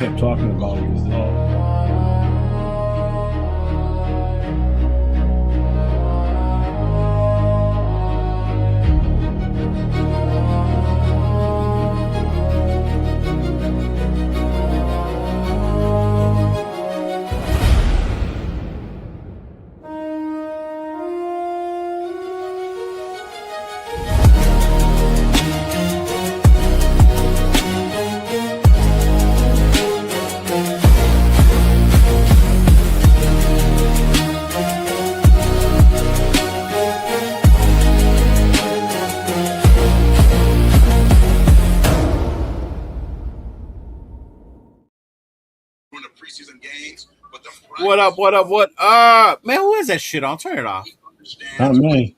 kept talking about it. During the preseason games, but the What up? What up? What up? Man, who is that shit on? Turn it off. Not me.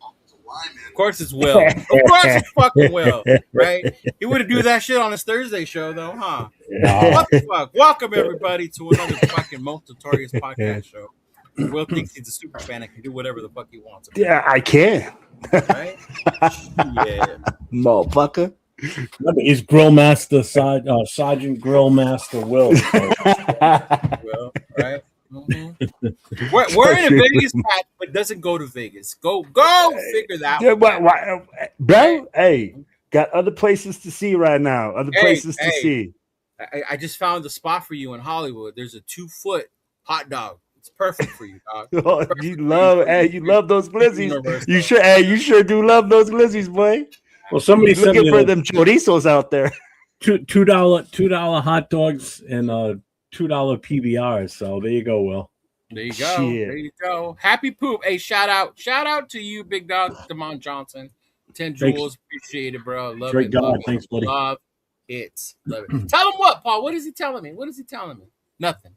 Of course it's Will. Of course it's fucking Will, right? He wouldn't do that shit on his Thursday show, though, huh? What the fuck? Welcome, everybody, to another fucking most Notorious podcast show. Will thinks he's a super fan and can do whatever the fuck he wants. Yeah, I can. Right? Yeah. Motherfucker. He's Grill Master, Sergeant Grill Master Will. Will, right? Mm-hmm. We're in a Vegas patch, but doesn't go to Vegas. Go figure that out. Bro, hey, got other places to see right now. Other places to see. I just found a spot for you in Hollywood. There's a 2-foot hot dog. It's perfect for you, dog. Oh, you love those glizzies. You sure do love those glizzies, boy. Well, somebody's looking for them chorizos out there. $2 hot dogs and $2 PBRs. So there you go, Will. There you go. Shit. There you go. Happy poop. Hey, shout out to you, big dog, Damon Johnson. 10 jewels. Appreciate it, bro. Love Great it. God. Love Thanks, buddy. Love it. Love it. Tell him what, Paul? What is he telling me? Nothing.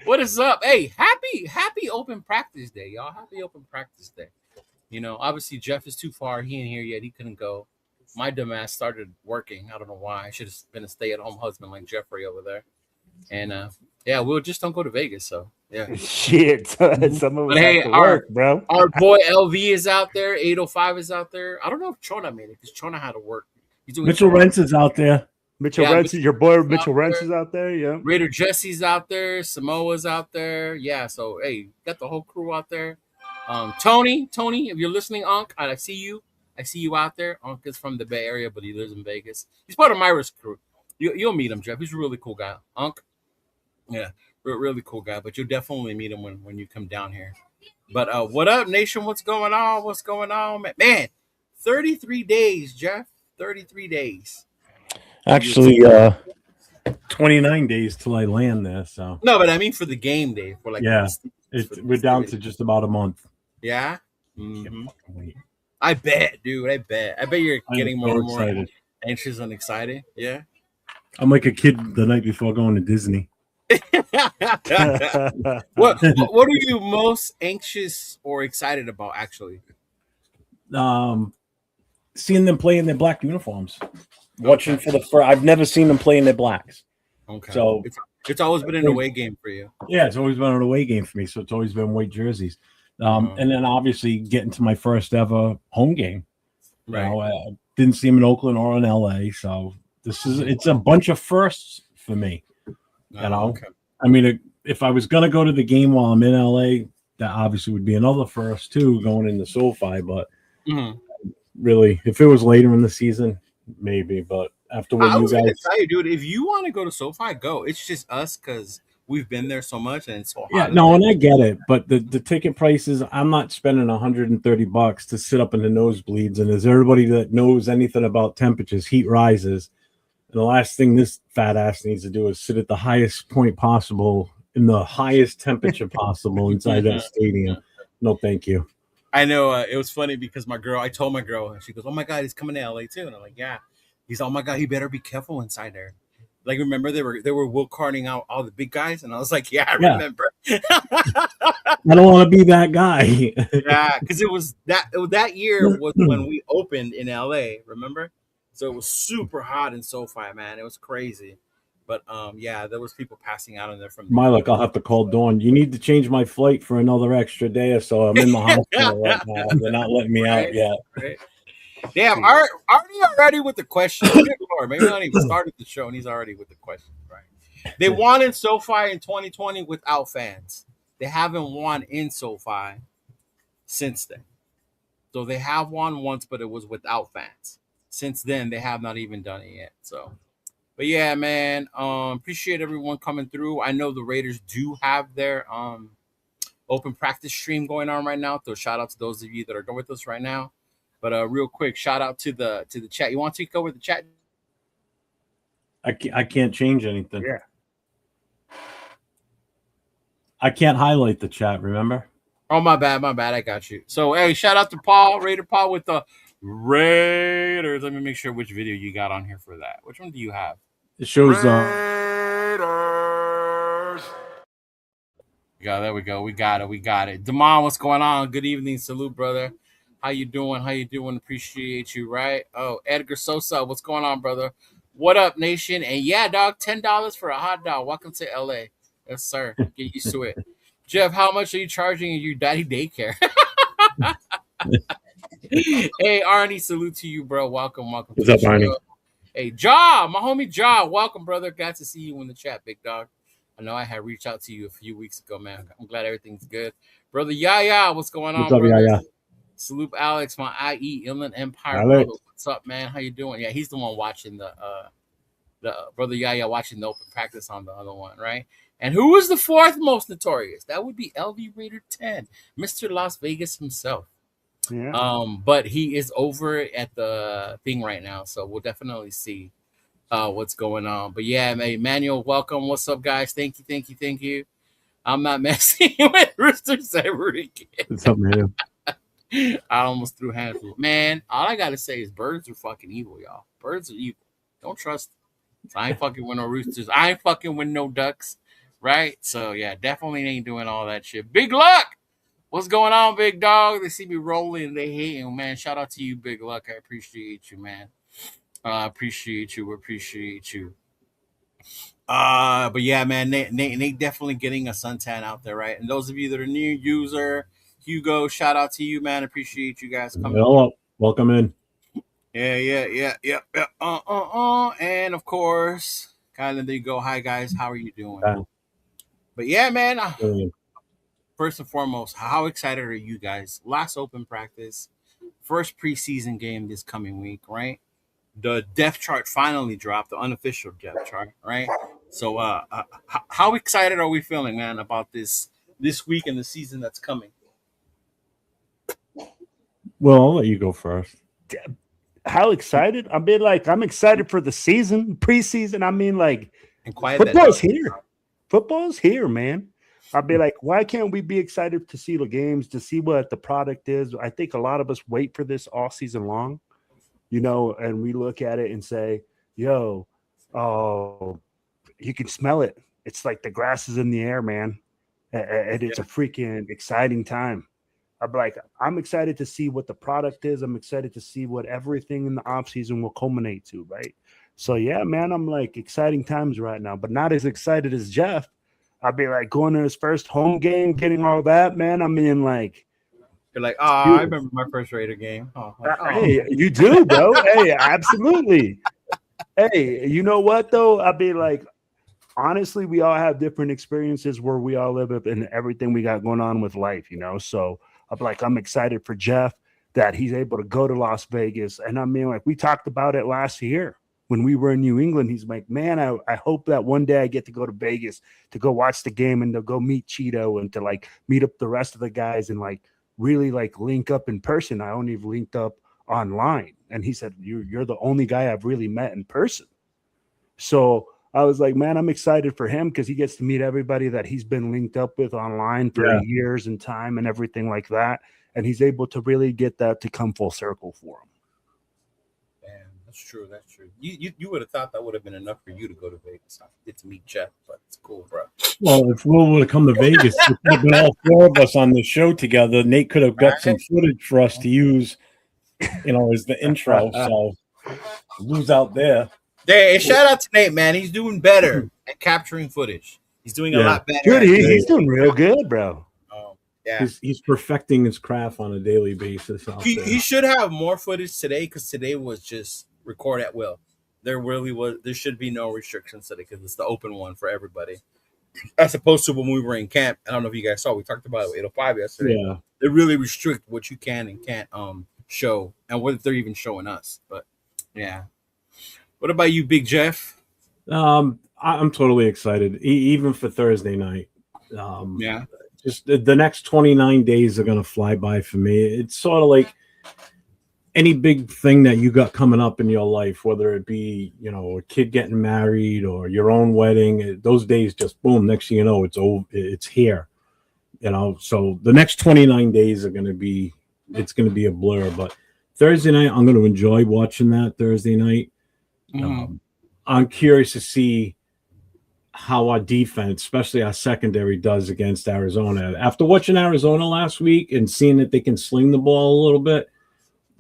What is up? Hey, happy open practice day, y'all. Happy open practice day. You know, obviously Jeff is too far. He ain't here yet. He couldn't go. My dumbass started working. I don't know why. I should have been a stay-at-home husband like Jeffrey over there. And yeah, we'll just don't go to Vegas. So yeah. Shit. Some of us have to work, bro. Our boy LV is out there. 805 is out there. I don't know if Chona made it because Chona had to work. He's doing Mitchell Rentz is out there. Your boy Mitchell Rentz is out there. Yeah. Raider Jesse's out there. Samoa's out there. Yeah. So hey, got the whole crew out there. Tony, if you're listening, Unc, I see you. I see you out there. Unc is from the Bay Area, but he lives in Vegas. He's part of Myra's crew. You'll meet him, Jeff. He's a really cool guy. Unc, yeah, really cool guy. But you'll definitely meet him when you come down here. But what up, nation? What's going on? Man, 33 days, Jeff. 33 days. Actually, 29 days till I land there. So no, but I mean for the game day. For like we're down to just about a month. Yeah. Mm-hmm. I bet, dude. I bet you're getting more and more anxious and excited. Yeah. I'm like a kid the night before going to Disney. What are you most anxious or excited about, actually? Seeing them play in their black uniforms. Watching for the first. I've never seen them play in their blacks. Okay. So it's always been an away game for you. Yeah, it's always been an away game for me. So it's always been white jerseys. And then obviously getting to my first ever home game. Right. You know, I didn't see him in Oakland or in LA. So it's a bunch of firsts for me. You know, okay. I mean, if I was going to go to the game while I'm in LA, that obviously would be another first too, going into SoFi. But really, if it was later in the season, maybe. But after what you guys tell you, dude, if you want to go to SoFi, go. It's just us because we've been there so much and it's so hot. Yeah, no, and I get it, but the ticket prices, I'm not spending $130 to sit up in the nosebleeds. And as everybody that knows anything about temperatures, heat rises. And the last thing this fat ass needs to do is sit at the highest point possible in the highest temperature possible inside that stadium. No, thank you. I know it was funny because I told my girl, and she goes, "Oh my God, he's coming to LA too." And I'm like, "Yeah." He's, "Oh my God, he better be careful inside there." Like, remember they were will carding out all the big guys, and I was like, "Yeah, I remember." I don't want to be that guy. Yeah, because it was that year was when we opened in LA. Remember? So it was super hot in SoFi, man. It was crazy. But yeah, there was people passing out in there from my luck. I'll have to call Dawn. You need to change my flight for another extra day or so. I'm in the hospital right now. They're not letting me out yet. Right. Damn, already with the question. Good Lord, maybe not even started the show and he's already with the question, right? They won in SoFi in 2020 without fans. They haven't won in SoFi since then. So they have won once, but it was without fans. Since then, they have not even done it yet. So, but yeah, man, appreciate everyone coming through. I know the Raiders do have their open practice stream going on right now. So shout out to those of you that are with us right now. But real quick, shout out to the chat. You want to take over the chat? I can't change anything. Yeah. I can't highlight the chat, remember? Oh, my bad. I got you. So, hey, shout out to Paul, Raider Paul with the Raiders. Let me make sure which video you got on here for that. Which one do you have? It shows Raiders. Yeah, there we go. We got it. Damon, what's going on? Good evening. Salute, brother. How you doing? Appreciate you, right? Oh, Edgar Sosa, what's going on, brother? What up, nation? And yeah, dog, $10 for a hot dog. Welcome to LA. Yes, sir. Get used to it. Jeff, how much are you charging in your daddy daycare? Hey, Arnie, salute to you, bro. Welcome. What's up, Arnie? Hey, Ja, my homie Ja. Welcome, brother. Got to see you in the chat, big dog. I know I had reached out to you a few weeks ago, man. I'm glad everything's good. Brother Yaya, what's going on, brother? Yaya? Salute Alex, my IE Inland Empire Alex. brother. What's up, man? How you doing? Yeah, he's the one watching the brother Yaya watching the open practice on the other one, right? And who is the fourth most notorious? That would be LV Raider 10, Mr. Las Vegas himself. Yeah. But he is over at the thing right now, so we'll definitely see what's going on. But yeah, Emmanuel, welcome. What's up, guys? Thank you. I'm not messing with Roosters ever again. What's up, man? I almost threw hands. Man, all I gotta say is birds are fucking evil, y'all. Birds are evil. Don't trust them. So I ain't fucking with no roosters. I ain't fucking with no ducks. Right? So yeah, definitely ain't doing all that shit. Big Luck! What's going on, big dog? They see me rolling and they hating, man. Shout out to you, Big Luck. I appreciate you, man. Appreciate you. But yeah, man, Nate definitely getting a suntan out there, right? And those of you that are new user, Hugo, shout out to you, man. Appreciate you guys coming. Hello, welcome in. Yeah. And of course, kind of there you go. Hi guys, how are you doing? But yeah, man. First and foremost, how excited are you guys? Last open practice, first preseason game this coming week, right? The depth chart finally dropped, the unofficial depth chart, right? So, how excited are we feeling, man, about this week and the season that's coming? Well, I'll let you go first. How excited? I mean, like, I'm excited for the season, preseason. I mean, like, and quiet football's here. Football's here, man. I'd be like, why can't we be excited to see the games, to see what the product is? I think a lot of us wait for this all season long, you know, and we look at it and say, yo, oh, you can smell it. It's like the grass is in the air, man. And it's a freaking exciting time. I'm like, I'm excited to see what the product is. I'm excited to see what everything in the offseason will culminate to, right? So, yeah, man, I'm like exciting times right now, but not as excited as Jeff. I'd be like going to his first home game, getting all that, man. I mean, like, you're like, I remember my first Raider game. Hey, you do, bro. Hey, absolutely. Hey, you know what though? I'd be like, honestly, we all have different experiences where we all live up in everything we got going on with life, you know. So I'm like, I'm excited for Jeff that he's able to go to Las Vegas, and I mean, like we talked about it last year. When we were in New England, he's like, man, I hope that one day I get to go to Vegas to go watch the game and to go meet Cheeto and to like meet up the rest of the guys and like really like link up in person. I only linked up online. And he said, you're the only guy I've really met in person. So I was like, man, I'm excited for him because he gets to meet everybody that he's been linked up with online for years and time and everything like that. And he's able to really get that to come full circle for him. That's true. You would have thought that would have been enough for you to go to Vegas. I get to meet Jeff, but it's cool, bro. Well, if Will would have come to Vegas, it could have been all four of us on the show together. Nate could have got some footage for us to use, you know, as the intro. So lose out there. Hey, shout out to Nate, man. He's doing better at capturing footage. He's doing a lot better. Dude, he's doing real good, bro. Yeah. He's perfecting his craft on a daily basis out there. He should have more footage today because today was just record at will. There should be no restrictions today because it's the open one for everybody. As opposed to when we were in camp, I don't know if you guys saw, we talked about it with 805 yesterday. Yeah. They really restrict what you can and can't show and what they're even showing us. But yeah. What about you, Big Jeff? I'm totally excited, even for Thursday night. Yeah. Just the next 29 days are going to fly by for me. It's sort of like any big thing that you got coming up in your life, whether it be, a kid getting married or your own wedding, those days just boom, next thing you know, it's over, it's here, so the next 29 days are going to be a blur. But Thursday night, I'm going to enjoy watching that Thursday night. I'm curious to see how our defense, especially our secondary, does against Arizona. After watching Arizona last week and seeing that they can sling the ball a little bit,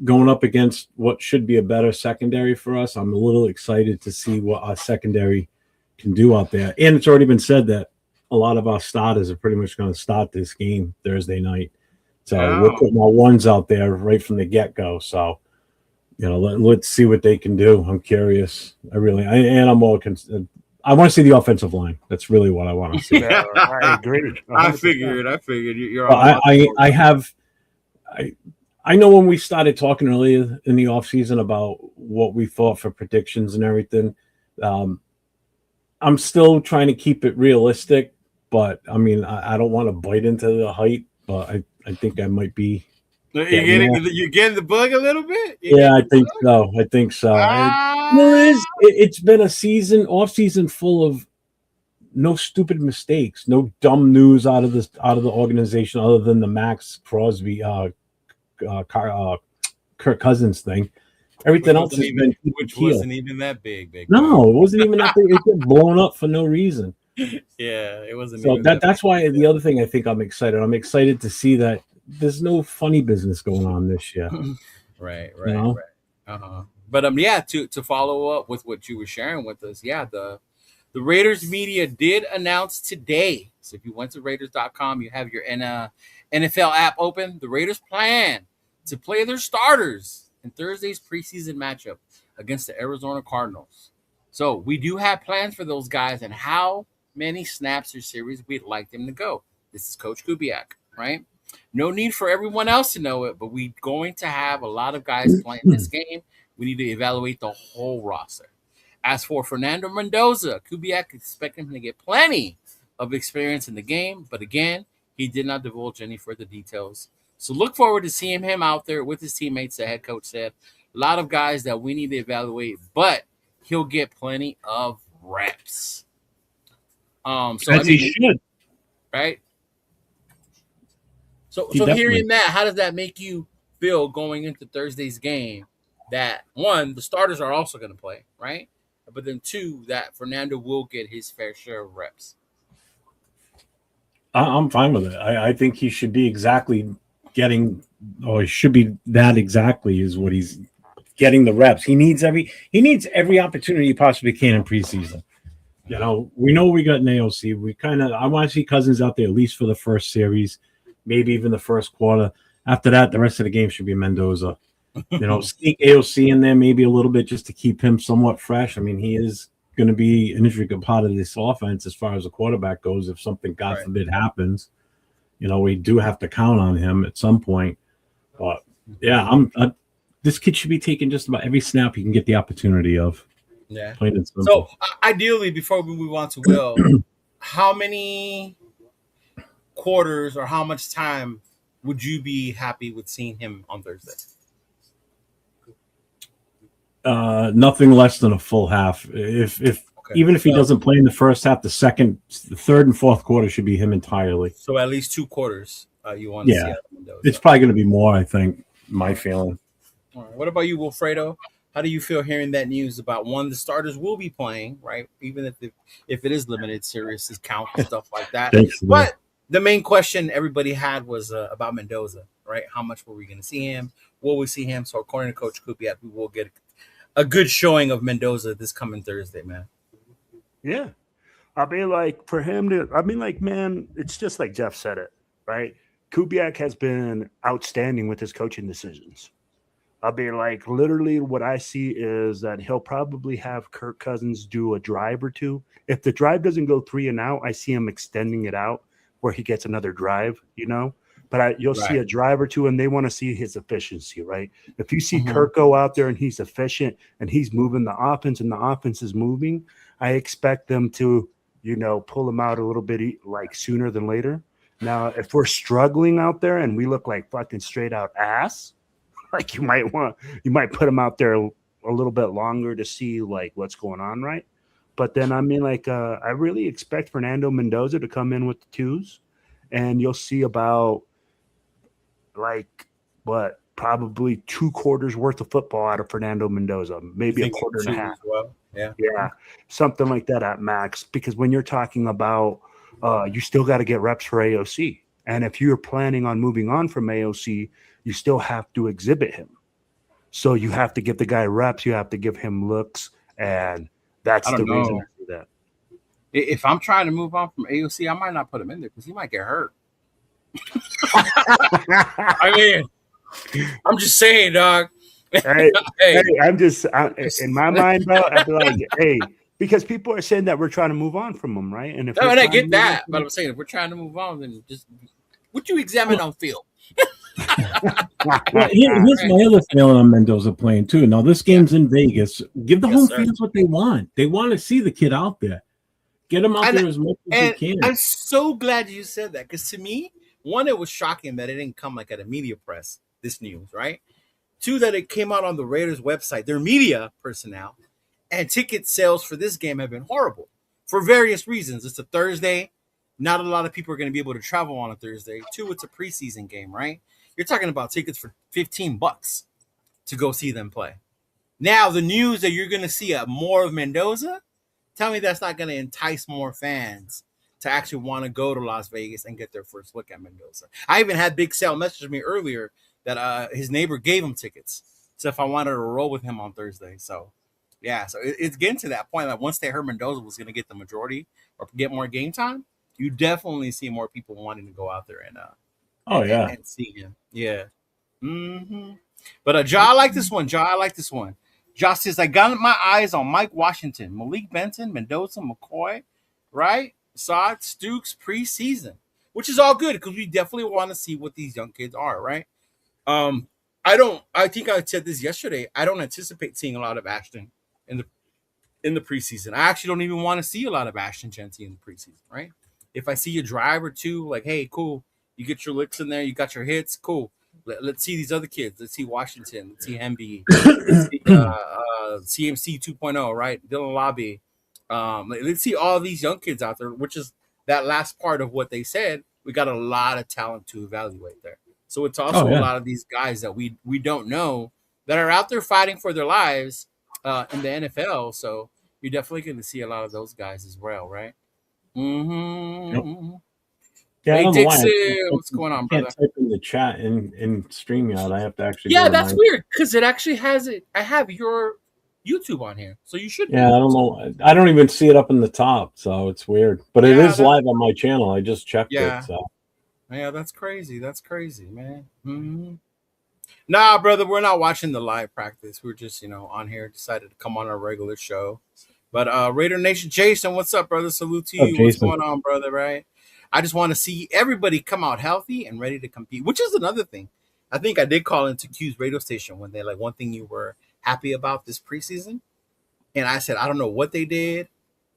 going up against what should be a better secondary for us, I'm a little excited to see what our secondary can do out there. And it's already been said that a lot of our starters are pretty much going to start this game Thursday night. So we're putting our ones out there right from the get-go. So, let's see what they can do. I'm curious. I'm all concerned. I want to see the offensive line. That's really what I want to see. Yeah, I agree. 100%. I figured you're. I know when we started talking earlier in the offseason about what we thought for predictions and everything, I'm still trying to keep it realistic, but I don't want to bite into the hype, but I think I might be. You're getting the bug a little bit? I think so. It's been a off season full of no stupid mistakes, no dumb news out of the organization other than the Max Crosby, Kirk Cousins thing. Everything else has been wasn't even that big. No, it wasn't even that big. It got blown up for no reason. Yeah, it wasn't. So that's why the other thing I think I'm excited. I'm excited to see that there's no funny business going on this year. Right. But to follow up with what you were sharing with us, the Raiders media did announce today. So if you went to Raiders.com, you have your NFL app open. The Raiders plan to play their starters in Thursday's preseason matchup against the Arizona Cardinals. So we do have plans for those guys and how many snaps or series we'd like them to go. This is Coach Kubiak, right? No need for everyone else to know it, but we're going to have a lot of guys playing this game. We need to evaluate the whole roster. As for Fernando Mendoza, Kubiak expected him to get plenty of experience in the game, but again, he did not divulge any further details. So look forward to seeing him out there with his teammates, the head coach said. A lot of guys that we need to evaluate, but he'll get plenty of reps. He should. Right? So hearing that, how does that make you feel going into Thursday's game? That one, the starters are also going to play, right? But then two, that Fernando will get his fair share of reps. I'm fine with it. I think he should be exactly getting, or he should be that exactly is what he's getting the reps. He needs every opportunity he possibly can in preseason. We know we got an AOC. I want to see Cousins out there at least for the first series, maybe even the first quarter. After that, the rest of the game should be Mendoza. Sneak AOC in there maybe a little bit just to keep him somewhat fresh. He is going to be an intricate part of this offense as far as the quarterback goes. If something, God forbid, happens, we do have to count on him at some point. But this kid should be taking just about every snap he can get the opportunity of. Yeah. So ideally, before we move on to Will, how many quarters or how much time would you be happy with seeing him on Thursday? Nothing less than a full half. Even if he doesn't play in the first half, the third and fourth quarter should be him entirely. So at least 2 quarters you want to see. It's probably going to be more, I think, my feeling. All right. What about you, Wilfredo? How do you feel hearing that news about the starters will be playing, right? Even if it is limited series count and stuff like that. But the main question everybody had was about Mendoza, right? How much were we going to see him? Will we see him? So according to Coach Kubiak, we will get a good showing of Mendoza this coming Thursday, man. Yeah. for him to, man, it's just like Jeff said it, right? Kubiak has been outstanding with his coaching decisions. I'll be like, literally, what I see is that he'll probably have Kirk Cousins do a drive or two. If the drive doesn't go 3 and out, I see him extending it out where he gets another drive, you know. But you'll see a drive or two, and they want to see his efficiency, right? If you see Kirk go out there and he's efficient and he's moving the offense and the offense is moving, I expect them to, you know, pull him out a little bit like sooner than later. Now, if we're struggling out there and we look like fucking straight out ass, like you might put him out there a little bit longer to see like what's going on, right? But then I mean, like I really expect Fernando Mendoza to come in with the twos, and you'll see about like what probably 2 quarters worth of football out of Fernando Mendoza, maybe a quarter and a half. Well, yeah, something like that at max. Because when you're talking about you still got to get reps for AOC, and if you're planning on moving on from AOC, you still have to exhibit him. So you have to give the guy reps, you have to give him looks, and that's the reason I do that. If I'm trying to move on from AOC, I might not put him in there because he might get hurt. I mean, I'm just saying, dog. Hey, I'm in my mind, bro. I'd be like, hey, because people are saying that we're trying to move on from him, right? And if I get that, but I'm saying if we're trying to move on, then just would you examine on field? Well, here's my other feeling on Mendoza playing too. Now this game's in Vegas. Give the home fans what they want. They want to see the kid out there. Get him out there as much as you can. I'm so glad you said that because to me, one, it was shocking that it didn't come like at a media press. This news, right? 2, that it came out on the Raiders website, their media personnel, and ticket sales for this game have been horrible for various reasons. It's a Thursday. Not a lot of people are going to be able to travel on a Thursday. 2, it's a preseason game, right? You're talking about tickets for $15 to go see them play. Now, the news that you're going to see more of Mendoza, tell me that's not going to entice more fans to actually want to go to Las Vegas and get their first look at Mendoza. I even had Big Sal message me earlier that his neighbor gave him tickets. So if I wanted to roll with him on Thursday. So, yeah. So it's getting to that point that once they heard Mendoza was going to get the majority or get more game time, you definitely see more people wanting to go out there and and see him. Yeah. Mm-hmm. But Ja, I like this one. Ja says, I got my eyes on Mike Washington, Malik Benton, Mendoza, McCoy, right? Saad, Stooks, preseason, which is all good because we definitely want to see what these young kids are, right? I think I said this yesterday. I don't anticipate seeing a lot of Ashton in the preseason. I actually don't even want to see a lot of Ashton Genty in the preseason, right? If I see a drive or two, like, hey, cool, you get your licks in there, you got your hits, cool. Let's see these other kids. Let's see Washington. Let's see Hemby. Let's see CMC 2.0, right? Dylan Lobby. Let's see all these young kids out there, which is that last part of what they said. We got a lot of talent to evaluate there. So it's also a lot of these guys that we don't know that are out there fighting for their lives in the NFL. So you're definitely going to see a lot of those guys as well, right? Mm-hmm. Yep. Yeah, hey, Dixon, what's going on, brother? I can't type in the chat and StreamYard. I have to actually. Yeah, that's weird because it actually has it. I have your YouTube on here, so you should. Yeah, I don't know. I don't even see it up in the top, so it's weird. But it is live on my channel. I just checked it. So. Yeah, that's crazy. That's crazy, man. Mm-hmm. Nah, brother, we're not watching the live practice. We're just, on here. Decided to come on our regular show. But Raider Nation, Jason, what's up, brother? Salute to you. What's going on, brother? Right? I just want to see everybody come out healthy and ready to compete, which is another thing. I think I did call into Q's radio station one day, like one thing you were happy about this preseason. And I said, I don't know what they did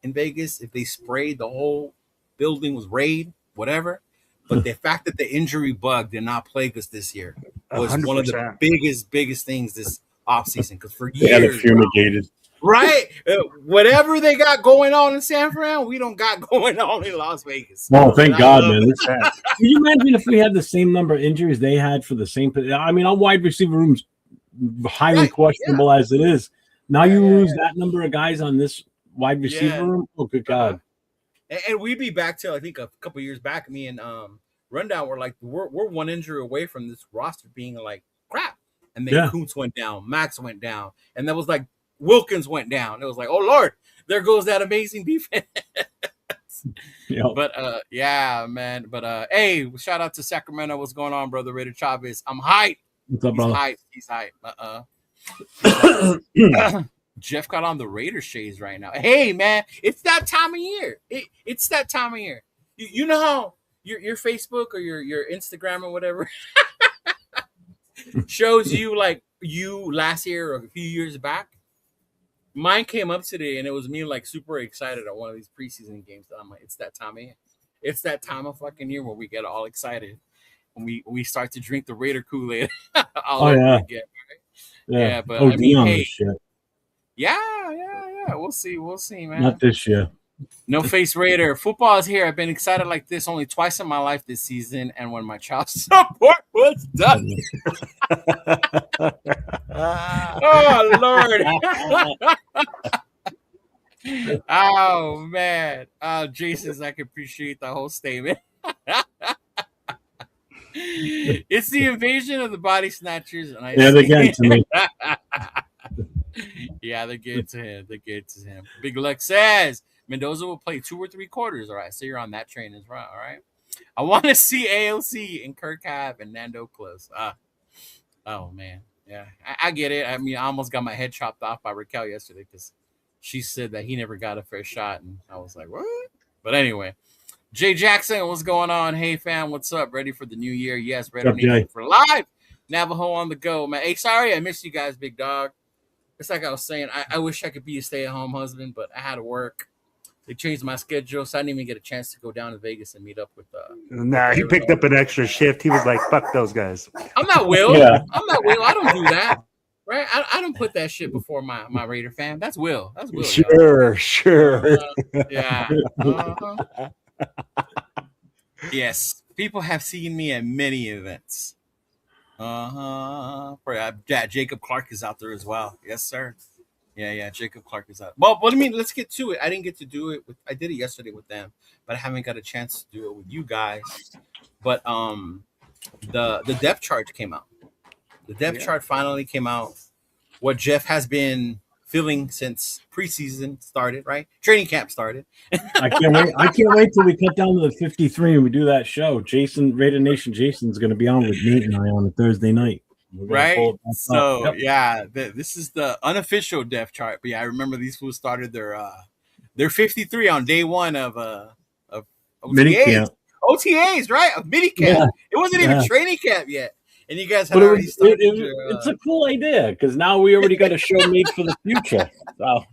in Vegas, if they sprayed the whole building was raid, whatever. But the fact that the injury bug did not plague us this year was 100%. One of the biggest things this offseason. Because for years, they had it fumigated. Right? Whatever they got going on in San Fran, we don't got going on in Las Vegas. Oh, thank God, man. Can you imagine if we had the same number of injuries they had for the same? I mean, our wide receiver room's highly questionable as it is. Now you lose that number of guys on this wide receiver room. Oh, good God. And we'd be back to, I think, a couple of years back. Me and Rundown were like, we're one injury away from this roster being like crap. And then Kuntz went down, Max went down, and that was like Wilkins went down. It was like, oh Lord, there goes that amazing defense. Yep. But yeah, man. But hey, shout out to Sacramento. What's going on, brother? Raider Chavez. I'm hyped. What's up, He's brother? hyped. He's hyped. Jeff got on the Raider shades right now. Hey, man, it's that time of year. It's that time of year. You know how your Facebook or your Instagram or whatever shows you like you last year or a few years back. Mine came up today, and it was me like super excited at one of these preseason games. I'm like, it's that time of year. It's that time of fucking year where we get all excited when we start to drink the Raider Kool-Aid all over yeah. again. Right? Yeah. Yeah, but Oh, I mean, Dion hey, this shit. yeah. We'll see, man. Not this year. No face Raider. Football is here. I've been excited like this only twice in my life this season, and when my child support was done. Oh Lord. Oh man. Jason's I can appreciate the whole statement. It's the invasion of the body snatchers, and Yeah, they're getting to me. Yeah, they're getting to him. Big Lex says Mendoza will play 2 or 3 quarters. All right, so you're on that train as well. All right. I want to see AOC and Kirk Have and Nando close. Oh man, yeah, I get it. I mean, I almost got my head chopped off by Raquel yesterday because she said that he never got a fair shot, and I was like, what? But anyway, Jay Jackson, what's going on? Hey fam, what's up? Ready for the new year? Yes, ready What's up, Jay? for live. Navajo on the go, man. Hey, sorry I missed you guys, big dog. It's like I was saying, I wish I could be a stay-at-home husband, but I had to work. They changed my schedule, so I didn't even get a chance to go down to Vegas and meet up with. Nah, he picked up an extra shift. He was like, "Fuck those guys." I'm not Will. Yeah. I'm not Will. I don't do that. Right? I don't put that shit before my Raider fam. That's Will. That's Will. Sure. Yeah. Yes. People have seen me at many events. Yeah, Jacob Clark is out there as well. Yes, sir. Yeah. Jacob Clark is out. Well, I mean, let's get to it. I didn't get to do it I did it yesterday with them, but I haven't got a chance to do it with you guys. But the depth chart came out. The depth chart finally came out. What Jeff has been feeling since preseason started, right? Training camp started. I can't wait till we cut down to the 53 and we do that show. Jason, Raider Nation Jason's going to be on with Nate and I on a Thursday night. Right. So yeah, this is the unofficial depth chart. But yeah, I remember these fools started their 53 on day one of minicamp. OTAs, right? Of minicamp. Yeah. It wasn't even training camp yet. And you guys had already started. It's a cool idea because now we already got a show made for the future. So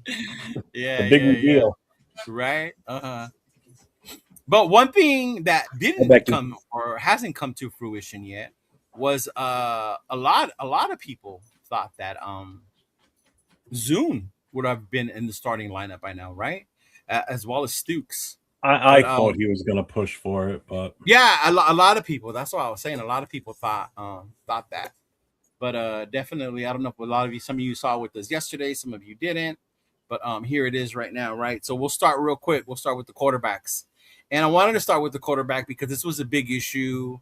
yeah, a big reveal. Right? But one thing that didn't come or hasn't come to fruition yet was a lot of people thought that Zune would have been in the starting lineup by now, right? As well as Stukes. I thought he was going to push for it, but yeah, a lot of people. That's what I was saying. A lot of people thought that, but definitely, I don't know if a lot of you, some of you saw with us yesterday, some of you didn't, but here it is right now, right? So we'll start real quick. We'll start with the quarterbacks, and I wanted to start with the quarterback because this was a big issue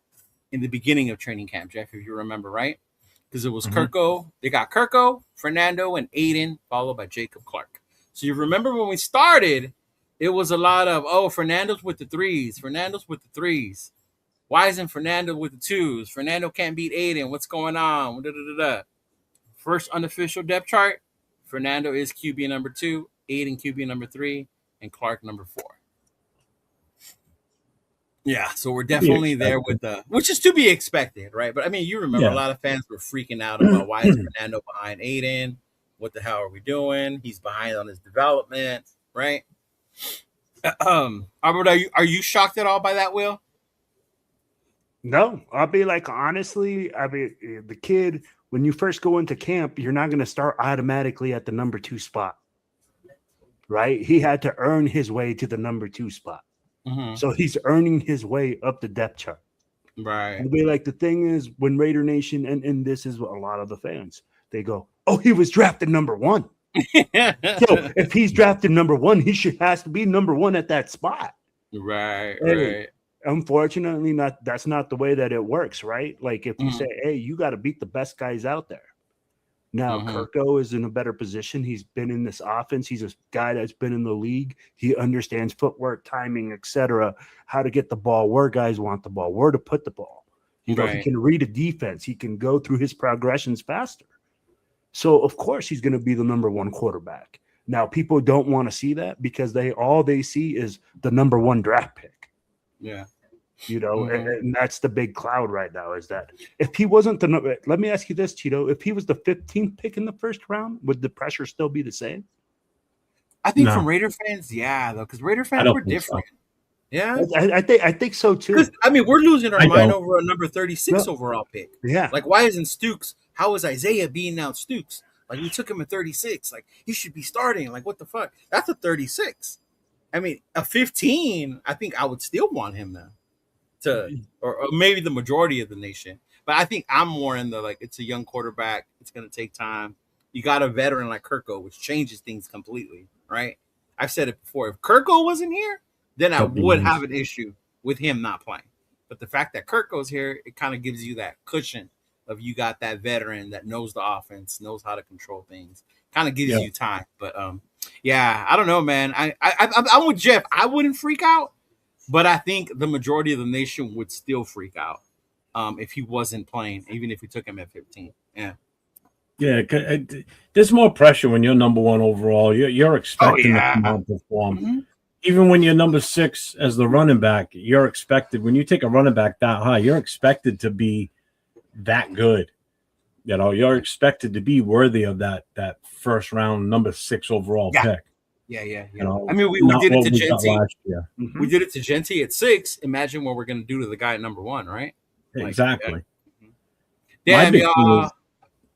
in the beginning of training camp, Jeff, if you remember, right? Because it was Kirko. They got Kirko, Fernando, and Aiden, followed by Jacob Clark. So you remember when we started. It was a lot of, Fernando's with the threes. Why isn't Fernando with the twos? Fernando can't beat Aiden. What's going on? First unofficial depth chart, Fernando is QB number 2, Aiden QB number 3, and Clark number 4. Yeah, so we're definitely there with which is to be expected, right? But I mean, you remember a lot of fans were freaking out about why is Fernando behind Aiden? What the hell are we doing? He's behind on his development, right? Albert, are you shocked at all by that, Will? No, I'll be like, honestly, I mean, the kid, when you first go into camp, you're not going to start automatically at the number 2 spot, right? He had to earn his way to the number 2 spot. So he's earning his way up the depth chart. Right. I'll be like, the thing is, when Raider Nation, and this is a lot of the fans, they go, oh, he was drafted number 1. So if he's drafted number 1, he has to be number 1 at that spot. Right. Unfortunately, that's not the way that it works, right? Like if you say, hey, you got to beat the best guys out there. Now, Mhm. Kirko is in a better position. He's been in this offense. He's a guy that's been in the league. He understands footwork, timing, etc., how to get the ball where guys want the ball, where to put the ball. He Right. can read a defense. He can go through his progressions faster. So, of course, he's going to be the number one quarterback. Now, people don't want to see that because all they see is the number one draft pick. Yeah. And that's the big cloud right now is that if he wasn't let me ask you this, Cheeto, if he was the 15th pick in the first round, would the pressure still be the same? I think No. from Raider fans, yeah, though, because Raider I fans don't were think different. so. Yeah. I think so too. Because, I mean, we're losing our I mind don't. over a number 36 No. overall pick. Yeah. Like, why isn't Stukes? How is Isaiah being out Stukes? Like, we took him at 36. Like, he should be starting. Like, what the fuck? That's a 36. I mean, a 15, I think I would still want him now. Or maybe the majority of the nation. But I think I'm more in the, like, it's a young quarterback. It's going to take time. You got a veteran like Kirko, which changes things completely, right? I've said it before. If Kirko wasn't here, then I would have an issue with him not playing. But the fact that Kirko's here, it kind of gives you that cushion of you got that veteran that knows the offense, knows how to control things. Kind of gives you time. But, yeah, I don't know, man. I'm with Jeff. I wouldn't freak out. But I think the majority of the nation would still freak out if he wasn't playing, even if we took him at 15. Yeah. Yeah, there's more pressure when you're number one overall. You're expecting to come out and perform. Mm-hmm. Even when you're number 6 as the running back, you're expected. When you take a running back that high, you're expected to be that good. You're expected to be worthy of that first round number 6 overall pick. Yeah. I mean, we did it to Genty last year. Mm-hmm. We did it to Genty at 6. Imagine what we're going to do to the guy at number 1, right? Exactly. Damn,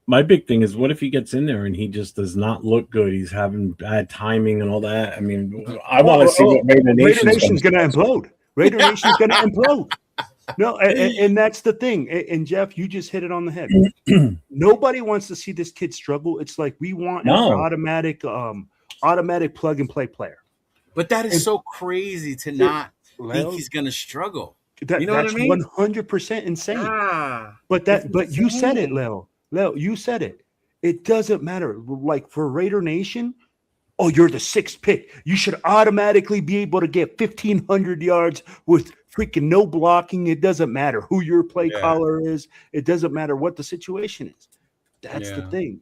my big thing is, what if he gets in there and he just does not look good? He's having bad timing and all that. I mean, I want to see what Raider Nation's going to implode. Raider Nation's going to implode. No, and that's the thing. And Jeff, you just hit it on the head. Nobody wants to see this kid struggle. It's like we want an automatic plug and play player. But that is so crazy to not think he's going to struggle. You know what I mean? 100% insane. But you said it, Leo. Leo, you said it. It doesn't matter. Like for Raider Nation, you're the 6th pick. You should automatically be able to get 1,500 yards with freaking no blocking. It doesn't matter who your play caller is. It doesn't matter what the situation is. That's the thing.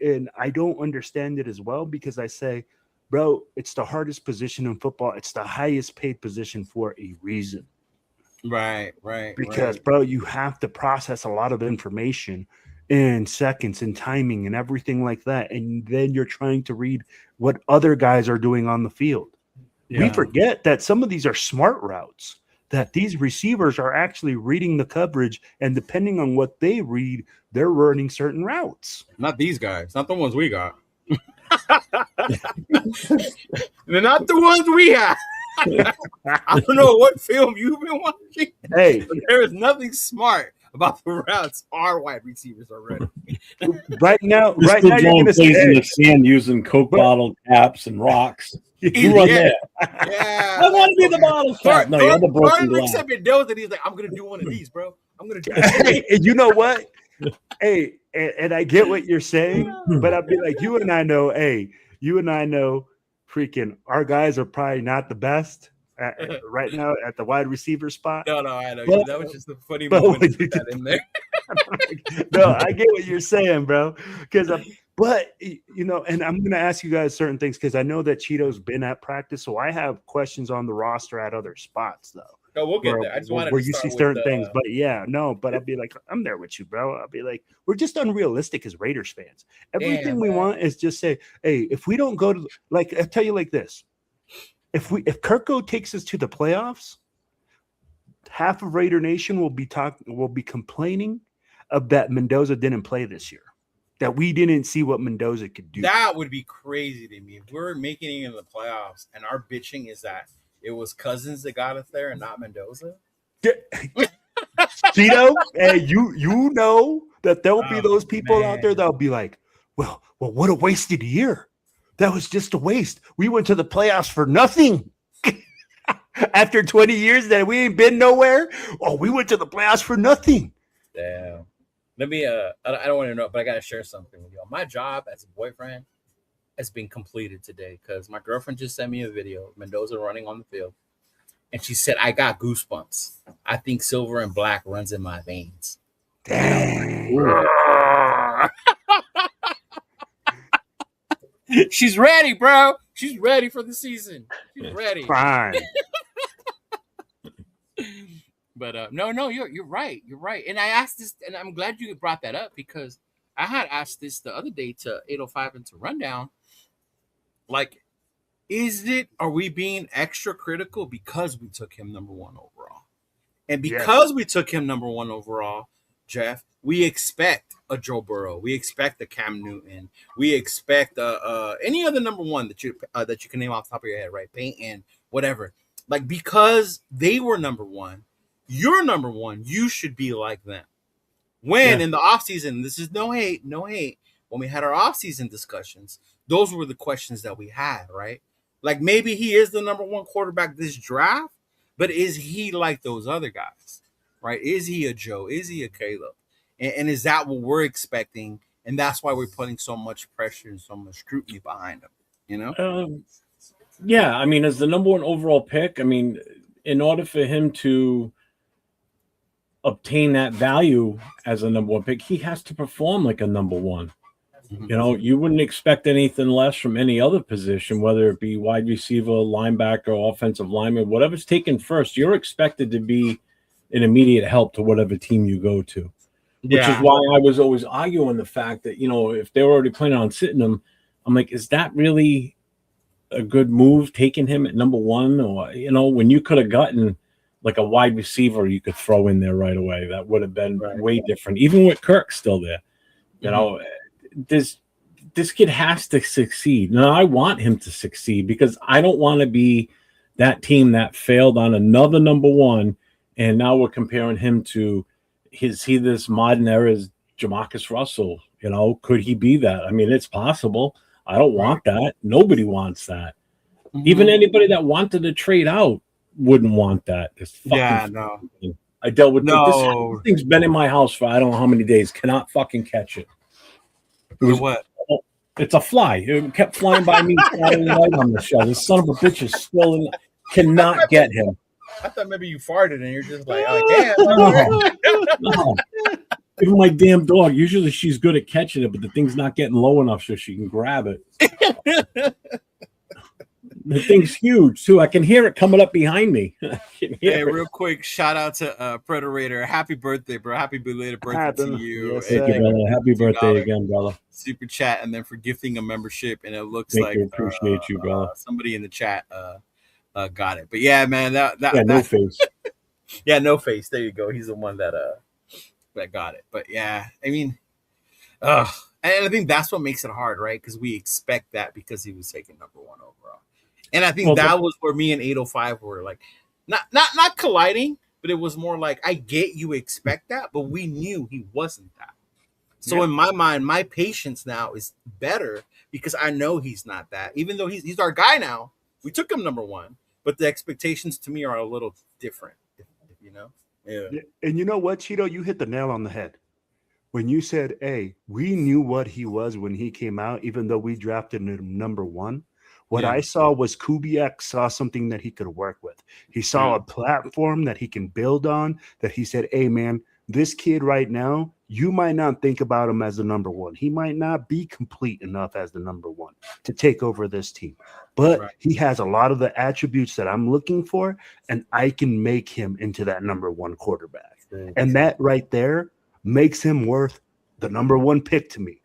And I don't understand it as well because I say, bro, it's the hardest position in football. It's the highest paid position for a reason. Right. Because, bro, you have to process a lot of information in seconds and timing and everything like that. And then you're trying to read what other guys are doing on the field. We forget that some of these are smart routes, that these receivers are actually reading the coverage, and depending on what they read, they're running certain routes. Not these guys, not the ones we got. They're not the ones we have. I don't know what film you've been watching. Hey, but there is nothing smart about the routes our wide receivers are running. right now, you're going to plays in the sand using Coke bottle caps and rocks. You run there. Yeah, I want to be the bottle cap. No, you're the broken glass. Looks at Mendoza and he's like, "I'm gonna do one of these, bro. I'm gonna do." Hey, and you know what? Hey, and I get what you're saying, but I'll be like, you and I know. Freaking, our guys are probably not the best right now at the wide receiver spot. No, I know. That was just a funny moment to put that in there. No, I get what you're saying, bro. But and I'm going to ask you guys certain things because I know that Cheeto's been at practice, so I have questions on the roster at other spots, though. No, we'll get there. I just wanted where to you see certain things, but but I'll be like, I'm there with you, bro. I'll be like, we're just unrealistic as Raiders fans. Everything we want is just say, hey, if we don't go to I tell you like this, if Kirko takes us to the playoffs, half of Raider Nation will be complaining of that Mendoza didn't play this year, that we didn't see what Mendoza could do. That would be crazy to me if we're making it in the playoffs and our bitching is that it was Cousins that got us there and not Mendoza. Cheeto, hey, you know that there'll be those people out there that'll be like, well, what a wasted year. That was just a waste. We went to the playoffs for nothing. After 20 years that we ain't been nowhere. Oh, we went to the playoffs for nothing. Damn. Let me. I don't want to know, but I gotta share something with y'all. My job as a boyfriend has been completed today because my girlfriend just sent me a video of Mendoza running on the field, and she said, "I got goosebumps. I think silver and black runs in my veins." Dang. She's ready, bro. She's ready for the season. She's ready. Fine. But no, you're right. You're right. And I asked this, and I'm glad you brought that up because I had asked this the other day to 805 and to Rundown. Like, are we being extra critical because we took him number 1 overall? And because we took him number 1 overall, Jeff, we expect a Joe Burrow. We expect a Cam Newton. We expect any other number 1 that you can name off the top of your head, right? Peyton, whatever. Like, because they were number 1, you're number 1. You should be like them. When in the offseason, this is no hate. When we had our offseason discussions, those were the questions that we had, right? Like, maybe he is the number 1 quarterback this draft, but is he like those other guys, right? Is he a Joe? Is he a Caleb? And is that what we're expecting? And that's why we're putting so much pressure and so much scrutiny behind him, you know? Yeah, I mean, as the number 1 overall pick, I mean, in order for him to obtain that value as a number 1 pick, he has to perform like a number 1. Mm-hmm. You know, you wouldn't expect anything less from any other position, whether it be wide receiver, linebacker, offensive lineman, whatever's taken first. You're expected to be an immediate help to whatever team you go to, which is why I was always arguing the fact that, you know, if they were already planning on sitting him, I'm like, is that really a good move taking him at number 1? Or, you know, when you could have gotten like a wide receiver you could throw in there right away, that would have been way different, even with Kirk still there. You know, this kid has to succeed. Now, I want him to succeed because I don't want to be that team that failed on another number 1, and now we're comparing him to this modern era's Jamarcus Russell. You know, could he be that? I mean, it's possible. I don't want that. Nobody wants that. Mm-hmm. Even anybody that wanted to trade out wouldn't want that. No. I dealt with this thing's been in my house for I don't know how many days. Cannot fucking catch it. It was what? It's a fly. It kept flying by me Saturday night on the show. This son of a bitch is still in. Cannot get him. I thought maybe you farted and you're just like, oh, damn. No. Even my damn dog. Usually she's good at catching it, but the thing's not getting low enough so she can grab it. The thing's huge too. I can hear it coming up behind me. Hey, real quick, shout out to Predator. Happy birthday, bro. Happy belated birthday to you. Yes, thank you, brother. Happy birthday again, brother. Super chat, and then for gifting a membership. And it looks like appreciate you, brother. Somebody in the chat got it. But yeah, man, no face. Yeah, no face. There you go. He's the one that got it. But yeah, I mean, and I think that's what makes it hard, right? Because we expect that because he was taken number 1 overall. And I think that was where me and 805 were like, not colliding, but it was more like, I get you expect that, but we knew he wasn't that. So in my mind, my patience now is better because I know he's not that. Even though he's our guy now, we took him number 1, but the expectations to me are a little different, you know? Yeah. And you know what, Cheeto? You hit the nail on the head. When you said, hey, we knew what he was when he came out, even though we drafted him number 1. What I saw was Kubiak saw something that he could work with. He saw a platform that he can build on, that he said, hey, man, this kid right now, you might not think about him as the number 1. He might not be complete enough as the number 1 to take over this team. But he has a lot of the attributes that I'm looking for, and I can make him into that number 1 quarterback. And that right there makes him worth the number 1 pick to me.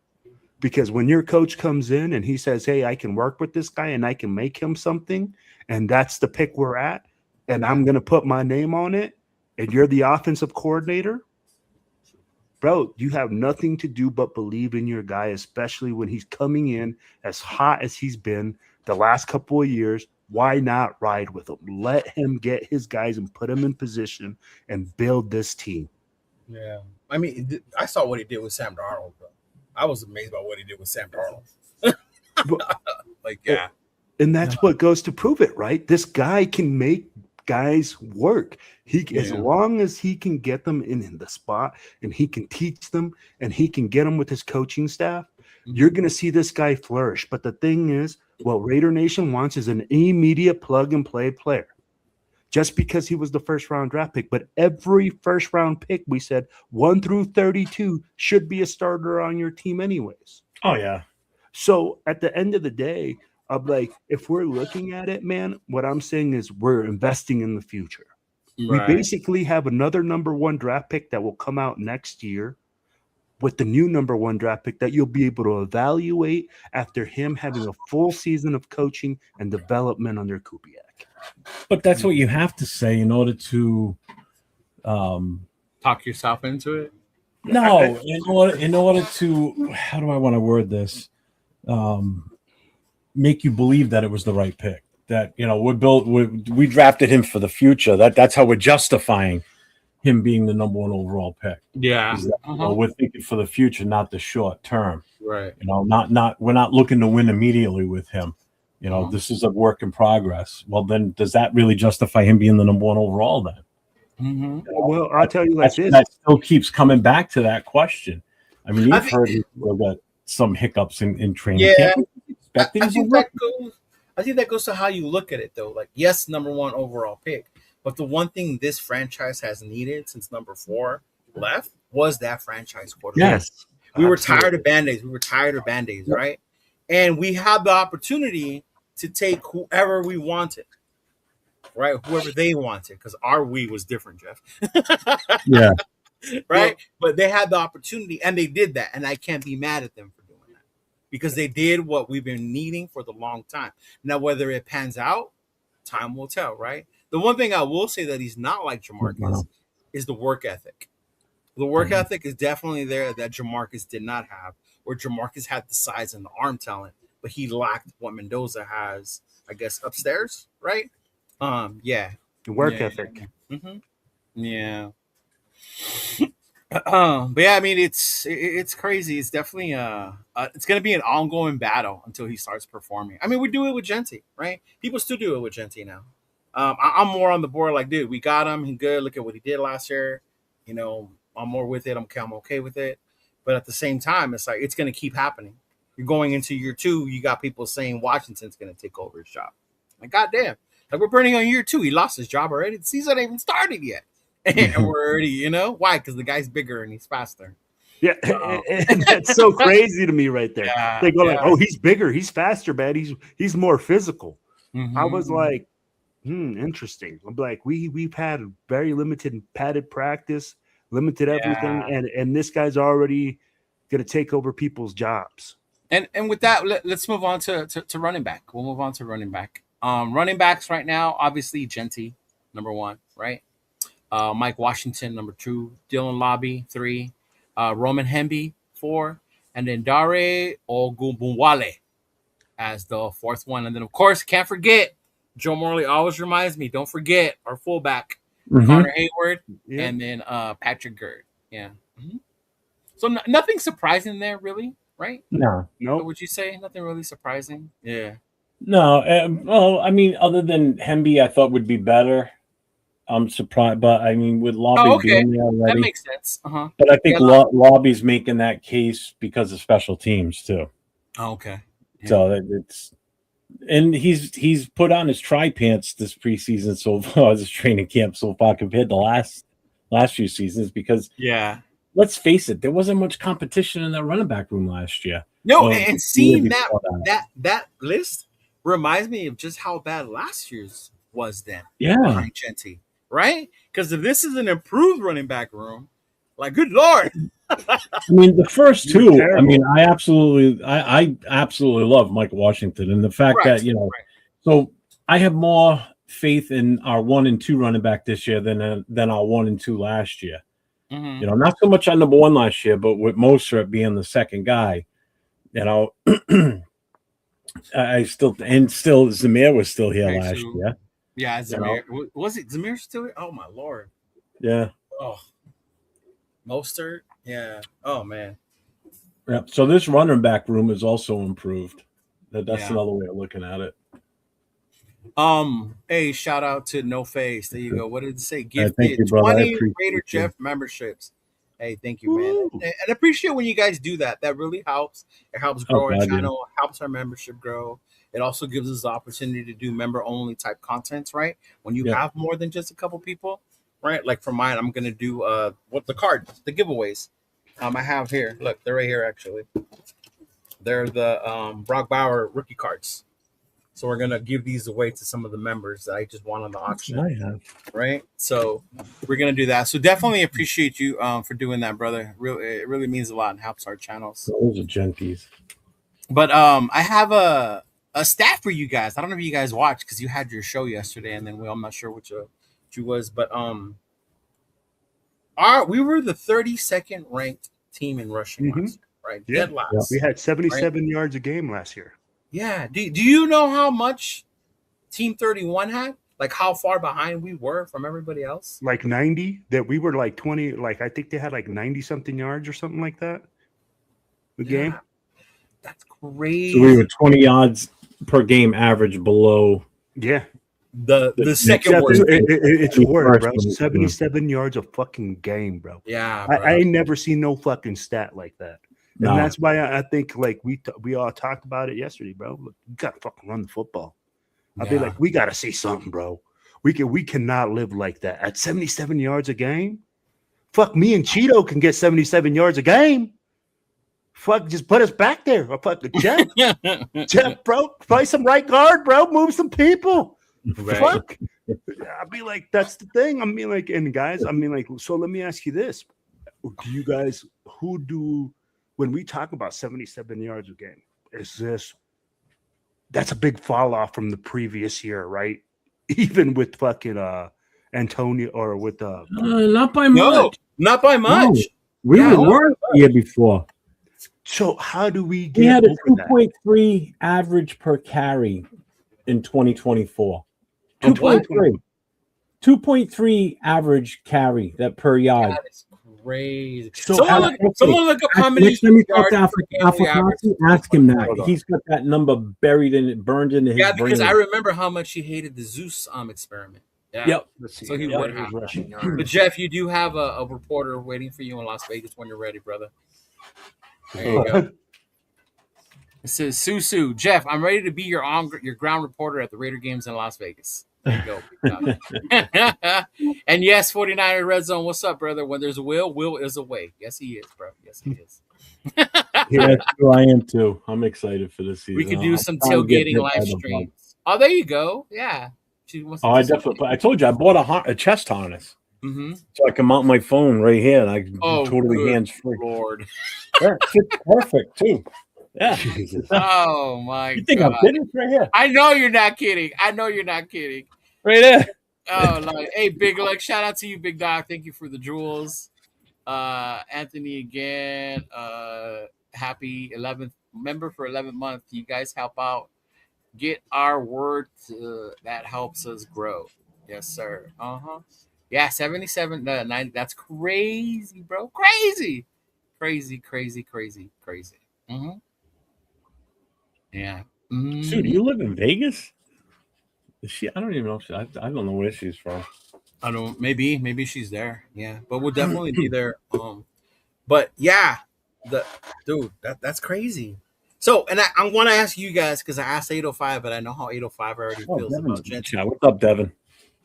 Because when your coach comes in and he says, hey, I can work with this guy and I can make him something, and that's the pick we're at, and I'm going to put my name on it, and you're the offensive coordinator, bro, you have nothing to do but believe in your guy, especially when he's coming in as hot as he's been the last couple of years. Why not ride with him? Let him get his guys and put him in position and build this team. Yeah. I mean, I saw what he did with Sam Darnold, bro. I was amazed by what he did with Sam Darnold. And that's what goes to prove it, right? This guy can make guys work. As long as he can get them in the spot and he can teach them and he can get them with his coaching staff, you're going to see this guy flourish. But the thing is, what Raider Nation wants is an immediate plug and play player. Just because he was the first round draft pick, but every first round pick, we said 1 through 32 should be a starter on your team anyways. Oh yeah. So at the end of the day, I'm like, if we're looking at it, man, what I'm saying is we're investing in the future. Right. We basically have another number 1 draft pick that will come out next year with the new number 1 draft pick that you'll be able to evaluate after him having a full season of coaching and development under Kubiak. But that's what you have to say in order to Talk yourself into it. no, in order to, how do I want to word this? Make you believe that it was the right pick. That, you know, we drafted him for the future. That's how we're justifying him being the number 1 overall pick. Yeah. You know, we're thinking for the future, not the short term. Right. You know, we're not looking to win immediately with him. You know, this is a work in progress. Well, then does that really justify him being the number 1 overall then? Mm-hmm. Well, I'll tell you like this. That still keeps coming back to that question. I mean, you've heard we've got some hiccups in training. Yeah. I think that goes to how you look at it, though. Like, yes, number 1 overall pick. But the one thing this franchise has needed since number 4 left was that franchise quarterback. Yes. We were tired of Band-Aids. Right? And we had the opportunity to take whoever we wanted, right? Whoever they wanted, because our we was different, Jeff. Yeah. Right? But they had the opportunity, and they did that, and I can't be mad at them for doing that because they did what we've been needing for the long time. Now, whether it pans out, time will tell, right? The one thing I will say that he's not like Jamarcus is the work ethic. The work ethic is definitely there that Jamarcus did not have, where Jamarcus had the size and the arm talent, but he lacked what Mendoza has, I guess, upstairs, right? Yeah. The work ethic. Mm-hmm. Yeah. But yeah, I mean, it's crazy. It's definitely it's gonna be an ongoing battle until he starts performing. I mean, we do it with Genti, right? People still do it with Genti now. I'm more on the board, like, dude, we got him. He's good. Look at what he did last year. You know, I'm more with it. I'm okay with it. But at the same time, it's like it's gonna keep happening. You're going into year 2. You got people saying Washington's gonna take over his job. Like, goddamn. Like, we're burning on year 2. He lost his job already. The season ain't even started yet. And we're already, you know, why? Because the guy's bigger and he's faster. Yeah, and that's so crazy to me right there. Yeah, they go like, "Oh, he's bigger, he's faster, man. He's more physical." Mm-hmm. I was like, interesting. I'm like, we've had very limited padded practice, limited everything, and this guy's already going to take over people's jobs. And with that, let's move on to running back. We'll move on to running back. Running backs right now, obviously Genti, number 1, right? Mike Washington, number 2, Dylan Lobby, 3, Roman Hemby, 4, and then Dare Ogunbunwale as the 4th one. And then, of course, can't forget, Joe Morley always reminds me, don't forget our fullback, Connor Hayward, and then Patrick Gerd. Yeah. Mm-hmm. So nothing surprising there, really, right? No. What would you say? Nothing really surprising? Yeah. No. Well, I mean, other than Hemby, I thought would be better. I'm surprised, but I mean, with Lobby being there already, that makes sense. But I think Lobby's making that case because of special teams too. Oh, okay. Yeah. So and he's put on his tri-pants this preseason so far, this training camp so far compared to last few seasons because let's face it, there wasn't much competition in that running back room last year. No, and seeing that list reminds me of just how bad last year's was then. Yeah. Genti. Right? Because if this is an improved running back room, like, good Lord. I mean, the first 2, I mean, I absolutely love Mike Washington and the fact that, you know, so I have more faith in our 1 and 2 running back this year than our 1 and 2 last year. Mm-hmm. You know, not so much on number 1 last year, but with Mostert being the second guy, you know, still Zamir was still here last year. Yeah, Zamir. Was it Zamir still here? Oh, my Lord. Yeah. Oh. Mostert? Yeah. Oh, man. Yeah. So this running back room is also improved. That's another way of looking at it. Hey, shout out to No Face. There you go. What did it say? Thank Gifted you, brother. I 20 appreciate Raider you. Jeff memberships. Hey, thank you, man. Woo. And I appreciate when you guys do that. That really helps. It helps grow our God, yeah. channel, helps our membership grow. It also gives us the opportunity to do member only type contents, right? When you Yeah. have more than just a couple people, right? Like for mine, I'm gonna do what the cards, the giveaways. I have here. Look, they're right here actually. They're the Brock Bauer rookie cards. So we're gonna give these away to some of the members that I just won on the auction, I have. right? So we're gonna do that. So definitely appreciate you for doing that, brother. Really, it really means a lot and helps our channels. Those are genties. But I have a stat for you guys. I don't know if you guys watched because you had your show yesterday, and then I'm not sure which you was, but we were the 32nd ranked team in rushing Mhm. last year, right? Yeah. Dead last. We had 77 yards a game last year. Yeah. Do you know how much Team 31 had? Like how far behind we were from everybody else? Like 90, that we were like 20, like I think they had like 90 something yards or something like that. The game. That's crazy. So we were 20 yards per game average below. Yeah. The second Except worst. it's worse, bro. First one. 77 yards a fucking game, bro. Yeah, I bro. ain't never seen no fucking stat like that. And No. that's why I think like we all talked about it yesterday, bro. Look, you gotta fucking run the football. I'd be Yeah. like, we gotta see something, bro. We cannot live like that. At 77 yards a game, fuck, me and Cheeto can get 77 yards a game. Fuck, just put us back there. Or fuck the Jeff, bro. Play some right guard, bro. Move some people. Right. Fuck. I'd be like, that's the thing. I mean, like, and guys, I mean, like, so let me ask you this. Do you guys, when we talk about 77 yards a game, that's a big fall off from the previous year, right? Even with fucking Antonio or with Not by No, much. not by much. No. We Yeah, were worse the year before. so how do we We get had a over that? 2.3 average per carry in 2024. On 2.3. 2.3 average carry that per yard. That is crazy. So Someone look up how many Next time you talk yards to per game we average. Afakasi, ask him that. Hold on. He's got that number buried in it, burned into his Yeah, brain. because I remember how much he hated the Zeus experiment. Yeah. Yep. Let's see. So he Yep, would here's have. rushing yards. But Jeff, you do have a reporter waiting for you in Las Vegas when you're ready, brother. There you go. It says Susu, Jeff, I'm ready to be your ground reporter at the Raider games in Las Vegas. There you go. And yes, 49er Red Zone. What's up, brother? When there's a will is a way. Yes, he is, bro. Yes, he is. Yeah, that's who I am too. I'm excited for this season. We could do I'm some trying to get tailgating hit live by the bug. streams. Oh, there you go. Yeah. She wants to Oh, I do some- definitely. I told you I bought a chest harness Mhm. so I can mount my phone right here, and I can Oh, be totally good hands free. Lord. Yeah, it's perfect too. Yeah. Jesus. Oh my You think God. I'm kidding? It's right here, I know you're not kidding. I know you're not kidding. right there. Oh, like, hey, Big Luck, shout out to you, Big Dog. Thank you for the jewels. Anthony again. Happy 11th member for 11th month. You guys help out. Get our word that helps us grow. Yes, sir. Yeah, 77, 90. That's crazy, bro. Crazy. Yeah. Dude, do you live in Vegas? Is she? I don't even know. I don't know where she's from. I don't. Maybe she's there. Yeah, but we'll definitely be there. But yeah, that's crazy. So, and I want to ask you guys because I asked 805, but I know how 805 already feels about Genty. What's up, Devin?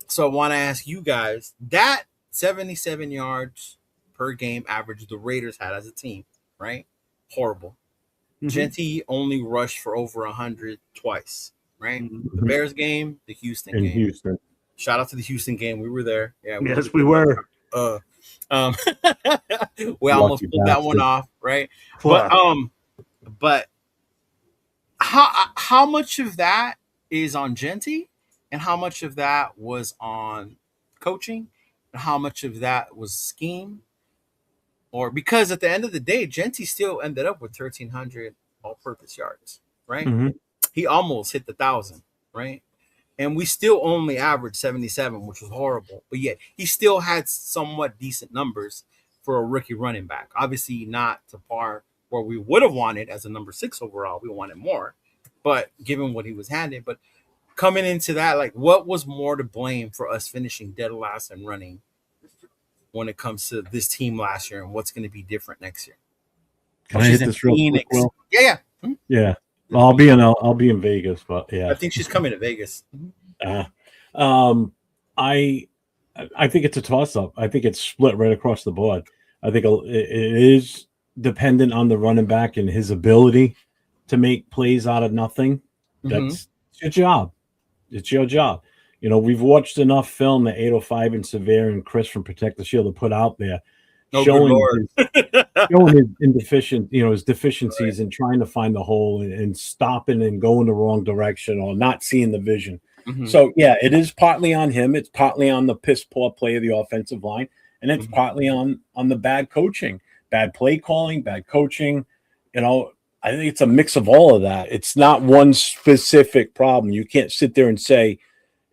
So I want to ask you guys that 77 yards per game average the Raiders had as a team, right? Horrible. Mhm. Genty only rushed for over 100 twice, right? Mhm. The Bears game, the Houston In game. Houston. Shout out to the Houston game. We were there. Yeah. Yes, we were. We almost pulled that one bastard. off, right? Fuck. But how much of that is on Genty, and how much of that was on coaching, and how much of that was scheme? Or because at the end of the day, Genty still ended up with 1,300 all-purpose yards, right? Mhm. He almost hit the 1,000, right? And we still only averaged 77, which was horrible. But yet he still had somewhat decent numbers for a rookie running back. Obviously not to par where we would have wanted as a number 6 overall. We wanted more, but given what he was handed. But coming into that, like, what was more to blame for us finishing dead last and running when it comes to this team last year, and what's going to be different next year? Can I hit this real quick, Will? Yeah. Hmm? Yeah. Well, I'll be in Vegas, but yeah. I think she's coming to Vegas. I think it's a toss-up. I think it's split right across the board. I think it is dependent on the running back and his ability to make plays out of nothing. That's your job. It's your job. You know, we've watched enough film that 805 and Severe and Chris from Protect the Shield to put out there, showing his deficiencies and trying to find the hole and stopping and going the wrong direction or not seeing the vision. So yeah, it is partly on him. It's partly on the piss poor play of the offensive line, and it's partly on the bad coaching, bad play calling, bad coaching. You know, I think it's a mix of all of that. It's not one specific problem. You can't sit there and say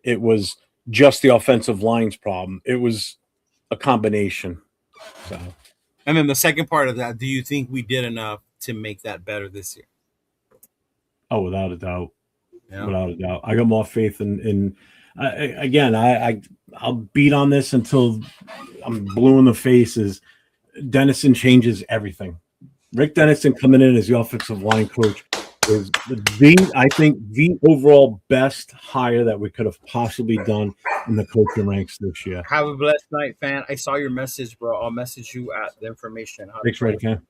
it was just the offensive line's problem. It was a combination. So, and then the second part of that, do you think we did enough to make that better this year? Oh, without a doubt. Yeah. Without a doubt. I got more faith in I'll beat on this until I'm blue in the faces. Dennison changes everything. Rick Dennison coming in as the offensive line coach is the overall best hire that we could have possibly done in the coaching ranks this year. Have a blessed night, fan. I saw your message, bro. I'll message you at the information. Thanks, Red Can.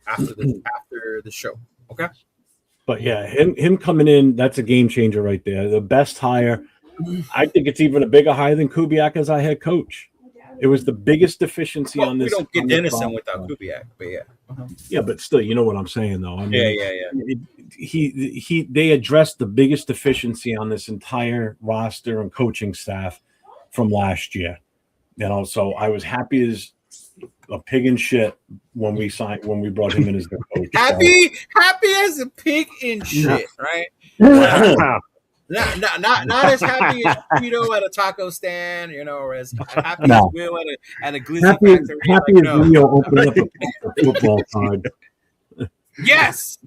After the show. Okay. But yeah, him coming in, that's a game changer right there. The best hire. I think it's even a bigger hire than Kubiak as our head coach. It was the biggest deficiency on this. We don't get Dennison without Kubiak, but yeah. Yeah, but still, you know what I'm saying, though. I mean, They addressed the biggest deficiency on this entire roster and coaching staff from last year. You know, so I was happy as a pig in shit when we brought him in as the coach. Happy as a pig in shit, right? Not as happy as Cheeto at a taco stand, you know, or as happy as Will at a glizzy factory. Happy as Leo opening up a football card. Yes,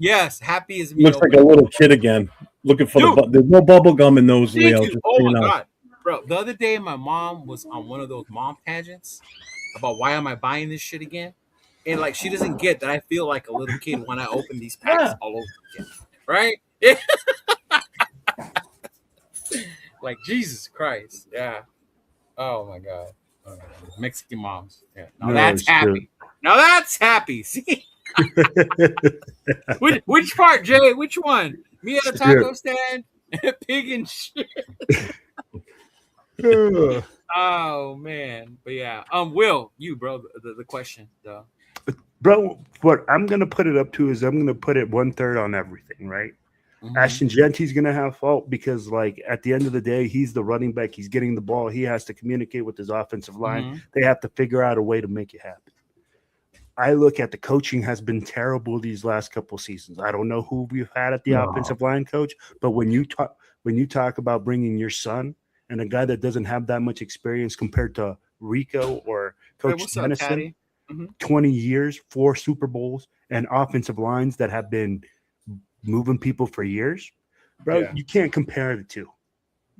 happy as me. Looks like a little kid again, looking for there's no bubble gum in those, Leo. Oh my god, bro! The other day, my mom was on one of those mom pageants about why am I buying this shit again, and like she doesn't get that I feel like a little kid when I open these packs all over again, right? Like Jesus Christ, yeah. Oh my god, Mexican moms. Yeah, that's happy. True. Now that's happy. See. which part, Jay? Which one? Me at a taco stand? Pig and shit. Oh man, but yeah. Will you, bro? The question, though. Bro, what I'm gonna put it up to is I'm gonna put it 1/3 on everything, right? Ashton Genty's gonna have fault because, like, at the end of the day, he's the running back. He's getting the ball. He has to communicate with his offensive line. They have to figure out a way to make it happen. I look at the coaching has been terrible these last couple seasons. I don't know who we've had at the offensive line coach, but when you talk about bringing your son and a guy that doesn't have that much experience compared to Rico or Coach Dennison, 20 years, 4 Super Bowls, and offensive lines that have been moving people for years, bro, you can't compare the two.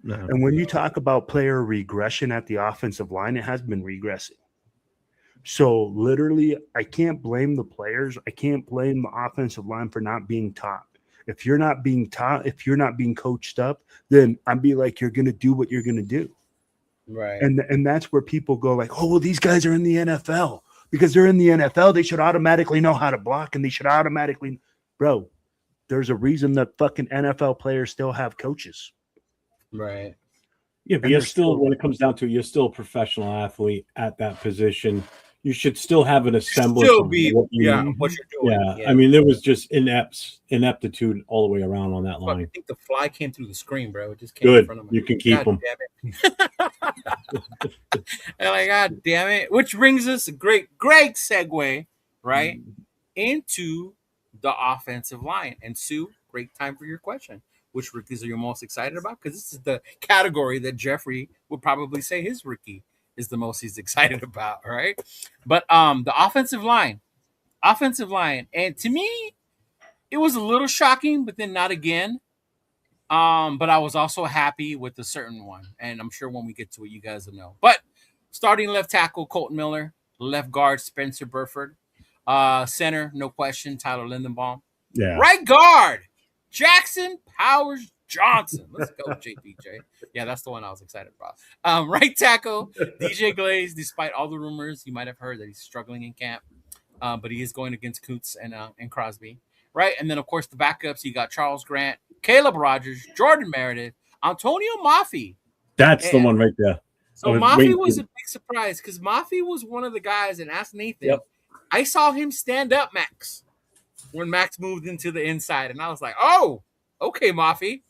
No. And when you talk about player regression at the offensive line, it has been regressing. So literally, I can't blame the players. I can't blame the offensive line for not being taught. If you're not being taught, if you're not being coached up, then I'd be like, you're going to do what you're going to do. Right. And that's where people go like, oh, well, these guys are in the NFL. Because they're in the NFL, they should automatically know how to block, and they should automatically – bro, there's a reason that fucking NFL players still have coaches. Right. Yeah, but you're still, when it comes down to it, you're still a professional athlete at that position. You should still have an semblance of what you're doing. Yeah, I mean, there was just ineptitude all the way around on that line. I think the fly came through the screen, bro. It just came in front of me. You can keep them. And like, God damn it. Which brings us a great segue, right, into the offensive line. And Sue, great time for your question. Which rookies are you most excited about? Because this is the category that Jeffrey would probably say his rookie is the most he's excited about, right? But the offensive line. And to me, it was a little shocking, but then not again. But I was also happy with a certain one, and I'm sure when we get to it, you guys will know. But starting left tackle Colton Miller, left guard Spencer Burford, center no question Tyler Lindenbaum, Yeah. right guard Jackson Powers Johnson. Let's go JPJ. Yeah, that's the one I was excited about. Right tackle DJ Glaze. Despite all the rumors, you might have heard that he's struggling in camp, but he is going against Kuntz and Crosby. Right, and then of course the backups. You got Charles Grant, Caleb Rogers, Jordan Meredith, Antonio Mafi. That's the And one right there. so Mafi was a big surprise because Mafi was one of the guys, and asked Nathan. Yep. I saw him stand up Max when Max moved into the inside, and I was like, "Oh, okay, Mafi."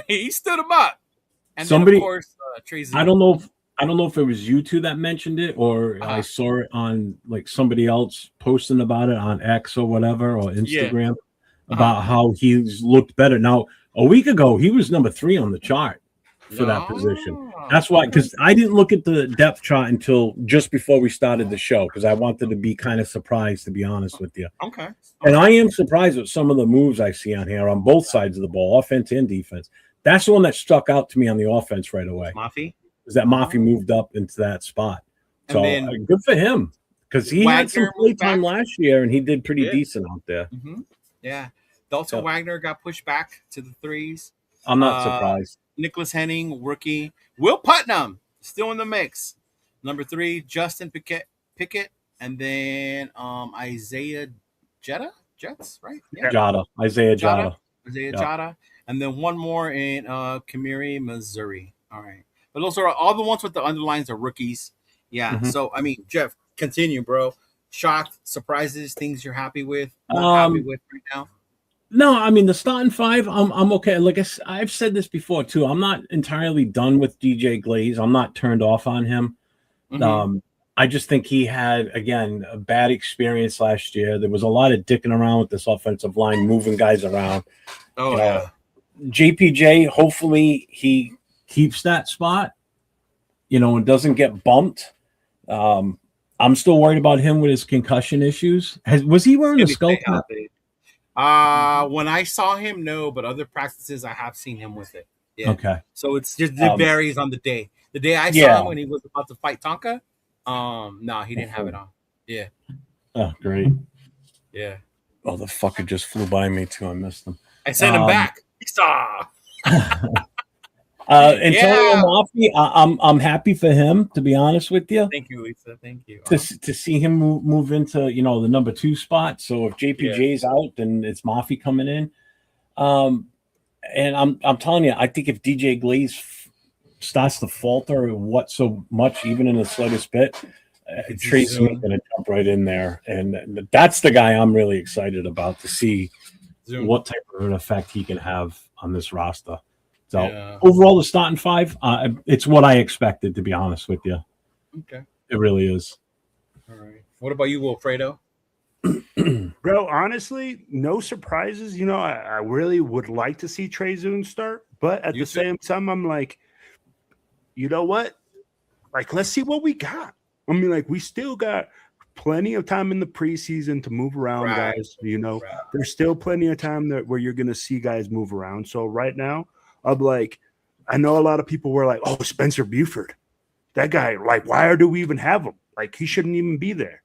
He stood him up, and Somebody, then of course Tracy. I don't know if it was you two that mentioned it or I Uh-huh. saw it on like somebody else posting about it on X or whatever or Instagram about how he's looked better. Now, a week ago, he was number 3 on the chart for that position. That's why, because I didn't look at the depth chart until just before we started the show because I wanted to be kind of surprised, to be honest with you. Okay. And I am surprised with some of the moves I see on here on both sides of the ball, offense and defense. That's the one that stuck out to me on the offense right away. Mafi. Is that Mafi moved up into that spot. So good for him because he had some play time last year and he did pretty decent out there. Mm-hmm. Yeah. Dalton Wagner got pushed back to the 3s. I'm not surprised. Nicholas Henning, rookie. Will Putnam, still in the mix. Number 3, Justin Pickett. And then Isaiah Jets, right? Yeah. Jada. Isaiah Jada. Jada. And then one more in Kamiri, Missouri. All right. But those are all the ones with the underlines are rookies. Yeah. Mm-hmm. So, I mean, Jeff, continue, bro. Shocked, surprises, things you're happy with, not happy with right now? No, I mean, the starting 5, I'm okay. Like I've said this before, too. I'm not entirely done with DJ Glaze. I'm not turned off on him. Mm-hmm. I just think he had, again, a bad experience last year. There was a lot of dicking around with this offensive line, moving guys around. Oh, yeah. JPJ, hopefully he keeps that spot, and doesn't get bumped. I'm still worried about him with his concussion issues. Was he wearing a skull cap? When I saw him, no, but other practices I have seen him with it. Yeah. Okay. So it varies on the day. The day I saw him when he was about to fight Tonka, no, he didn't have it on. Yeah. Oh, great. Yeah. Oh, the fucker just flew by me too. I missed him. I sent him back. He saw. Antonio Mafi, I'm happy for him, to be honest with you. Thank you, Lisa. Thank you. To see him move into the number 2 spot. So if JPJ's out, then it's Mafi coming in. And I'm telling you, I think if DJ Glaze starts to falter what so much, even in the slightest bit, Tracy's going to jump right in there, and that's the guy I'm really excited about to see what type of an effect he can have on this roster. So overall, the starting 5, it's what I expected, to be honest with you. Okay. It really is. All right. What about you, Wilfredo? Bro, honestly, no surprises. I really would like to see Trey Zoon start, but at the same time, I'm like, you know what? Like, let's see what we got. I mean, like, we still got plenty of time in the preseason to move around, guys. There's still plenty of time where you're going to see guys move around. So right now, I'm like, I know a lot of people were like, oh, Spencer Buford, that guy, like, why do we even have him? Like, he shouldn't even be there.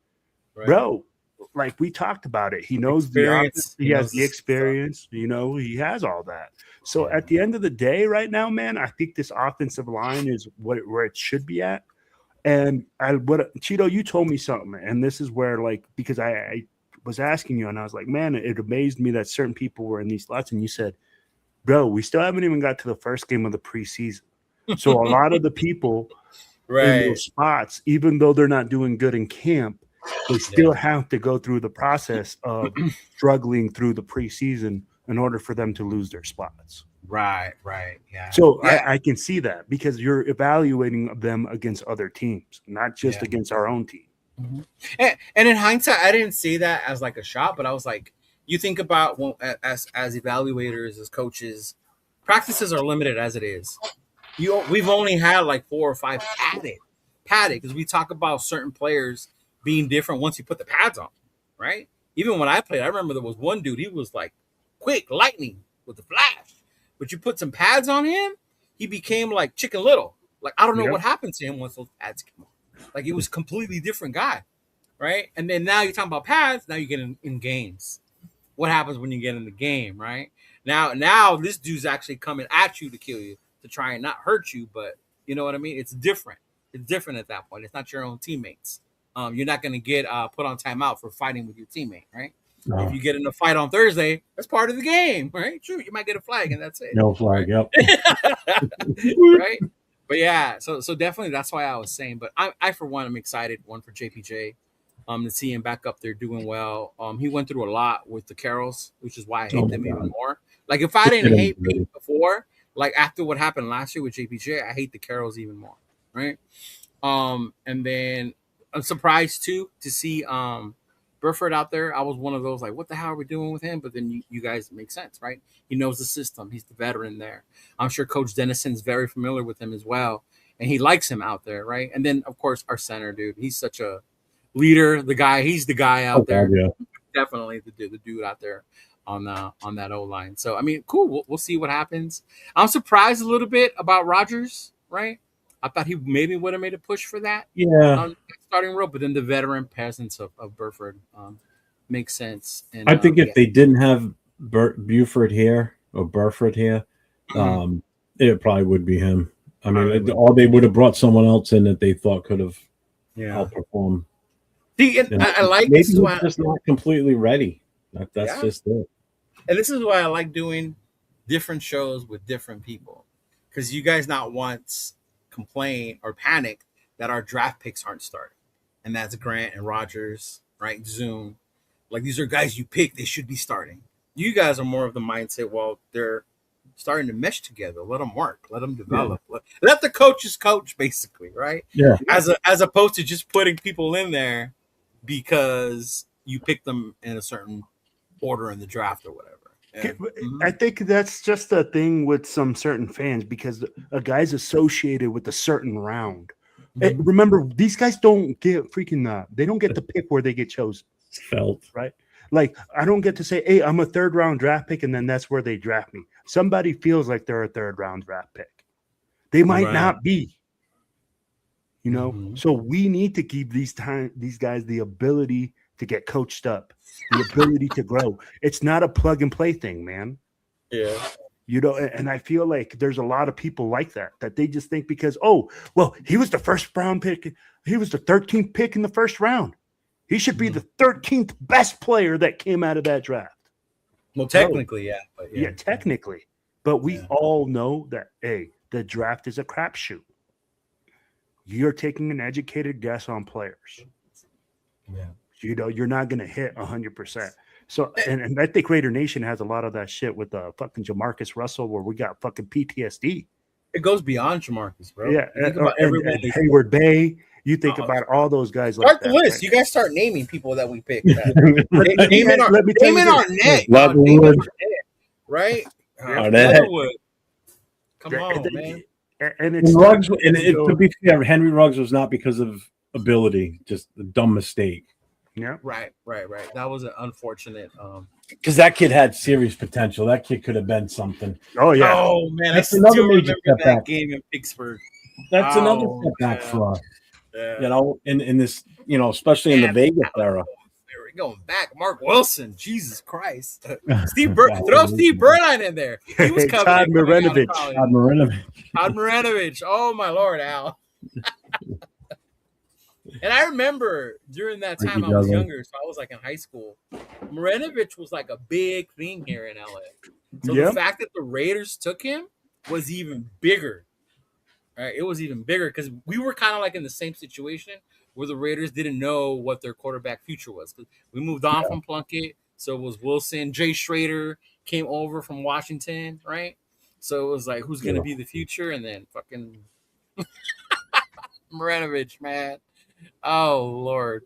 Right. Bro, like, we talked about it. He knows the offense. He has the experience. He has all that. So at the end of the day right now, man, I think this offensive line is where it should be at. And Cheeto, you told me something, and this is where, like, because I was asking you, and I was like, man, it amazed me that certain people were in these slots, and you said, bro, we still haven't even got to the first game of the preseason. So a lot of the people in those spots, even though they're not doing good in camp, they still have to go through the process of struggling through the preseason in order for them to lose their spots. Right. Yeah. So I can see that because you're evaluating them against other teams, not just against our own team. Mm-hmm. And in hindsight, I didn't see that as like a shot, but I was like, you think about as evaluators, as coaches, practices are limited as it is. We've only had like 4 or 5 padded because we talk about certain players being different once you put the pads on, right? Even when I played, I remember there was one dude, he was like quick, lightning with the flash. but you put some pads on him, he became like Chicken Little. Like, I don't know what happened to him once those pads came on. Like, he was a completely different guy, right? And then now you're talking about pads. Now you get in games. What happens when you get in the game, right? Now this dude's actually coming at you to kill you, to try and not hurt you, but you know what I mean? It's different. It's different at that point. It's not your own teammates. You're not going to get put on timeout for fighting with your teammate, right? No. If you get in a fight on Thursday, that's part of the game, right? Sure, you might get a flag, and that's it. No flag, yep. Right? But yeah, so definitely that's why I was saying. But I for one, I'm excited. One for JPJ, to see him back up there doing well. He went through a lot with the Carrolls, which is why I hate them even more. Like, if I didn't hate Pete before, like after what happened last year with JPJ, I hate the Carrolls even more, right? And then I'm surprised too to see Burford out there. I was one of those like, what the hell are we doing with him? But then you guys make sense, right? He knows the system. He's the veteran there. I'm sure Coach Dennison's very familiar with him as well, and he likes him out there, right? And then of course our center dude, he's such a leader. He's the guy out there. Yeah. Definitely the dude out there on that O line. So I mean, cool. We'll see what happens. I'm surprised a little bit about Rodgers, right? I thought he maybe would have made a push for that. Yeah. Starting role, but then the veteran presence of Burford makes sense. And I think if they didn't have Burford here, it probably would be him. I mean, or they would have brought someone else in that they thought could have outperformed. See, and I like maybe this is why just not completely ready. That's just it. And this is why I like doing different shows with different people, because you guys not once complain or panic that our draft picks aren't starting, and that's Grant and Rodgers, right? Zoom, like these are guys you pick; they should be starting. You guys are more of the mindset. Well, they're starting to mesh together. Let them work. Let them develop. Yeah. Let the coaches coach, basically, right? Yeah. As opposed to just putting people in there because you pick them in a certain order in the draft or whatever. Yeah. I think that's just a thing with some certain fans because a guy's associated with a certain round. Mm-hmm. Remember, these guys don't get freaking they don't get to pick where they get chosen. Felt right. Like, I don't get to say, hey, I'm a third round draft pick, and then that's where they draft me. Somebody feels like they're a third round draft pick. They might not be. You know? Mm-hmm. So we need to give these guys the ability to get coached up, the ability to grow. It's not a plug and play thing, man. Yeah. You know, and I feel like there's a lot of people like that they just think because, oh, well, he was the first round pick. He was the 13th pick in the first round. He should be the 13th best player that came out of that draft. Well, technically, yeah. Yeah, technically. But we all know that, hey, the draft is a crapshoot. You're taking an educated guess on players. Yeah. You know, you're not going to hit 100%. So, and I think Raider Nation has a lot of that shit with fucking Jamarcus Russell where we got fucking PTSD. It goes beyond Jamarcus, bro. Yeah, and Hayward Bay. You think about all those guys like that. Start the list. Right? You guys start naming people that we picked. Name it Arnett. Right? Arnett. Come on, man. And it's Ruggs, to be fair, Henry Ruggs was not because of ability, just a dumb mistake. Yeah. Right. That was an unfortunate. Because that kid had serious potential. That kid could have been something. Oh yeah. Oh man, that's another major that game in Pittsburgh. That's another setback for us. Yeah. You know, in this, you know, especially in the Vegas era. We're going back. Mark Wilson, Jesus Christ. Throw Steve Berline in there. He was coming. Todd Marinovich. Oh my Lord, Al. And I remember during that time I was younger, so I was like in high school. Marinovich was like a big thing here in LA. So the fact that the Raiders took him was even bigger. Right? It was even bigger because we were kind of like in the same situation where the Raiders didn't know what their quarterback future was. Because we moved on from Plunkett, so it was Wilson. Jay Schrader came over from Washington, right? So it was like, who's going to be the future? And then fucking Marinovich, man. Oh, Lord.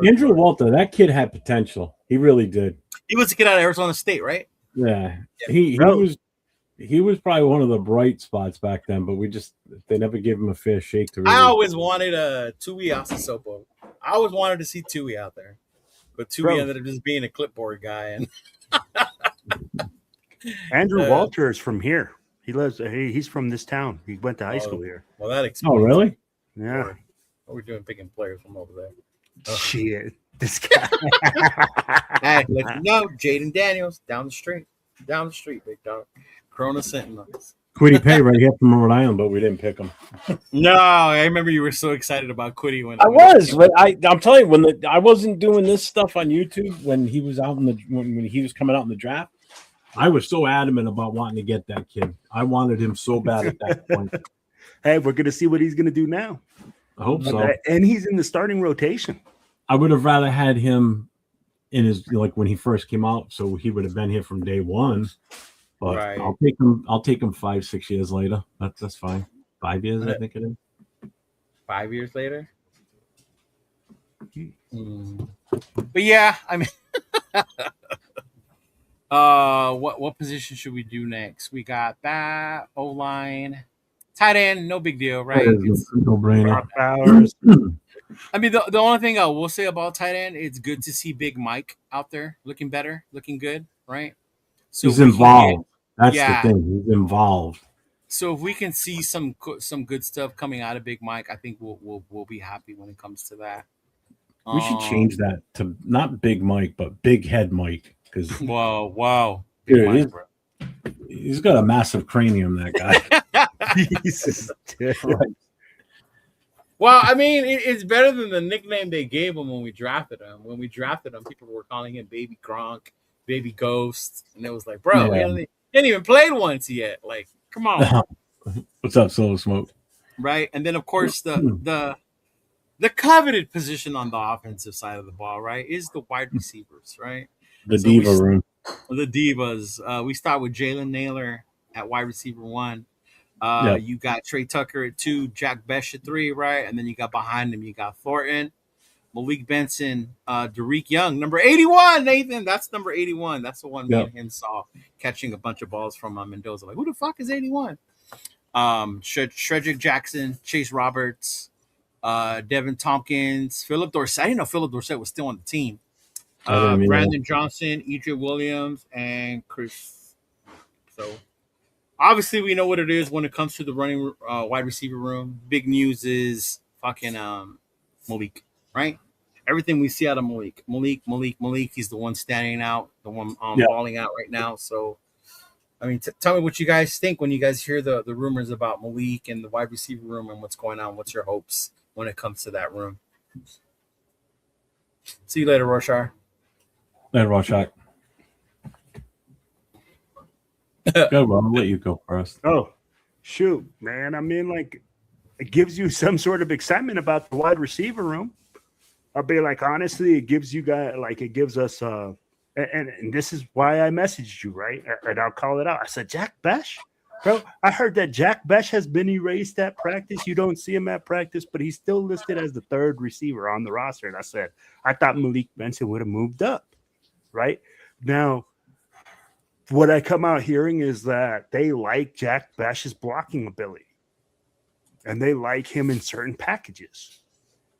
Andrew Walter, that kid had potential. He really did. He was a kid out of Arizona State, right? Yeah. He was probably one of the bright spots back then, but they never gave him a fair shake to really. I always wanted a Tui Asisopo. I always wanted to see Tui out there. But Tui ended up just being a clipboard guy. And Andrew Walter is from here. He lives. He's from this town. He went to high school here. Well, that explains. Oh, really? Yeah. What we're doing picking players from over there. Shit, this guy. Hey, let you know, Jaden Daniels down the street, big dog. Corona Sentinels. Quiddy Pay right here from Rhode Island, but we didn't pick him. No, I remember you were so excited about Quiddy when I was, but I'm telling you, I wasn't doing this stuff on YouTube when he was out in the when he was coming out in the draft. I was so adamant about wanting to get that kid. I wanted him so bad at that point. Hey, we're gonna see what he's gonna do now. I hope so. And he's in the starting rotation. I would have rather had him in his when he first came out, so he would have been here from day one. But right. I'll take him 5-6 years later. That's fine. 5 years, I think it is. 5 years later. But yeah, I mean, what position should we do next? We got that O-line, tight end. No big deal, right? No brainer. I mean, the only thing I will say about tight end, it's good to see Big Mike out there looking better, looking good, right? So he's involved. That's the thing. He's involved. So if we can see some good stuff coming out of Big Mike, I think we'll be happy when it comes to that. We should change that to not Big Mike, but Big Head Mike. Because wow, dude, Mike, he's got a massive cranium. That guy. Jesus. Well, I mean, it's better than the nickname they gave him when we drafted him. When we drafted him, people were calling him Baby Gronk, Baby Ghost, and it was like, bro, he hadn't even played once yet. Like, come on. What's up, Solo Smoke? Right, and then of course the coveted position on the offensive side of the ball, right, is the wide receivers, right? The diva room. The divas. We start with Jalen Naylor at wide receiver 1. You got Trey Tucker at 2, Jack Besh at 3, right? And then you got behind him, you got Thornton, Malik Benson, Derek Young, number 81, Nathan. That's number 81. That's the one me and him saw catching a bunch of balls from Mendoza. Like, who the fuck is 81? Shredrick Jackson, Chase Roberts, Devin Tompkins, Philip Dorsett. I didn't know Philip Dorsett was still on the team. Brandon Johnson, Idris Williams, and Chris. So obviously we know what it is when it comes to the running wide receiver room. Big news is fucking Malik, right? Everything we see out of Malik. He's the one standing out, the one balling out right now. So, I mean, tell me what you guys think when you guys hear the rumors about Malik and the wide receiver room and what's going on. What's your hopes when it comes to that room? See you later, Rorschach. Later, Rorschach. Go, well, I'll let you go first. Oh, shoot, man. I mean, like, it gives you some sort of excitement about the wide receiver room. I'll be like, honestly, it gives you guys, like, it gives us, and this is why I messaged you, right? And I'll call it out. I said, Jack Besh? Bro, I heard that Jack Besh has been erased at practice. You don't see him at practice, but he's still listed as the 3rd receiver on the roster. And I said, I thought Malik Benson would have moved up, right? Now, what I come out hearing is that they like Jack Besh's blocking ability. And they like him in certain packages.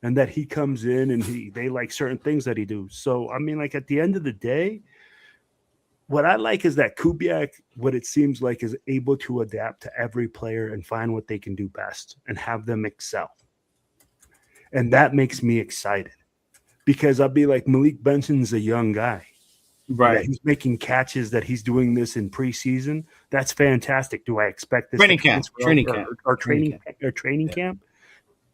And that he comes in and they like certain things that he do. So, I mean, like, at the end of the day, what I like is that Kubiak, what it seems like, is able to adapt to every player and find what they can do best and have them excel. And that makes me excited because I'll be like, Malik Benson's a young guy. Right. He's making catches, that he's doing this in preseason. That's fantastic. Do I expect this training camp?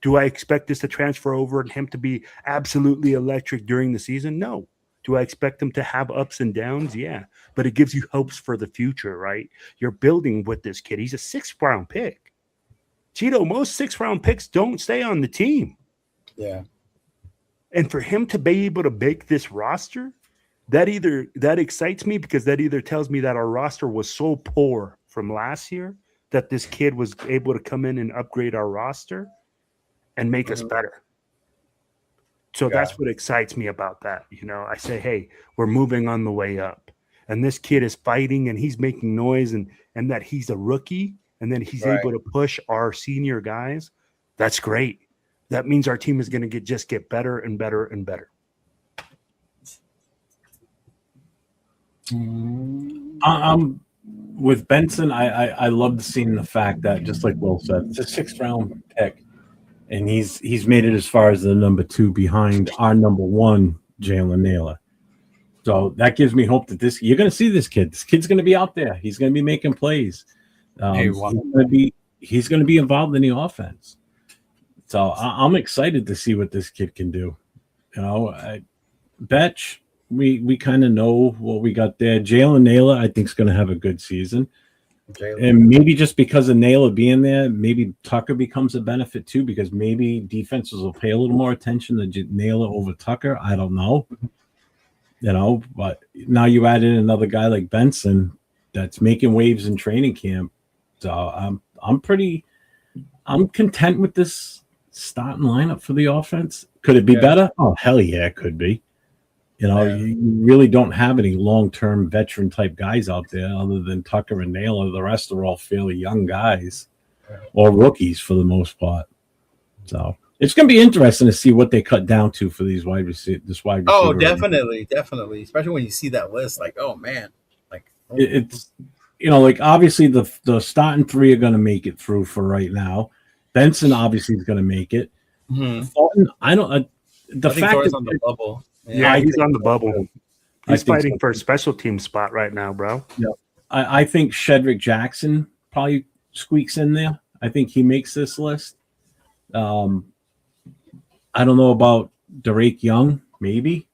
Do I expect this to transfer over and him to be absolutely electric during the season? No. Do I expect him to have ups and downs? Yeah. But it gives you hopes for the future, right? You're building with this kid. He's a 6th-round pick. Cheeto, most 6th-round picks don't stay on the team. Yeah. And for him to be able to make this roster, that excites me because that either tells me that our roster was so poor from last year that this kid was able to come in and upgrade our roster and make us better. So that's what excites me about that. You know, I say, hey, we're moving on the way up. And this kid is fighting and he's making noise and that he's a rookie and then he's able to push our senior guys. That's great. That means our team is going to get better and better and better. with Benson, I loved seeing the fact that, just like Will said, it's a 6th round pick, and he's made it as far as the number 2 behind our number 1, Jalen Naylor. So that gives me hope that you're going to see this kid. This kid's going to be out there. He's going to be making plays. He's going to be involved in the offense. So I'm excited to see what this kid can do. You know, Betch, we kind of know what we got there. Jalen Naylor, I think, is going to have a good season. And maybe just because of Naylor being there, maybe Tucker becomes a benefit too, because maybe defenses will pay a little more attention to Naylor over Tucker. I don't know. You know, but now you add in another guy like Benson that's making waves in training camp. So I'm content with this starting lineup for the offense. Could it be better? Oh, hell yeah, it could be. You know, you really don't have any long-term veteran type guys out there other than Tucker and Naylor. The rest are all fairly young guys or rookies for the most part. So it's going to be interesting to see what they cut down to for these wide receiver. Oh, definitely. Especially when you see that list, like, oh man, like it's, you know, like obviously the starting 3 are going to make it through for right now. Benson obviously is going to make it. Mm-hmm. Thornton, I don't. I think Thornton's on the bubble. Yeah, he's on the bubble. He's fighting for a special team spot right now, bro. Yeah, I think Shedrick Jackson probably squeaks in there. I think he makes this list. I don't know about Derek Young, maybe.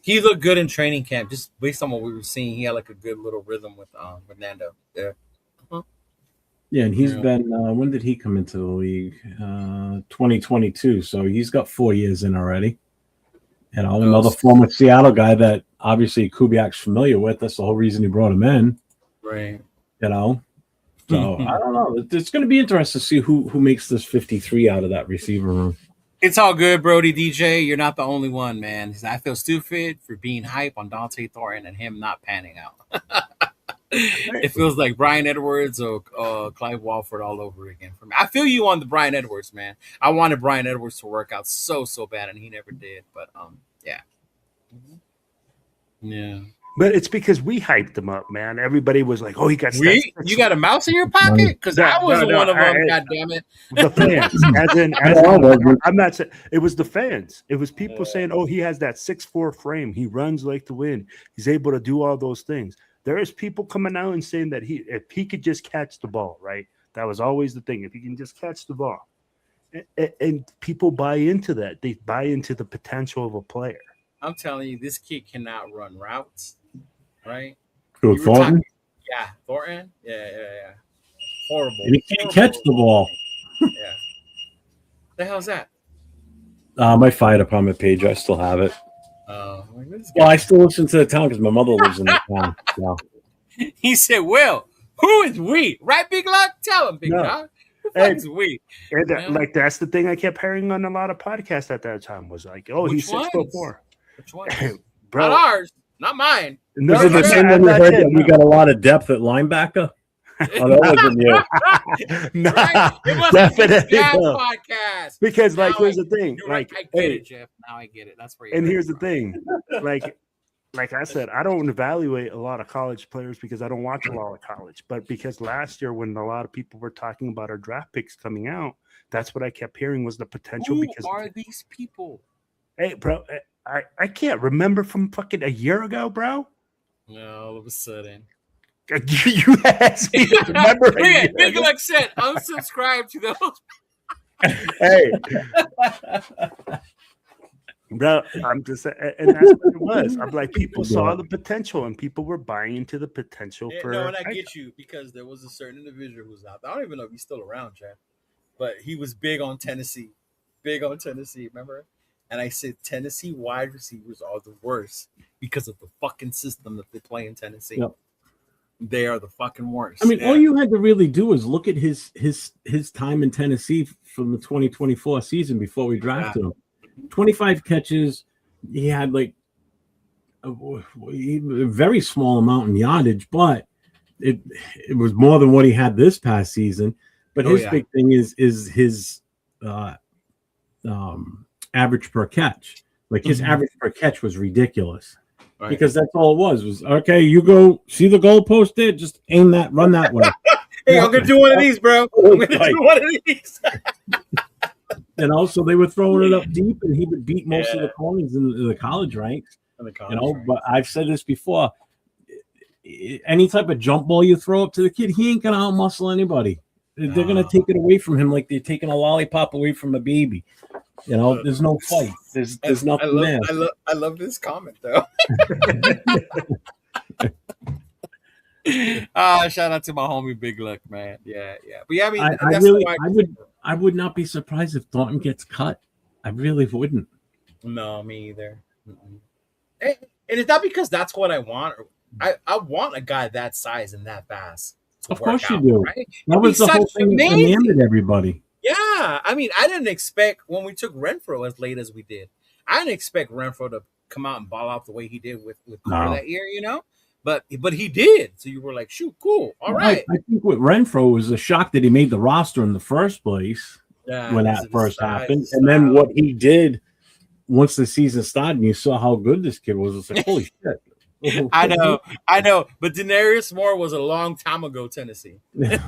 He looked good in training camp, just based on what we were seeing. He had like a good little rhythm with Nando there. Yeah, and he's been. When did he come into the league? 2022. So he's got 4 years in already. You know, another former Seattle guy that obviously Kubiak's familiar with. That's the whole reason he brought him in. Right. You know, so I don't know. It's going to be interesting to see who makes this 53 out of that receiver room. It's all good, Brody DJ. You're not the only one, man. I feel stupid for being hype on Dante Thornton and him not panning out. It feels like Brian Edwards or Clive Walford all over again for me. I feel you on the Brian Edwards, man. I wanted Brian Edwards to work out so bad, and he never did. But yeah. But it's because we hyped him up, man. Everybody was like, "Oh, he got you got a mouse in your pocket?" Because I wasn't one of them. God damn it! The fans, I'm not saying it was the fans. It was people saying, "Oh, he has that 6'4" frame. He runs like the wind. He's able to do all those things." There is people coming out and saying that if he could just catch the ball, right? That was always the thing. If he can just catch the ball, and people buy into that. They buy into the potential of a player. I'm telling you, this kid cannot run routes, right? Who, Thornton? Yeah, Thornton. Yeah. Horrible. And he can't catch the ball. Yeah. The hell's that? My fire department page. I still have it. Well, I still listen to the town because my mother lives in the town. So. He said, "Will, who is we? Right, Big Luck? Tell him, Big Luck. Who is we?" And that's the thing I kept hearing on a lot of podcasts at that time was like, "Oh, he's 6'4". Which one? Bro, not ours, not mine. No, is it the same when you heard that we got a lot of depth at linebacker? Oh, that wasn't you. No, right? definitely podcast. Because here's the thing. Like, I get it, Jeff. Now I get it. That's where. And here's the thing. Like I said, I don't evaluate a lot of college players because I don't watch a lot of college. But because last year, when a lot of people were talking about our draft picks coming out, that's what I kept hearing was the potential. Who because are these people? Hey, bro, I can't remember from fucking a year ago, bro. No, all of a sudden. You asked me to remember. Big Luck said, unsubscribe to those. Hey, bro, I'm just saying, and that's what it was. I'm like, people saw the potential, and people were buying into the potential for. No, and I get you because there was a certain individual who's out there. I don't even know if he's still around, Jeff, but he was big on Tennessee. Remember? And I said Tennessee wide receivers are the worst because of the fucking system that they play in Tennessee. Yep. They are the fucking worst. I mean, all you had to really do is look at his time in Tennessee from the 2024 season before we drafted him. 25 catches. He had like a very small amount in yardage, but it was more than what he had this past season. But his big thing is his average per catch. Like his average per catch was ridiculous. Right. because that's all it was okay. You go see the goalpost there, just aim that, run that way. Hey, I'm gonna do one of these, bro. I'm gonna do one of these. So they were throwing it up deep, and he would beat most of the corners in the college ranks. But I've said this before. Any type of jump ball you throw up to the kid, he ain't gonna outmuscle anybody. They're gonna take it away from him like they're taking a lollipop away from a baby. There's no fight. There's nothing there. I love this comment though. Shout out to my homie Big Luck, man. Yeah. But yeah, I mean, I would not be surprised if Thornton gets cut. I really wouldn't. No, me either. And it's not because that's what I want. I want a guy that size and that fast. Of course you do. Right? That was the whole thing that enamored everybody. Yeah. I mean, I didn't expect when we took Renfro as late as we did. I didn't expect Renfro to come out and ball out the way he did with Carter that year, But he did. So you were like, shoot, cool. All right. I think with Renfro was a shock that he made the roster in the first place when that first happened. And then what he did once the season started and you saw how good this kid was, it's like, holy shit. I know. But Denarius Moore was a long time ago, Tennessee. It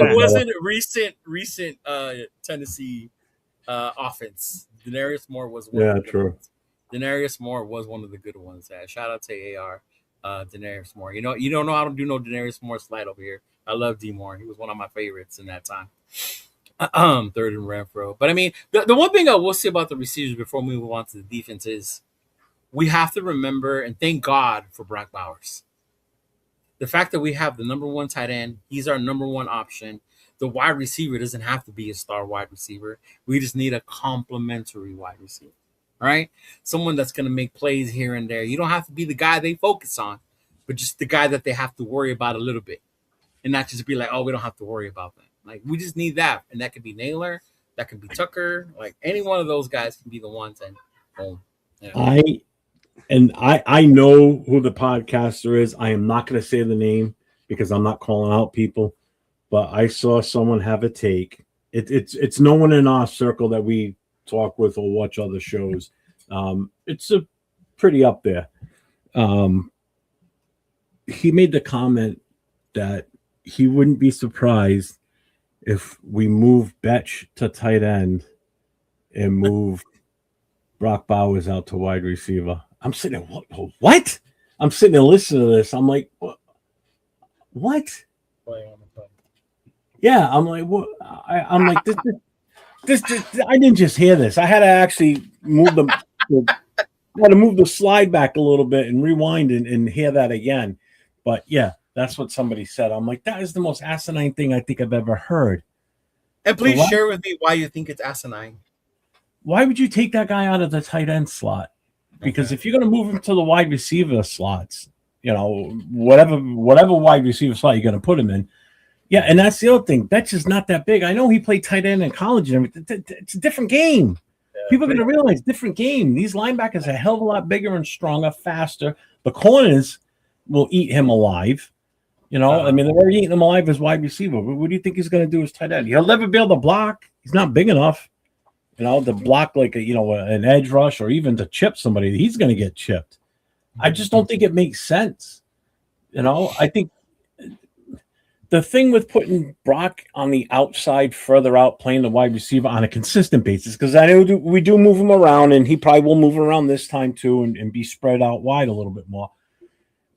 wasn't recent Tennessee offense. Denarius Moore was one of the good ones. Denarius Moore was one of the good ones. Shout out to AR, Denarius Moore. You don't know I don't do no Denarius Moore slide over here. I love D Moore. He was one of my favorites in that time. Third in Renfro. But I mean, the one thing I will say about the receivers before we move on to the defense is we have to remember and thank God for Brock Bowers. The fact that we have the number one tight end, he's our number one option. The wide receiver doesn't have to be a star wide receiver. We just need a complementary wide receiver. Right? Someone that's going to make plays here and there. You don't have to be the guy they focus on, but just the guy that they have to worry about a little bit. And not just be like, oh, we don't have to worry about that. Like, we just need that. And that could be Naylor. That could be Tucker. Like, any one of those guys can be the ones. And boom. Yeah. I know who the podcaster is. I am not going to say the name because I'm not calling out people. But I saw someone have a take. It's no one in our circle that we talk with or watch other shows. It's a pretty up there. He made the comment that he wouldn't be surprised if we move Betch to tight end and move Brock Bowers out to wide receiver. I'm sitting there, what? I'm sitting there listening to this. I'm like, what? Yeah, I'm like, what? I'm like, this. I didn't just hear this. I had to actually move the slide back a little bit and rewind and hear that again. But yeah, that's what somebody said. I'm like, that is the most asinine thing I think I've ever heard. And please share with me why you think it's asinine. Why would you take that guy out of the tight end slot? Because if you're going to move him to the wide receiver slots, whatever wide receiver slot you're going to put him in. Yeah, and that's the other thing. Betch is not that big. I know he played tight end in college and everything. It's a different game. People are going to realize different game. These linebackers are a hell of a lot bigger and stronger, faster. The corners will eat him alive. I mean, they're already eating him alive as wide receiver. What do you think he's going to do as tight end? He'll never be able to block. He's not big enough, to block like an edge rush or even to chip somebody. He's going to get chipped. I just don't think it makes sense. I think the thing with putting Brock on the outside, further out, playing the wide receiver on a consistent basis, because I know we do move him around, and he probably will move around this time too and be spread out wide a little bit more.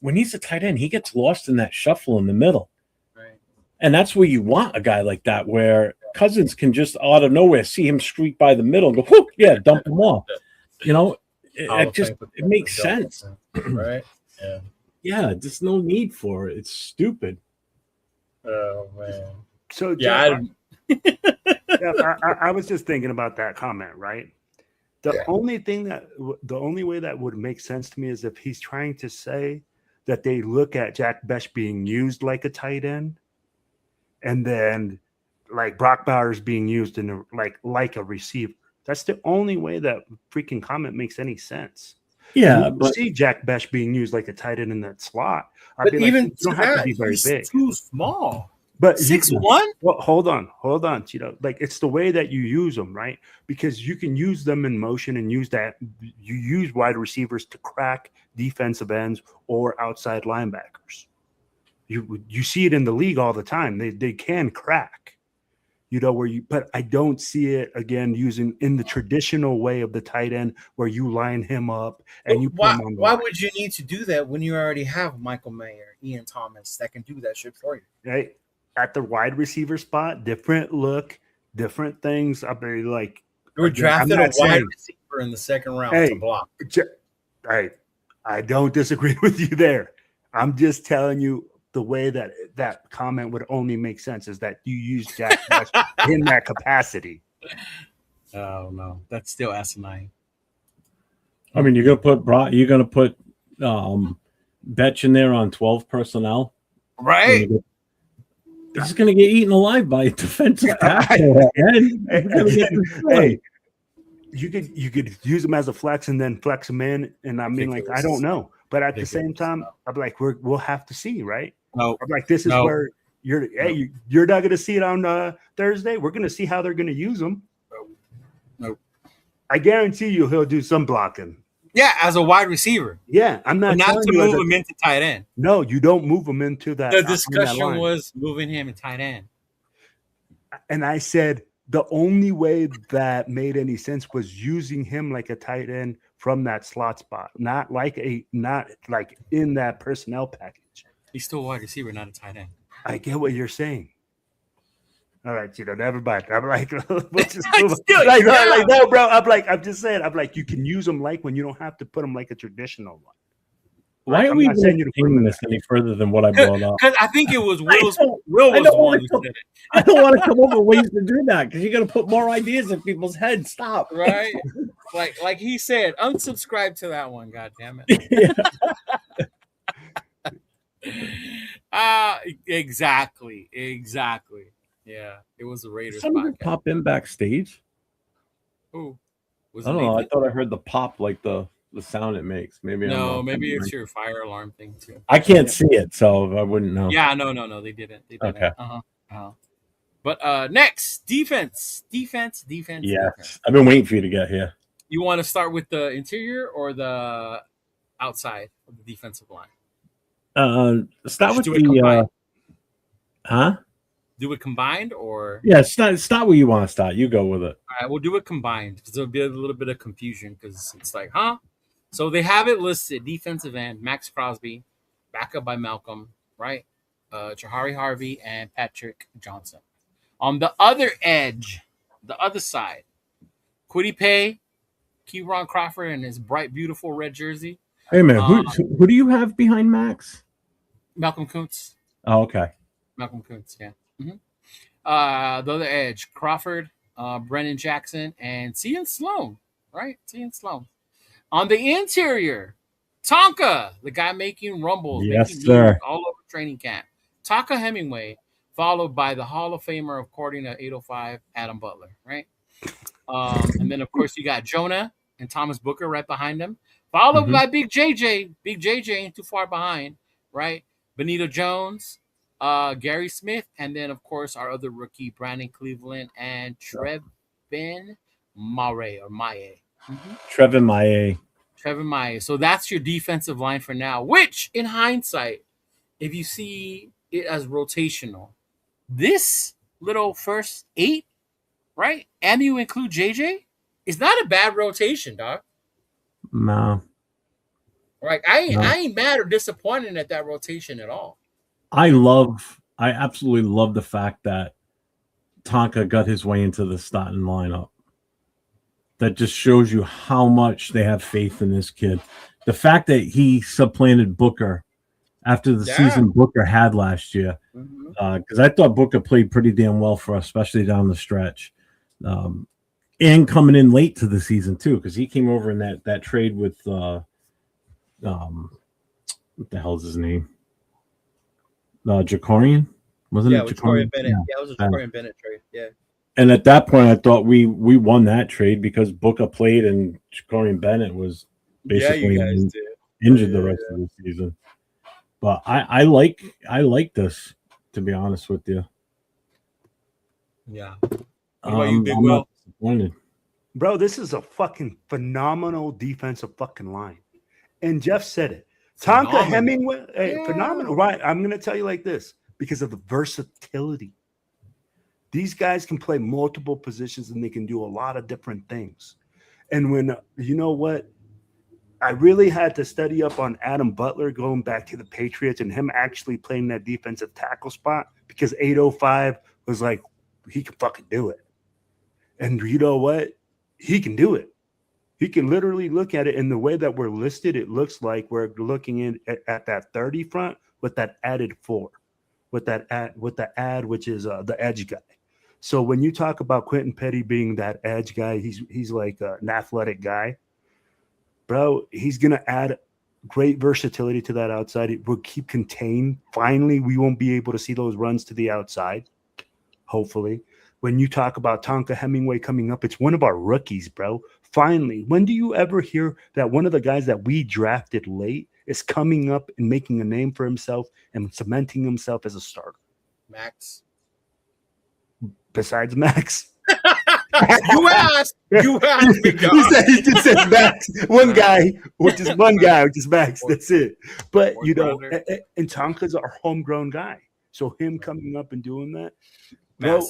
When he's a tight end, he gets lost in that shuffle in the middle. Right. And that's where you want a guy like that, where Cousins can just out of nowhere see him streak by the middle and go, whoop, yeah, dump him off. It makes sense. Right? Yeah. Yeah, there's no need for it. It's stupid. Oh, man. So, yeah, I was just thinking about that comment, right? The only way that would make sense to me is if he's trying to say that they look at Jack Bech being used like a tight end, and then like Brock Bowers being used in like a receiver. That's the only way that freaking comment makes any sense. Yeah, but see Jack Bech being used like a tight end in that slot. But even you don't have to be very big. Too small. But 6'1"? Well, hold on, Cheeto. Like it's the way that you use them, right? Because you can use them in motion and use that. You use wide receivers to crack defensive ends or outside linebackers. You see it in the league all the time. They can crack. But I don't see it again using in the traditional way of the tight end where you line him up and you put him on the Why line, would you need to do that when you already have Michael Mayer, Ian Thomas that can do that shit for you? right? At the wide receiver spot, different look, different things. I'll be like, You were again, I'm drafted a not wide saying- receiver in the second round Hey, to block. I don't disagree with you there. I'm just telling you the way that comment would only make sense is that you use Jack West in that capacity. Oh no, that's still asinine. I mean, you're gonna put Betch in there on 12 personnel, Right? He's gonna get eaten alive by a defensive tackle. Hey, you could use him as a flex and then flex him in, and I mean, like I don't know, but at the same time, I'm like we'll have to see, right? No, I'm like this is where you're not going to see it on Thursday. We're going to see how they're going to use him. Nope. I guarantee you he'll do some blocking. yeah, as a wide receiver, Yeah, I'm not not telling to you move him into tight end. No, you don't move him into that. The in that discussion line. was moving him in tight end. And I said the only way that made any sense was using him like a tight end from that slot spot, not like in that personnel package. He's still a wide receiver, not a tight end. I get what you're saying. All right, never mind. I'm like, let's just move on. Still, like, yeah. like, no, bro. I'm just saying. I'm like, you can use them like when you don't have to put them like a traditional one. Why are I'm we not saying you to put him entertaining in this any further than what I brought up? Because I think it was Will I was don't the one wanna who come- said it. I don't want to come up with ways to do that because you're gonna put more ideas in people's heads. Stop. Right? like he said, unsubscribe to that one, god damn it. Exactly. Yeah, it was a Raiders Somebody podcast. pop in backstage. Who was I it? don't know. I Nathan? thought I heard the pop, like the sound it makes. Maybe I'm No, wrong. maybe it's your fire alarm thing too. I can't see it, so I wouldn't know. Yeah, no, they didn't. Okay. But next, defense. Yes, Defense. I've been waiting for you to get here. You want to start with the interior or the outside of the defensive line? Start with Do it the combined. huh? Do it combined or? Yeah, start where you want to start. You go with it. All right, we'll do it combined because there'll be a little bit of confusion because it's like, huh? So they have it listed: defensive end, Max Crosby, backup by Malcolm, right? Jahari Harvey and Patrick Johnson. On the other edge, the other side, Kwity Paye, Keyron Crawford in his bright, beautiful red jersey. Hey man, who do you have behind Max? Malcolm Kuntz. Oh, okay. Malcolm Kuntz, yeah. The other edge, Crawford, Brennan Jackson, and Cian Sloan, right? Cian Sloan. On the interior, Tonka, the guy making rumbles, Yes, making sir. news all over training camp. Tonka Hemingway, followed by the Hall of Famer, according to 805, Adam Butler, right? And then, of course, you got Jonah and Thomas Booker right behind him, followed by Big JJ. Big JJ ain't too far behind, right? Benito Jones, Gary Smith, and then, of course, our other rookie, Brandon Cleveland, and Trevin Maye. Trevin Maye. Trevin Maye. So that's your defensive line for now, which, in hindsight, if you see it as rotational, this little first 8, right, and you include JJ, is not a bad rotation, dog. No. Right? I ain't mad or disappointed at that rotation at all. I absolutely love the fact that Tonka got his way into the starting lineup. That just shows you how much they have faith in this kid. The fact that he supplanted Booker after the season Booker had last year, because I thought Booker played pretty damn well for us, especially down the stretch, and coming in late to the season too, because he came over in that trade with what the hell's his name? Jacorian? Wasn't it Jacorian Bennett. Yeah. Yeah, it was a Jacorian Bennett trade. Yeah. And at that point, I thought we won that trade because Booker played and Jacorian Bennett was basically injured the rest of the season. But I like this to be honest with you. Yeah. What about you, Big I'm Will? not disappointed. Bro, this is a fucking phenomenal defensive fucking line. And Jeff said it. Tonka Phenomenal. Hemingway, Yeah. phenomenal, right? I'm going to tell you like this because of the versatility. These guys can play multiple positions and they can do a lot of different things. And when, you know what? I really had to study up on Adam Butler going back to the Patriots and him actually playing that defensive tackle spot because 805 was like, he can fucking do it. And you know what? He can do it. He can literally look at it in the way that we're listed. It looks like we're looking in at that 30 front with that added 4, with the add, which is the edge guy. So when you talk about Quentin Petty being that edge guy, he's like an athletic guy, bro. He's gonna add great versatility to that outside. It will keep contained. Finally, we won't be able to see those runs to the outside. Hopefully. When you talk about Tonka Hemingway coming up, it's one of our rookies, bro. Finally, when do you ever hear that one of the guys that we drafted late is coming up and making a name for himself and cementing himself as a starter? Max. Besides Max. You asked, big dog. He just said Max. One guy, which is Max. That's it. But, you know, and Tonka's our homegrown guy. So him coming up and doing that, bro,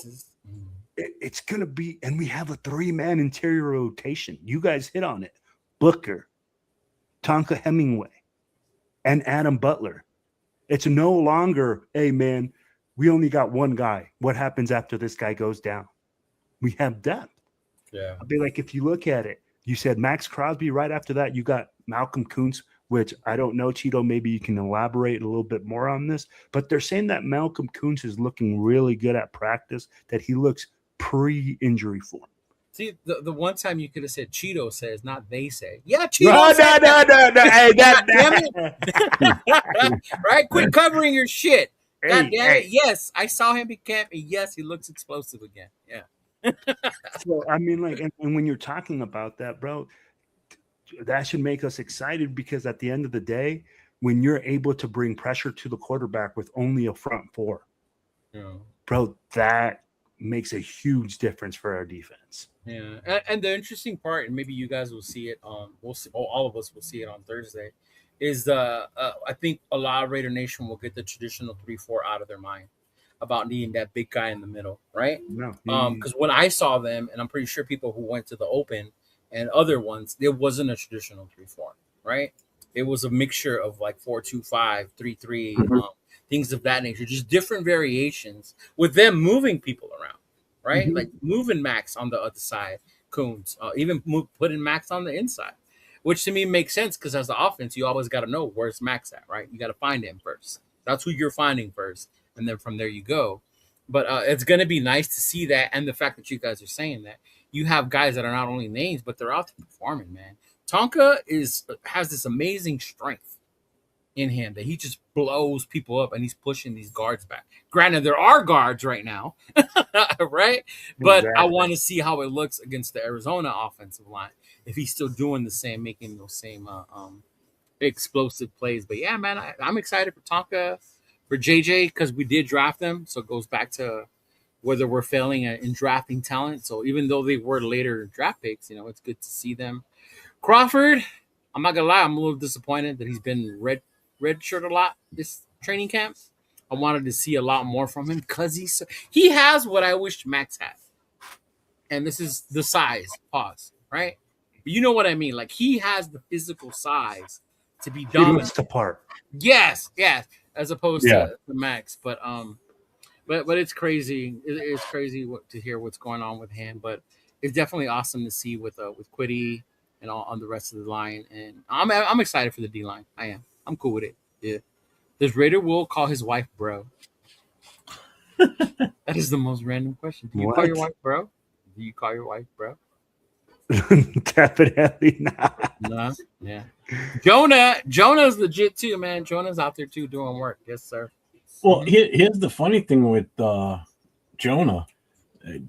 it's going to be, and we have a 3-man interior rotation. You guys hit on it. Booker, Tonka Hemingway, and Adam Butler. It's no longer, hey, man, we only got one guy. What happens after this guy goes down? We have depth. Yeah. I'll be like, if you look at it, you said Max Crosby. Right after that, you got Malcolm Kuntz, which I don't know, Cheeto. Maybe you can elaborate a little bit more on this. But they're saying that Malcolm Kuntz is looking really good at practice, that he looks pre-injury form. See, the one time you could have said Cheeto says, not they say. Yeah, Cheeto says. No. Hey, that. Right? Quit covering your shit. God damn Hey. it. Yes, I saw him in camp, and yes, he looks explosive again. Yeah. So, I mean, like, and when you're talking about that, bro, that should make us excited because at the end of the day, when you're able to bring pressure to the quarterback with only a front 4, bro, that makes a huge difference for our defense. Yeah, and the interesting part, and maybe you guys will see it. We'll see. All of us will see it on Thursday. Is I think a lot of Raider Nation will get the traditional 3-4 out of their mind about needing that big guy in the middle, right? No, because when I saw them, and I'm pretty sure people who went to the Open and other ones, it wasn't a traditional 3-4, right? It was a mixture of like 4-2-5, 3-3, things of that nature, just different variations with them moving people around, right? Like moving Max on the other side, Coons, even putting Max on the inside, which to me makes sense because as the offense, you always got to know where's Max at, right? You got to find him first. That's who you're finding first, and then from there you go. But it's going to be nice to see that, and the fact that you guys are saying that you have guys that are not only names, but they're out there performing, man. Tonka has this amazing strength in him that he just blows people up, and he's pushing these guards back. Granted, there are guards right now, right? But Exactly. I want to see how it looks against the Arizona offensive line if he's still doing the same, making those same explosive plays. But yeah, man, I'm excited for Tonka, for JJ, because we did draft them. So it goes back to whether we're failing in drafting talent. So even though they were later draft picks, you know, it's good to see them. Crawford, I'm not gonna lie, I'm a little disappointed that he's been red shirt a lot this training camp. I wanted to see a lot more from him because he has what I wished Max had, and this is the size. Pause. Right, but you know what I mean. Like he has the physical size to be He dominant. looks the part. Yes, as opposed to Max. But it's crazy. It's crazy to hear what's going on with him. But it's definitely awesome to see with Quiddy and all on the rest of the line. And I'm excited for the D line. I am. I'm cool with it. Yeah. Does Raider Will call his wife bro? That is the most random question. Do you call your wife bro? Do you call your wife bro? Definitely not. No. Yeah. Jonah's legit too, man. Jonah's out there too doing work. Yes, sir. Well, here's the funny thing with Jonah.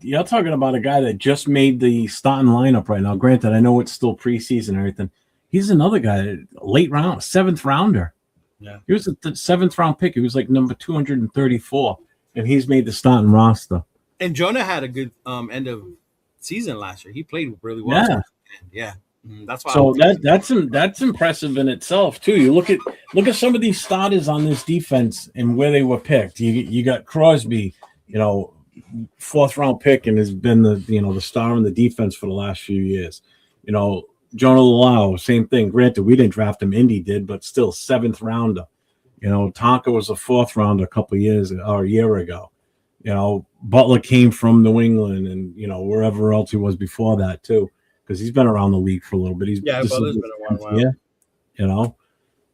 You're talking about a guy that just made the starting lineup right now. Granted, I know it's still preseason and everything. He's another guy, late round, 7th rounder. Yeah. He was the 7th-round pick. He was like number 234, and he's made the starting roster. And Jonah had a good end of season last year. He played really well. Yeah. Yeah. That's why. So that's impressive in itself too. You look at some of these starters on this defense and where they were picked. You got Crosby, 4th-round pick, and has been the star in the defense for the last few years. Jonah Lau, same thing. Granted, we didn't draft him; Indy did, but still 7th rounder. Tonka was a 4th rounder a couple of years or a year ago. Butler came from New England and wherever else he was before that too, because he's been around the league for a little bit. Butler's been a while. Yeah,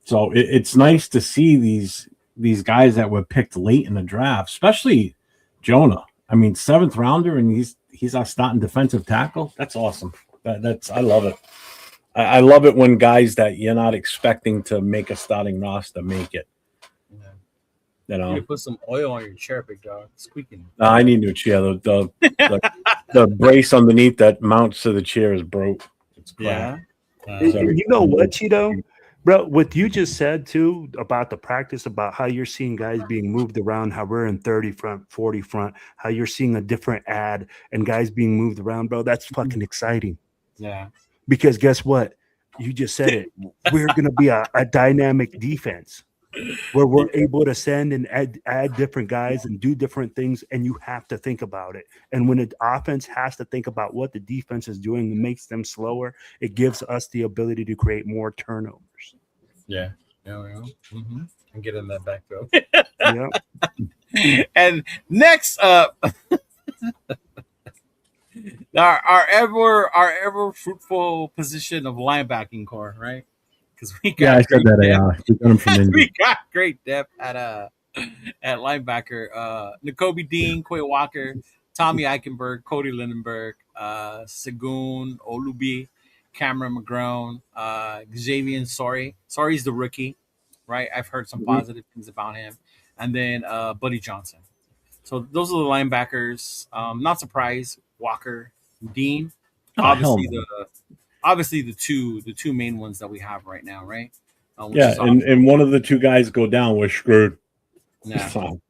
so it's nice to see these guys that were picked late in the draft, especially Jonah. I mean, 7th rounder, and he's our starting defensive tackle. That's awesome. I love it. I love it when guys that you're not expecting to make a starting roster make it. You need to put some oil on your chair, big dog. Squeaking. I need a new chair. The brace underneath that mounts to the chair is broke. It's crap. You know what, Cheeto? Bro, what you just said too about the practice, about how you're seeing guys being moved around, how we're in 30 front, 40 front, how you're seeing a different ad and guys being moved around, bro. That's fucking exciting. Yeah. Because guess what? You just said it. We're going to be a dynamic defense where we're able to send and add different guys and do different things, and you have to think about it. And when the offense has to think about what the defense is doing and makes them slower, it gives us the ability to create more turnovers. Yeah. Mm-hmm. And get in that back row. Yeah. And next up, our ever fruitful position of linebacking core, right? Because we got I said that. We got him from Indy. we got great depth at linebacker. Nakobe Dean, Quay Walker, Tommy Eichenberg, Cody Lindenberg, Segun Olubi, Cameron McGrone, Xavier Sorry. Sorry's the rookie, right? I've heard some positive things about him. And then Buddy Johnson. So those are the linebackers. Not surprised. Walker, Dean. Obviously the two main ones that we have right now, right? And one of the two guys go down, we're screwed. Yeah. So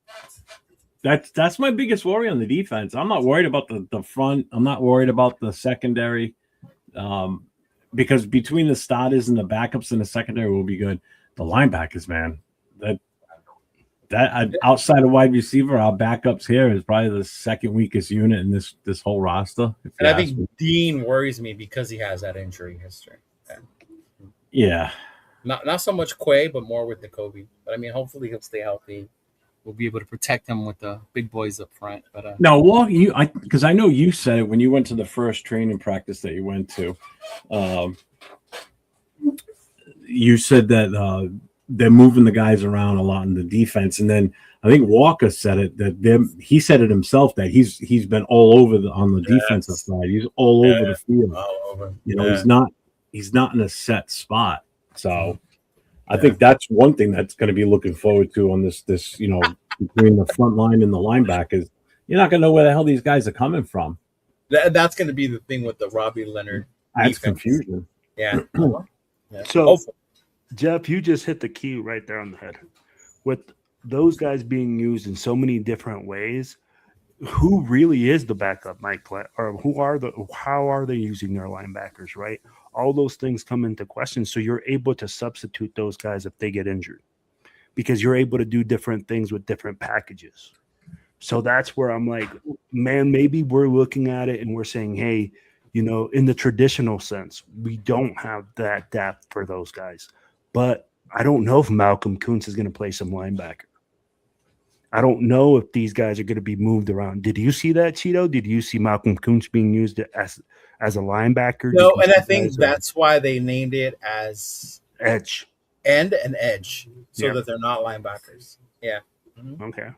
that's my biggest worry on the defense. I'm not worried about the front. I'm not worried about the secondary. Because between the starters and the backups in the secondary will be good. The linebackers, man, that outside of wide receiver, our backups here is probably the second weakest unit in this whole roster. And I think Dean worries me because he has that injury history. Yeah. Not so much Quay, but more with Nakobe. But I mean, hopefully he'll stay healthy. We'll be able to protect him with the big boys up front. But no, well, because I know you said it when you went to the first training practice that you went to. You said that they're moving the guys around a lot in the defense, and then I think Walker said it he said it himself that he's been all over on the defensive side. He's all over the field. All over. He's not in a set spot. So I think that's one thing that's going to be looking forward to on this between the front line and the linebackers. You're not going to know where the hell these guys are coming from. That's going to be the thing with the Robbie Leonard. That's defense. confusion. Yeah. So, Jeff, you just hit the key right there on the head. With those guys being used in so many different ways, who really is the backup Mike Platt, or how are they using their linebackers, right? All those things come into question. So you're able to substitute those guys if they get injured because you're able to do different things with different packages. So that's where I'm like, man, maybe we're looking at it and we're saying, hey, in the traditional sense, we don't have that depth for those guys. But I don't know if Malcolm Kuntz is going to play some linebacker. I don't know if these guys are going to be moved around. Did you see that, Cheeto? Did you see Malcolm Kuntz being used as a linebacker? No, and I think that's why they named it as edge and an edge, so that they're not linebackers. Yeah. Mm-hmm. Okay.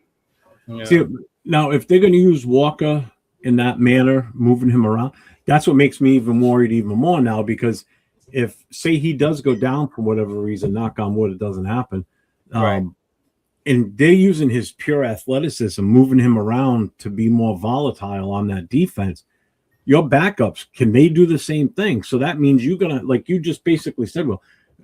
Yeah. See, now, if they're going to use Walker in that manner, moving him around, that's what makes me even worried even more now, because if, say, he does go down for whatever reason, knock on wood, it doesn't happen, right. And they're using his pure athleticism, moving him around to be more volatile on that defense, your backups, can they do the same thing? So that means you're going to, like you just basically said, well,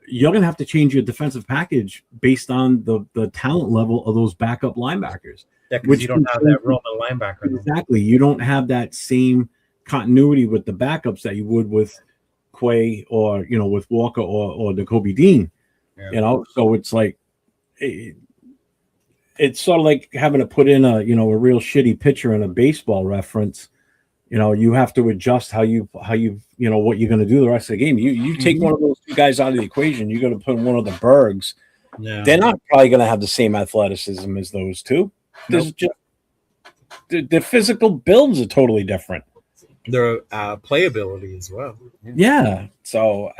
you're going to have to change your defensive package based on the talent level of those backup linebackers. Yeah, because Which you don't have that Roman linebacker. though. Exactly. You don't have that same continuity with the backups that you would with Quay or, with Walker or the Kobe Dean, Yeah. So it's like, it's sort of like having to put in a real shitty pitcher in a baseball reference. You have to adjust how you what you're going to do the rest of the game. You take one of those two guys out of the equation, you're going to put one of the Bergs. Yeah. They're not probably going to have the same athleticism as those two. There's just the physical builds are totally different. Their playability as well. Yeah. So,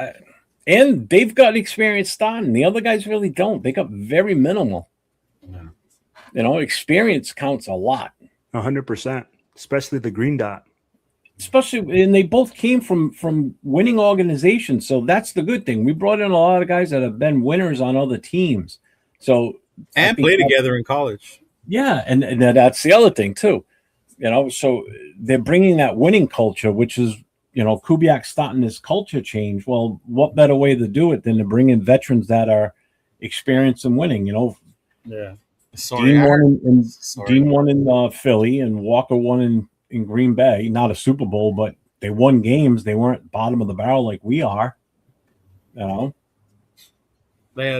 and they've got experience starting. The other guys really don't. They got very minimal. Yeah. Experience counts a lot. 100%, especially the green dot. Especially, and they both came from winning organizations. So that's the good thing. We brought in a lot of guys that have been winners on other teams. So And play together in college. Yeah, and that's the other thing too. So they're bringing that winning culture, which is, Kubiak starting this culture change. Well, what better way to do it than to bring in veterans that are experienced in winning? Yeah. Dean won in Philly, and Walker won in Green Bay. Not a Super Bowl, but they won games. They weren't bottom of the barrel like we are. Yeah,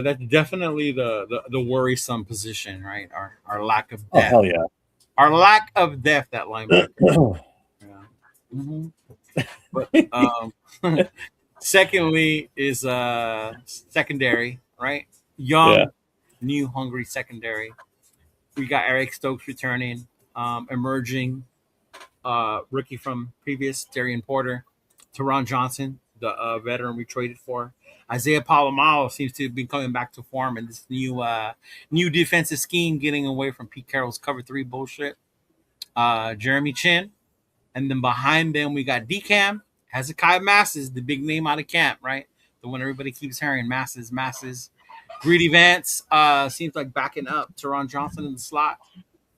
that's definitely the worrisome position, right? Our lack of Oh, depth. hell yeah. Our lack of depth at linebacker. Yeah. Mm-hmm. But secondly is secondary, right? Young, new, hungry secondary. We got Eric Stokes returning, emerging rookie from previous, Darian Porter, Teron Johnson, the veteran we traded for. Isaiah Palomalo seems to be coming back to form in this new defensive scheme, getting away from Pete Carroll's cover 3 bullshit. Jeremy Chin. And then behind them, we got DCAM, Hezekiah Masses, the big name out of camp, right? The one everybody keeps hearing, Masses. Greedy Vance seems like backing up Teron Johnson in the slot.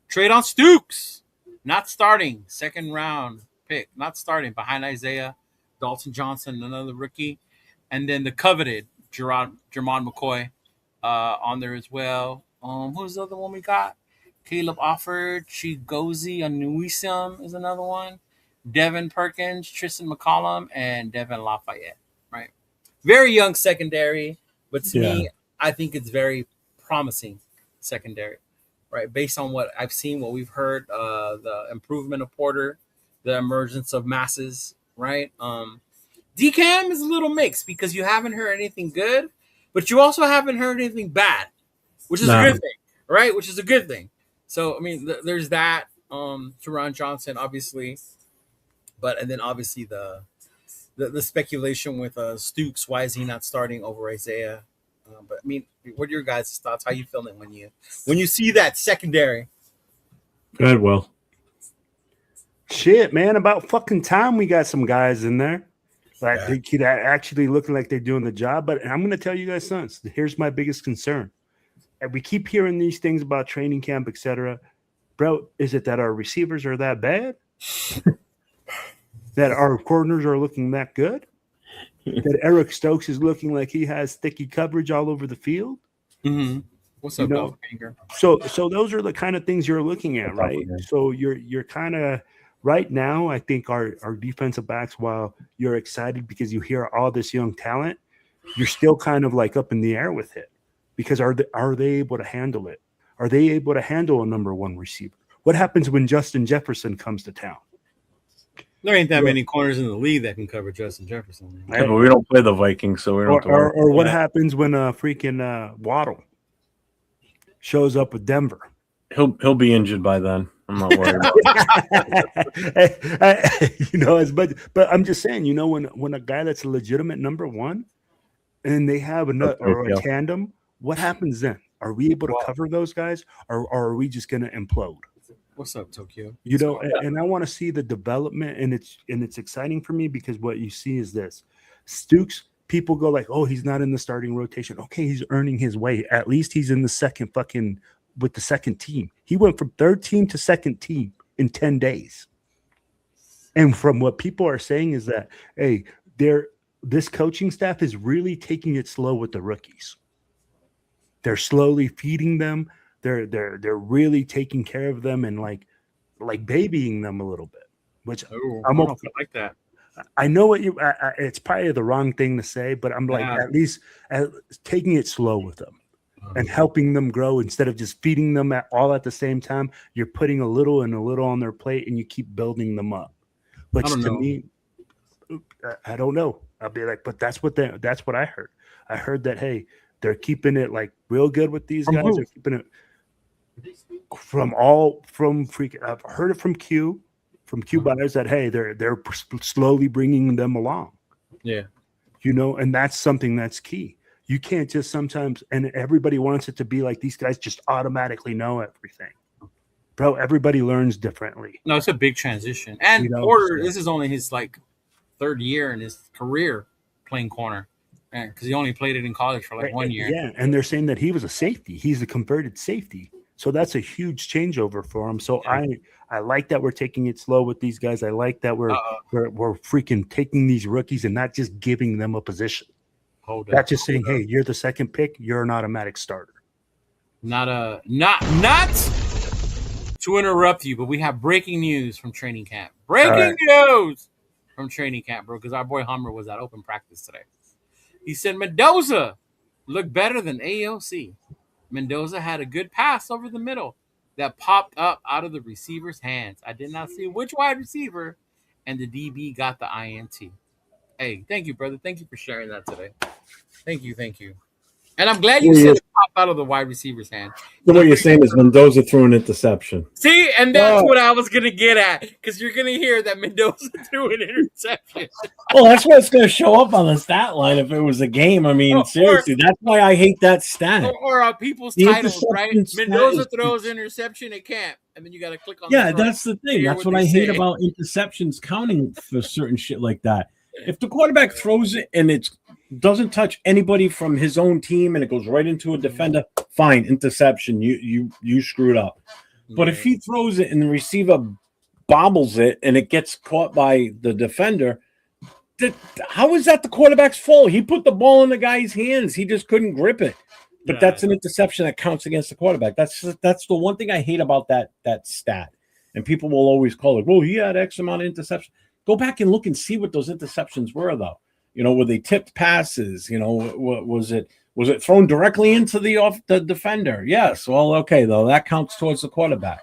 Traydon Stukes, not starting. Second round pick, not starting. Behind Isaiah, Dalton Johnson, another rookie. And then the coveted Jermon McCoy on there as well. Who's the other one we got? Caleb Offord, Chigozie Anuisim is another one. Devin Perkins, Tristan McCollum, and Devin Lafayette, right? Very young secondary, but to me, I think it's very promising secondary, right? Based on what I've seen, what we've heard, the improvement of Porter, the emergence of Masses, right? DCAM is a little mixed because you haven't heard anything good, but you also haven't heard anything bad, which is a good thing, right? Which is a good thing. So, I mean, there's that. Teron Johnson, obviously, and then obviously the speculation with Stukes. Why is he not starting over Isaiah? But I mean, what are your guys' thoughts? How you feeling when you see that secondary? Good, Will. Shit, man, about fucking time we got some guys in there that actually looking like they're doing the job. But I'm going to tell you guys something. Here's my biggest concern. And we keep hearing these things about training camp, etc. Bro, is it that our receivers are that bad? That our corners are looking that good? That Eric Stokes is looking like he has sticky coverage all over the field? Mm-hmm. What's up, Finger? So those are the kind of things you're looking at, right? So you're kind of right now. I think our defensive backs, while you're excited because you hear all this young talent, you're still kind of like up in the air with it. Because are they able to handle it? Are they able to handle a number one receiver? What happens when Justin Jefferson comes to town? There ain't that many corners in the league that can cover Justin Jefferson. Yeah, but we don't play the Vikings, so we don't. Or what happens when freaking Waddle shows up with Denver? He'll be injured by then. I'm not worried about it. But I'm just saying, when a guy that's a legitimate number one, and they have a tandem. What happens then? Are we able to cover those guys, or are we just going to implode? What's up, Tokyo? And I want to see the development, and it's exciting for me because what you see is this: Stukes. People go like, "Oh, he's not in the starting rotation." Okay, he's earning his way. At least he's in the second with the second team. He went from third team to second team in 10 days. And from what people are saying is that, hey, this coaching staff is really taking it slow with the rookies. They're slowly feeding them. They're really taking care of them and like babying them a little bit, which Ooh, I'm I don't know if I like that. I know what you. It's probably the wrong thing to say, but I'm like Yeah. at least taking it slow with them and helping them grow instead of just feeding them all at the same time. You're putting a little and a little on their plate, and you keep building them up. Which don't to know. me, I don't know. I'll be like, but that's what I heard. I heard that hey, they're keeping it like real good with these From guys. who? They're keeping it from freak. I've heard it from Q buyers that hey, they're slowly bringing them along. Yeah. And that's something that's key. You can't just sometimes, and everybody wants it to be like these guys just automatically know everything. Bro, everybody learns differently. No, it's a big transition. And Porter, this is only his like third year in his career playing corner, because he only played it in college for like 1 year. Yeah, and they're saying that he was a safety. He's a converted safety. So that's a huge changeover for him. So I like that we're taking it slow with these guys. I like that we're freaking taking these rookies and not just giving them a position. Not just saying, hey, you're the second pick, you're an automatic starter. Not to interrupt you, but we have breaking news from training camp. Breaking news from training camp, bro, because our boy Hummer was at open practice today. He said Mendoza looked better than AOC. Mendoza had a good pass over the middle that popped up out of the receiver's hands. I did not see which wide receiver, and the DB got the INT. Hey, thank you, brother. Thank you for sharing that today. Thank you. And I'm glad you said it popped out of the wide receiver's hand. So what you're saying is Mendoza threw an interception. See, and that's what I was going to get at, because you're going to hear that Mendoza threw an interception. Well, that's what's going to show up on the stat line if it was a game. I mean, seriously, that's why I hate that stat. Or people's titles, right? Mendoza throws interception at camp, and then you got to click on that's the thing. That's what I hate about interceptions counting for certain shit like that. If the quarterback throws it and it doesn't touch anybody from his own team and it goes right into a defender, fine, interception. You screwed up. But if he throws it and the receiver bobbles it and it gets caught by the defender, how is that the quarterback's fault? He put the ball in the guy's hands. He just couldn't grip it. But that's an interception that counts against the quarterback. That's the one thing I hate about that stat. And people will always call it, well, he had X amount of interceptions. Go back and look and see what those interceptions were, though. Were they tipped passes? Was it thrown directly into the defender? Yes. Well, okay, though that counts towards the quarterback.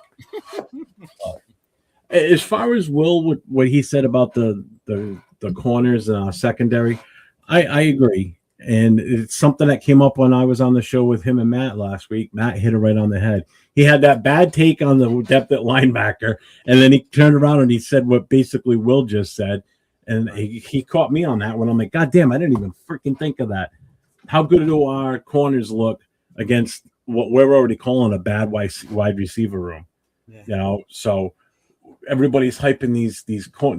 As far as Will, what he said about the corners secondary, I agree, and it's something that came up when I was on the show with him and Matt last week. Matt hit it right on the head. He had that bad take on the depth at linebacker, and then he turned around and he said what basically Will just said. And he caught me on that one. I'm like, God damn, I didn't even freaking think of that. How good do our corners look against what we're already calling a bad wide receiver room? Yeah. So everybody's hyping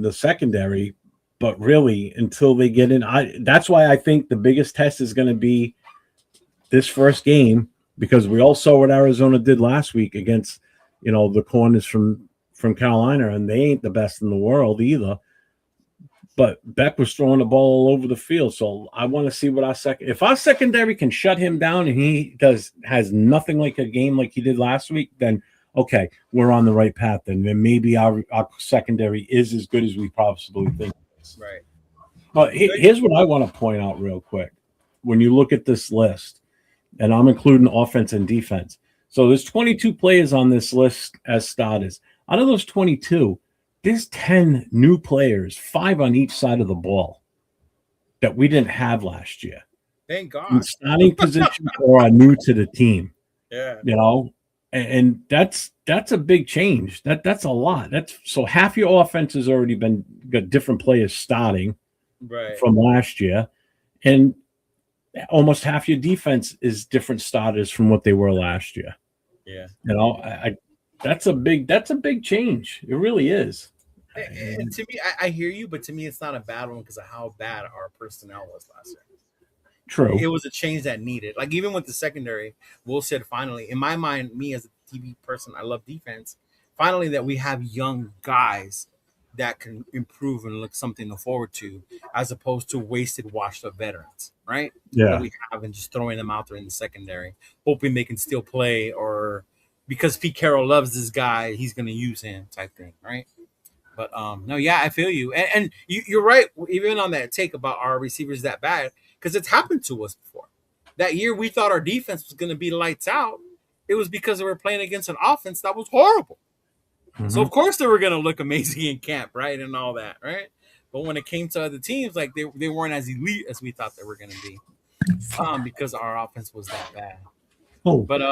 the secondary, but really until they get in, that's why I think the biggest test is going to be this first game, because we all saw what Arizona did last week against, the corners from Carolina, and they ain't the best in the world either. But Beck was throwing the ball all over the field, so I want to see what if our secondary can shut him down and he has nothing like a game like he did last week, then okay, we're on the right path. And then maybe our secondary is as good as we possibly think it is. Right. But here's what I want to point out real quick. When you look at this list, and I'm including offense and defense, so there's 22 players on this list as starters. Out of those 22, there's 10 new players, 5 on each side of the ball, that we didn't have last year. Thank God. In starting position or are new to the team. Yeah. And that's a big change. That's a lot. So half your offense has already got different players starting from last year, and almost half your defense is different starters from what they were last year. Yeah. That's a big change. It really is. And to me, I hear you, but to me, it's not a bad one because of how bad our personnel was last year. True. It was a change that needed. Like, even with the secondary, Will said finally, in my mind, me as a TV person, I love defense. Finally, that we have young guys that can improve and look something to forward to, as opposed to wasted, washed up veterans, right? Yeah. That we have and just throwing them out there in the secondary, hoping they can still play, or because Pete Carroll loves this guy, he's going to use him type thing, right? But no, yeah, I feel you, and you're right. Even on that take about our receivers that bad, because it's happened to us before. That year we thought our defense was going to be lights out. It was because they were playing against an offense that was horrible. So of course they were going to look amazing in camp, right, and all that, right? But when it came to other teams, like they weren't as elite as we thought they were going to be, because our offense was that bad. Oh, But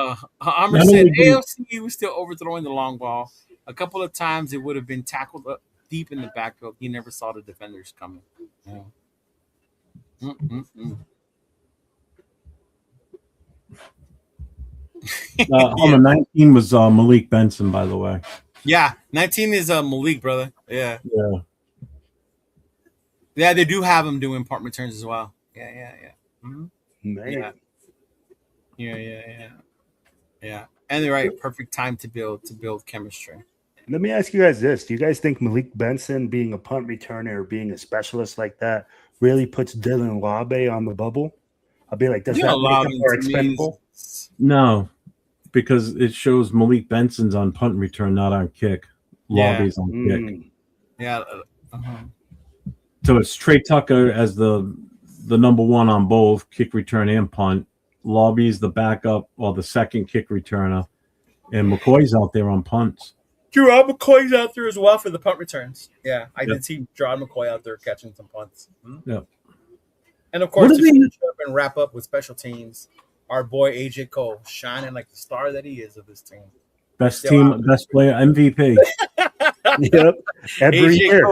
Amr said AFC was still overthrowing the long ball. A couple of times it would have been tackled up deep in the backfield. He never saw the defenders coming. Yeah. Number 19 was Malik Benson, by the way. Yeah, 19 is Malik, brother. Yeah. Yeah. Yeah, they do have him doing punt returns as well. Yeah. Man. Yeah. And they're right, perfect time to build chemistry. Let me ask you guys this. Do you guys think Malik Benson being a punt returner or being a specialist like that really puts Dylan Labe on the bubble? I'll be like, does that make him more expendable? No, because it shows Malik Benson's on punt and return, not on kick. Lobby's on kick. Yeah. So it's Trey Tucker as the number one on both kick return and punt. Lobby's the backup or the second kick returner, and McCoy's out there on punts. Gerard McCoy's out there as well for the punt returns. Yeah, I did see Gerard McCoy out there catching some punts. Yeah. And of course, to finish up and wrap up with special teams, our boy AJ Cole shining like the star that he is of this team. Best team, best player, MVP. Yep. Every year.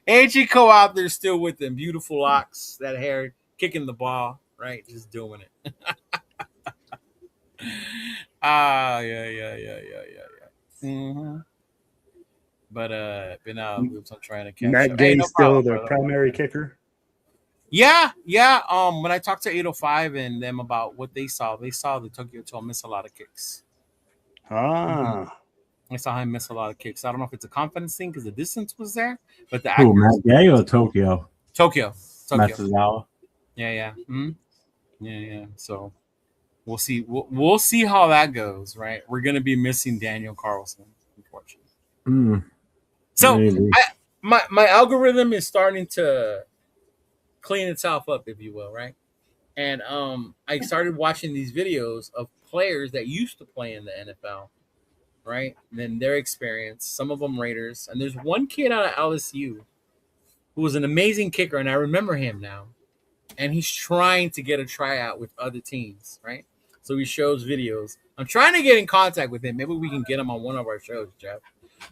AJ Cole out there still with them. Beautiful locks, that hair, kicking the ball, right? Just doing it. Yeah. Mm-hmm. But been out loops. I'm trying to catch Matt Gay's still the primary kicker. Yeah. When I talked to 805 and them about what they saw the Tokyo Toe miss a lot of kicks. I saw him miss a lot of kicks. I don't know if it's a confidence thing because the distance was there, but the Matt Gay or Tokyo? Tokyo. Matsuzawa. Yeah. Mm-hmm. Yeah. So we'll see. We'll see how that goes. Right. We're gonna be missing Daniel Carlson, unfortunately. So my algorithm is starting to clean itself up, if you will, right? And I started watching these videos of players that used to play in the NFL, right? And then their experience, some of them Raiders. And there's one kid out of LSU who was an amazing kicker, and I remember him now. And he's trying to get a tryout with other teams, right? So he shows videos. I'm trying to get in contact with him. Maybe we can get him on one of our shows, Jeff.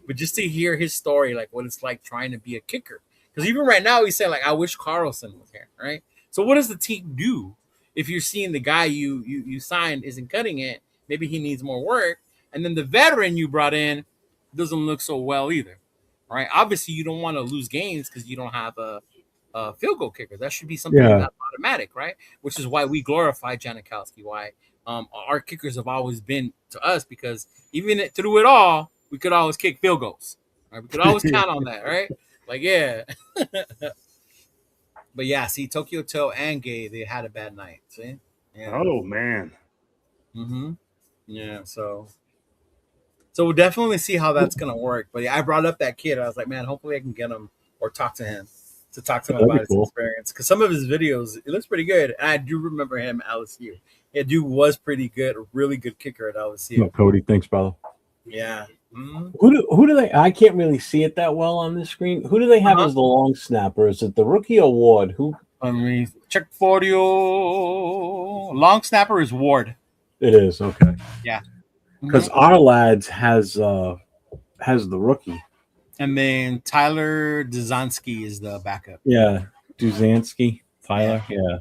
But just to hear his story, like what it's like trying to be a kicker. Because even right now, he's saying, like, I wish Carlson was here, right? So what does the team do if you're seeing the guy you signed isn't cutting it? Maybe he needs more work. And then the veteran you brought in doesn't look so well either, right? Obviously, you don't want to lose games because you don't have a field goal kicker. That should be something that's automatic, right? Which is why we glorify Janikowski, why our kickers have always been to us, because even through it all, we could always kick field goals. Right? We could always count on that, right? Like, yeah. But yeah, see, Tokyo Toe and Gay, they had a bad night. See? Yeah. Oh, man. Mm-hmm. Yeah, so we'll definitely see how that's going to work. But yeah, I brought up that kid. I was like, man, hopefully I can get him or talk to him about his experience. Because some of his videos, it looks pretty good. And I do remember him at LSU. Yeah, dude was pretty good, a really good kicker at LSU. Oh, Cody, thanks, brother. Yeah. Mm-hmm. Who do they? I can't really see it that well on the screen. Who do they have as the long snapper? Is it the rookie or Ward? Who? Let me check for you. Long snapper is Ward. It is, okay. Yeah. Because our lads has the rookie. And then Tyler Duzansky is the backup. Yeah, Duzansky, Tyler, yeah.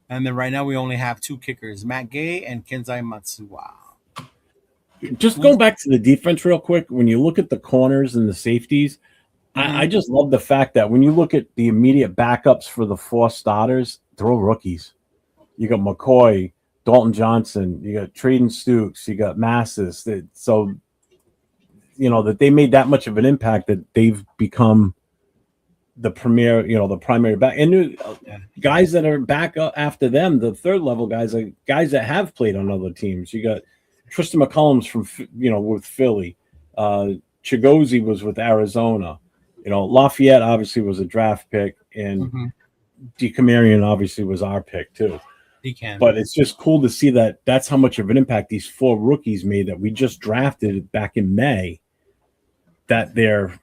And then right now we only have two kickers, Matt Gay and Kenzai Matsuwa. Just going back to the defense real quick, when you look at the corners and the safeties, I just love the fact that when you look at the immediate backups for the four starters, they're all rookies. You got McCoy, Dalton Johnson, you got Traden Stukes, you got Massis. So, you know, that they made that much of an impact that they've become the primary back, and guys that are back after them, the third level guys, are guys that have played on other teams. You got Tristan McCullum's from with Philly. Chigozie was with Arizona. Lafayette obviously was a draft pick, and DeCamarion obviously was our pick too. But it's just cool to see that that's how much of an impact these 4 rookies made that we just drafted back in May, that they're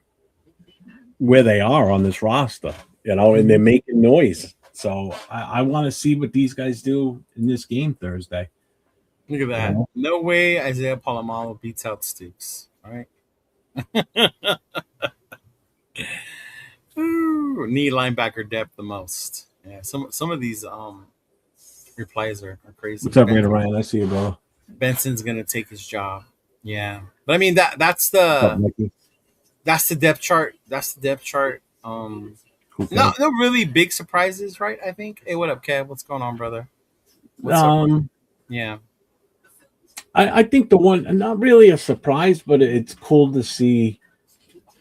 where they are on this roster, and they're making noise. So I want to see what these guys do in this game Thursday. Look at that. No way Isaiah Polamalu beats out Stoops. All right. Ooh, need linebacker depth the most. Yeah, some of these replies are crazy. What's up, Ryan? I see you, bro. Benson's gonna take his job. Yeah, but I mean that's the depth chart. That's the depth chart. No really big surprises, right? I think. Hey, what up, Kev? What's going on, brother? What's up? Yeah. I think the one, not really a surprise, but it's cool to see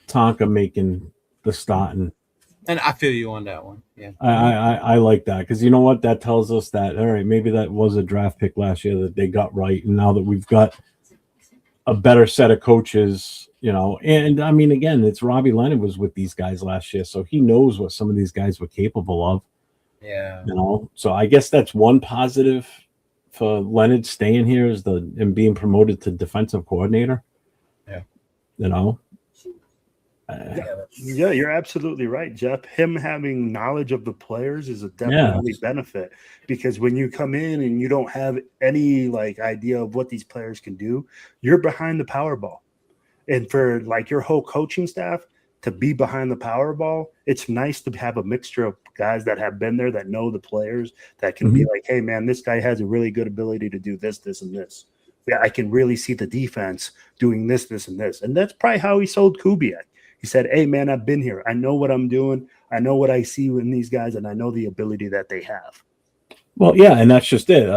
Tonka making the starting. And I feel you on that one. Yeah. I like that, because you know what? That tells us that, all right, maybe that was a draft pick last year that they got right. And now that we've got a better set of coaches, and I mean, again, it's Robbie Leonard was with these guys last year, so he knows what some of these guys were capable of. Yeah. So I guess that's one positive for Leonard staying here and being promoted to defensive coordinator. Yeah. Yeah, you're absolutely right, Jeff. Him having knowledge of the players is a definitely benefit, because when you come in and you don't have any idea of what these players can do, you're behind the Powerball. And for your whole coaching staff to be behind the Powerball, it's nice to have a mixture of guys that have been there, that know the players, that can be like, hey man, this guy has a really good ability to do this, this, and this. Yeah, I can really see the defense doing this, this, and this. And that's probably how he sold Kubiak. He said, hey, man, I've been here. I know what I'm doing. I know what I see in these guys, and I know the ability that they have. Well, yeah, and that's just it.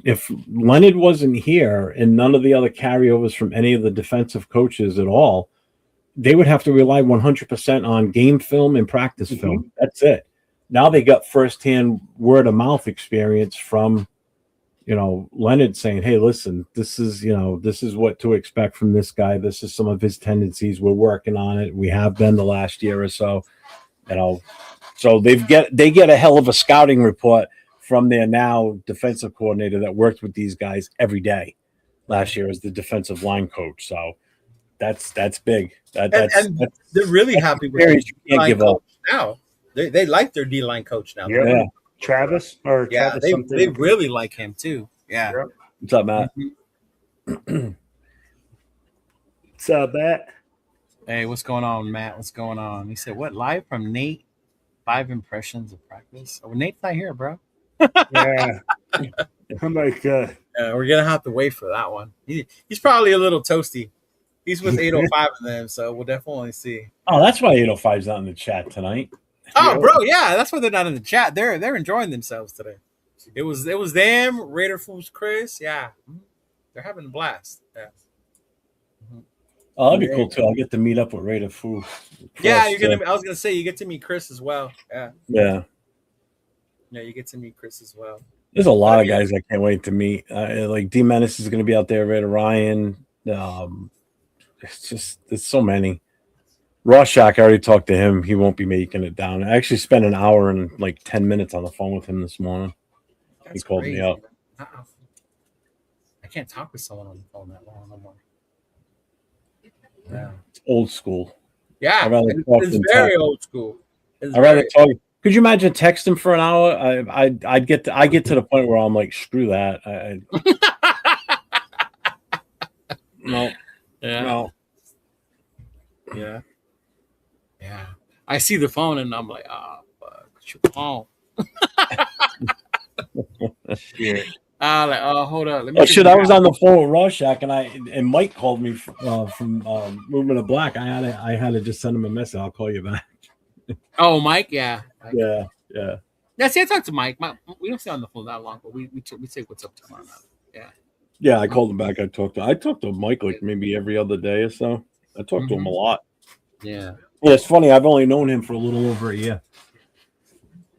If Leonard wasn't here and none of the other carryovers from any of the defensive coaches at all, they would have to rely 100% on game film and practice film. That's it. Now they got firsthand word of mouth experience from Leonard saying, hey, listen, this is what to expect from this guy. This is some of his tendencies. We're working on it. We have been the last year or so, so they get a hell of a scouting report from their now defensive coordinator that worked with these guys every day last year as the defensive line coach. So that's big. That's they're really happy with you can't give up now. They like their D-line coach now. Yeah. Travis Travis they really like him too. Yeah. Yep. What's up, Matt? What's up, Matt? Hey, what's going on, Matt? What's going on? He said, what, live from Nate? 5 impressions of practice? Oh, Nate's not here, bro. Yeah. I'm like, we're gonna have to wait for that one. He's probably a little toasty. He's with 805 of them, so we'll definitely see. Oh, that's why 805's not in the chat tonight. Oh, bro, yeah, that's why they're not in the chat. They're enjoying themselves today. It was them, Raider Fools, Chris. Yeah, they're having a blast. Yeah. Oh, that'd be cool too. I'll get to meet up with Raider Fools. Yeah, I was gonna say you get to meet Chris as well. Yeah. Yeah. Yeah, you get to meet Chris as well. There's a lot of guys I can't wait to meet. Like D Menace is going to be out there. Raider Ryan. It's so many. Rorschach, I already talked to him. He won't be making it down. I actually spent an hour and 10 minutes on the phone with him this morning. He called me up. I can't talk with someone on the phone that long no more. Yeah. It's old school. Yeah, it's very old school. I'd rather talk. Could you imagine texting for an hour? I get to the point where I'm like, screw that. No. Yeah. No. Yeah. Yeah. I see the phone and I'm like, fuck, it's your phone. shit. Hold up. Let me I was on the phone with Rorschach and Mike called me from Movement of Black. I had to just send him a message. I'll call you back. Oh, Mike, yeah. Yeah. Yeah, see, I talked to Mike. We don't stay on the phone that long, but we say what's up tomorrow night. Yeah. Yeah, I called him back. I talked to Mike maybe every other day or so. I talked to him a lot. Yeah. Yeah, it's funny. I've only known him for a little over a year.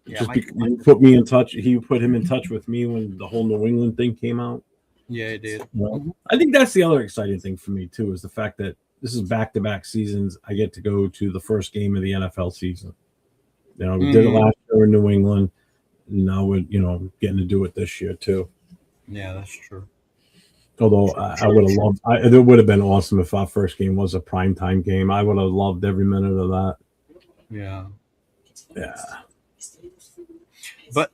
Yeah, Just because he put me in touch. He put him in touch with me when the whole New England thing came out. yeah, it did. Well, I think that's the other exciting thing for me too is the fact that this is back-to-back seasons. I get to go to the first game of the NFL season. You know, we did it last year in New England. And now we're getting to do it this year too. Yeah, that's true. Although I would have loved, it would have been awesome if our first game was a primetime game. I would have loved every minute of that. Yeah. Yeah. But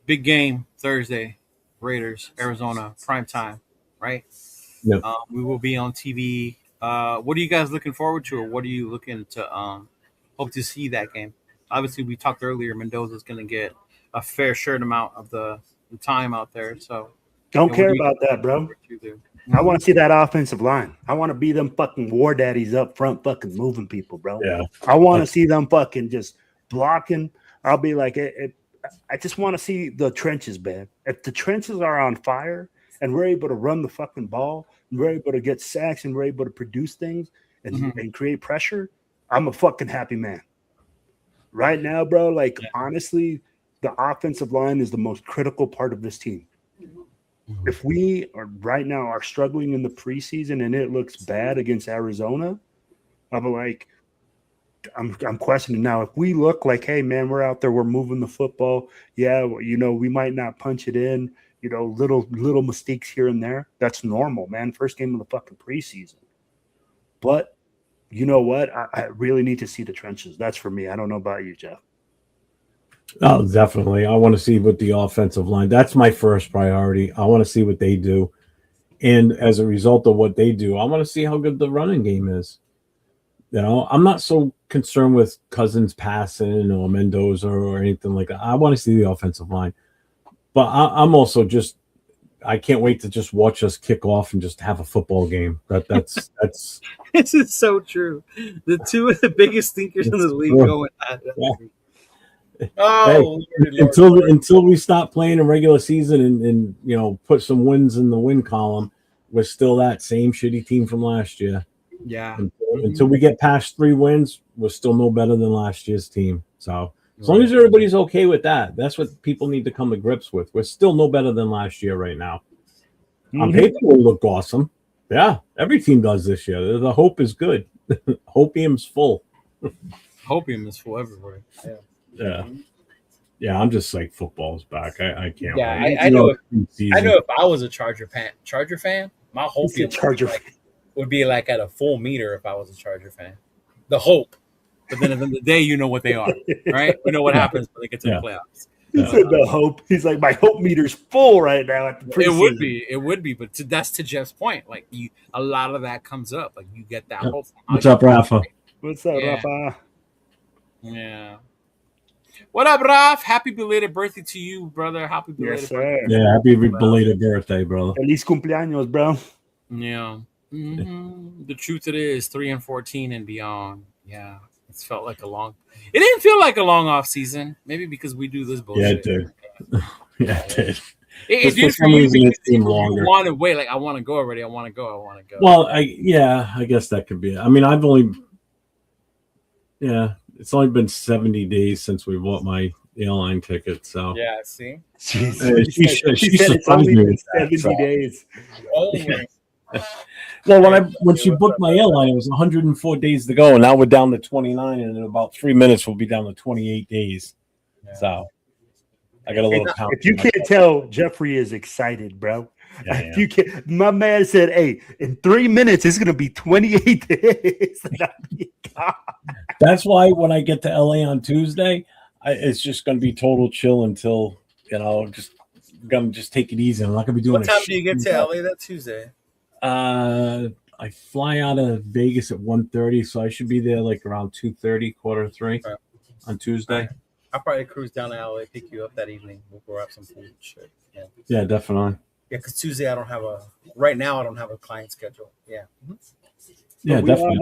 big game Thursday, Raiders, Arizona, prime time, right? Yep. We will be on TV. What are you guys looking forward to, or what are you looking to hope to see that game? Obviously, we talked earlier. Mendoza's going to get a fair share amount of the time out there. So don't care about that, bro. I want to see that offensive line. I want to be them fucking war daddies up front, fucking moving people, bro. Yeah. I want to see them fucking just blocking. I'll be like, I just want to see the trenches, man. If the trenches are on fire and we're able to run the fucking ball, and we're able to get sacks, and we're able to produce things and create pressure, I'm a fucking happy man. Right now, bro, like honestly, the offensive line is the most critical part of this team. If we are right now are struggling in the preseason and it looks bad against Arizona, I'm like, I'm questioning now. If we look like, hey man, we're out there, we're moving the football. Yeah, we might not punch it in. Little mistakes here and there. That's normal, man. First game of the fucking preseason. But you know what? I really need to see the trenches. That's for me. I don't know about you, Jeff. Oh, definitely. I want to see what the offensive line. That's my first priority. I want to see what they do. And as a result of what they do, I want to see how good the running game is. I'm not so concerned with Cousins passing or Mendoza or anything like that. I want to see the offensive line. But I'm also I can't wait to just watch us kick off and just have a football game. That's This is so true. The two of the biggest thinkers in the league going at it. Yeah. Oh, hey, until we stop playing in regular season and put some wins in the win column, we're still that same shitty team from last year. Yeah. Until we get past 3 wins, we're still no better than last year's team. So as long as everybody's okay with that, that's what people need to come to grips with. We're still no better than last year right now. On paper, we look awesome. Yeah, every team does this year. The hope is good. Hopium's full. Hopium is full everywhere. Yeah. I'm just like football's back. I can't. Yeah, wait. I know. I know if I was a Charger fan, my Hopium would be like at a full meter if I was a Charger fan. The hope. But then at the end of the day, you know what they are, right? You know what happens when they get to the playoffs. He said the hope. He's like, my hope meter's full right now at the preseason. It would be, but that's to Jeff's point. Like a lot of that comes up. Like you get that hope. What's up, Rafa? What's up, Rafa? Yeah. What up, Raf? Happy belated birthday to you, brother. Happy belated birthday. Yeah, happy belated birthday, brother. Feliz cumpleaños, bro. Yeah. Mm-hmm. The truth it is 3-14 and beyond. Yeah. It's felt like it didn't feel like a long off season. Maybe because we do this bullshit. Yeah, it did. Yeah, it did. It did for you because it longer. You want to wait. Like, I want to go already. I want to go. Well, I guess that could be it. I mean, it's only been 70 days since we bought my airline ticket. So yeah, see, she said it's only been 70 days. Well, when she booked my airline, it was 104 days to go, and now we're down to 29, and in about 3 minutes we'll be down to 28 days. Yeah. So I got a little. If you can't tell, Jeffrey is excited, bro. Yeah, if you can't, my man said, "Hey, in 3 minutes it's gonna be 28 days." That's why when I get to LA on Tuesday, it's just gonna be total chill until gonna just take it easy. I'm not gonna be doing. What time do you get to LA that Tuesday? I fly out of Vegas at 1:30, so I should be there like around 2:30, 2:45 on Tuesday. I'll probably cruise down to LA, pick you up that evening. We'll go grab some food. Shit. Yeah, definitely. Yeah, because Tuesday I don't have a client schedule. Yeah. Mm-hmm. Yeah, definitely.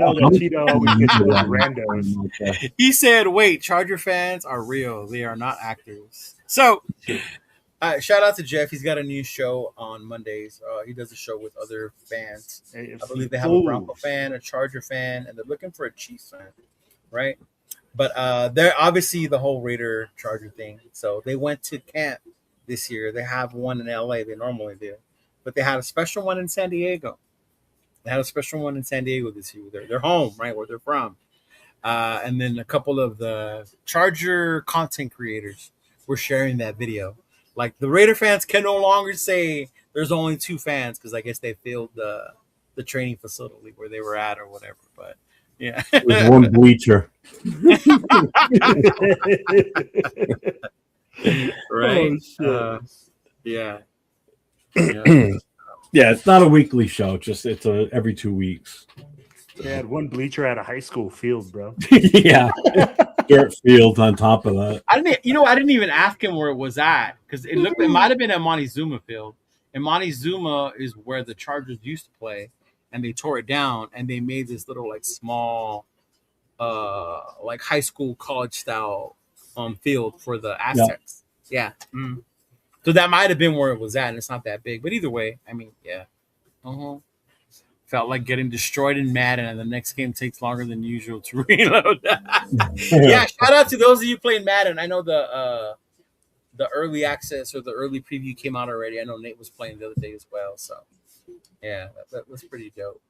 He said, "Wait, Charger fans are real. They are not actors." So, shout out to Jeff. He's got a new show on Mondays. He does a show with other fans. I believe they have a Bronco fan, a Charger fan, and they're looking for a Chiefs fan. right? But they're obviously the whole Raider Charger thing. So they went to camp this year. They have one in LA. They normally do, but they had a special one in San Diego. They had a special one in San Diego this year. They're home, right, where they're from. And then a couple of the Charger content creators were sharing that video. Like the Raider fans can no longer say there's only 2 fans because I guess they filled the training facility where they were at or whatever. But yeah, It was one bleacher. right. Oh, Yeah. Yeah, it's not a weekly show. It's a every 2 weeks. They had one bleacher at a high school field, bro. Yeah, dirt field on top of that. I didn't even ask him where it was at because it might have been at Montezuma Field. And Montezuma is where the Chargers used to play, and they tore it down and they made this little like small, like high school college style field for the Aztecs. Yeah. Mm. So that might have been where it was at, and it's not that big. But either way, I mean, yeah. Felt like getting destroyed in Madden, and the next game takes longer than usual to reload. Yeah, shout out to those of you playing Madden. I know the early access or the early preview came out already. I know Nate was playing the other day as well. So yeah, that was pretty dope.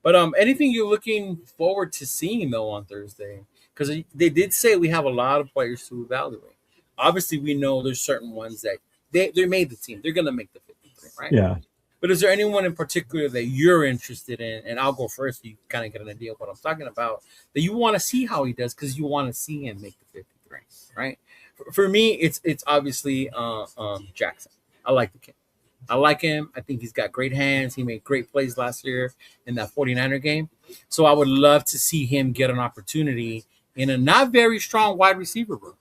But anything you're looking forward to seeing though on Thursday? Because they did say we have a lot of players to evaluate. Obviously, we know there's certain ones that they made the team. They're gonna make the 53, right? Yeah. But is there anyone in particular that you're interested in? And I'll go first so you kind of get an idea of what I'm talking about, that you want to see how he does because you want to see him make the 53, right? For me, it's obviously Jackson. I like the kid. I like him. I think he's got great hands. He made great plays last year in that 49er game. So I would love to see him get an opportunity in a not very strong wide receiver room,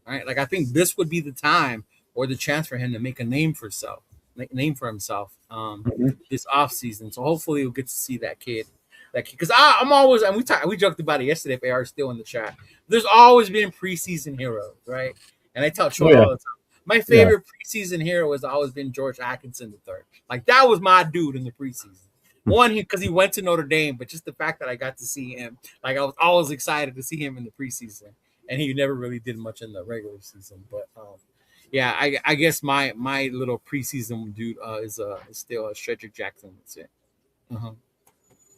right? Like I think this would be the time or the chance for him to make a name for himself. This offseason. So hopefully we'll get to see that kid. Because I'm always, and we joked about it yesterday if they are still in the chat. There's always been preseason heroes, right? And I tell Troy all the time. My favorite preseason hero has always been George Atkinson III. Like that was my dude in the preseason. One, because he went to Notre Dame, but just the fact that I got to see him, like I was always excited to see him in the preseason. And he never really did much in the regular season. But yeah, I guess my little preseason dude is still Shedrick Jackson. That's it.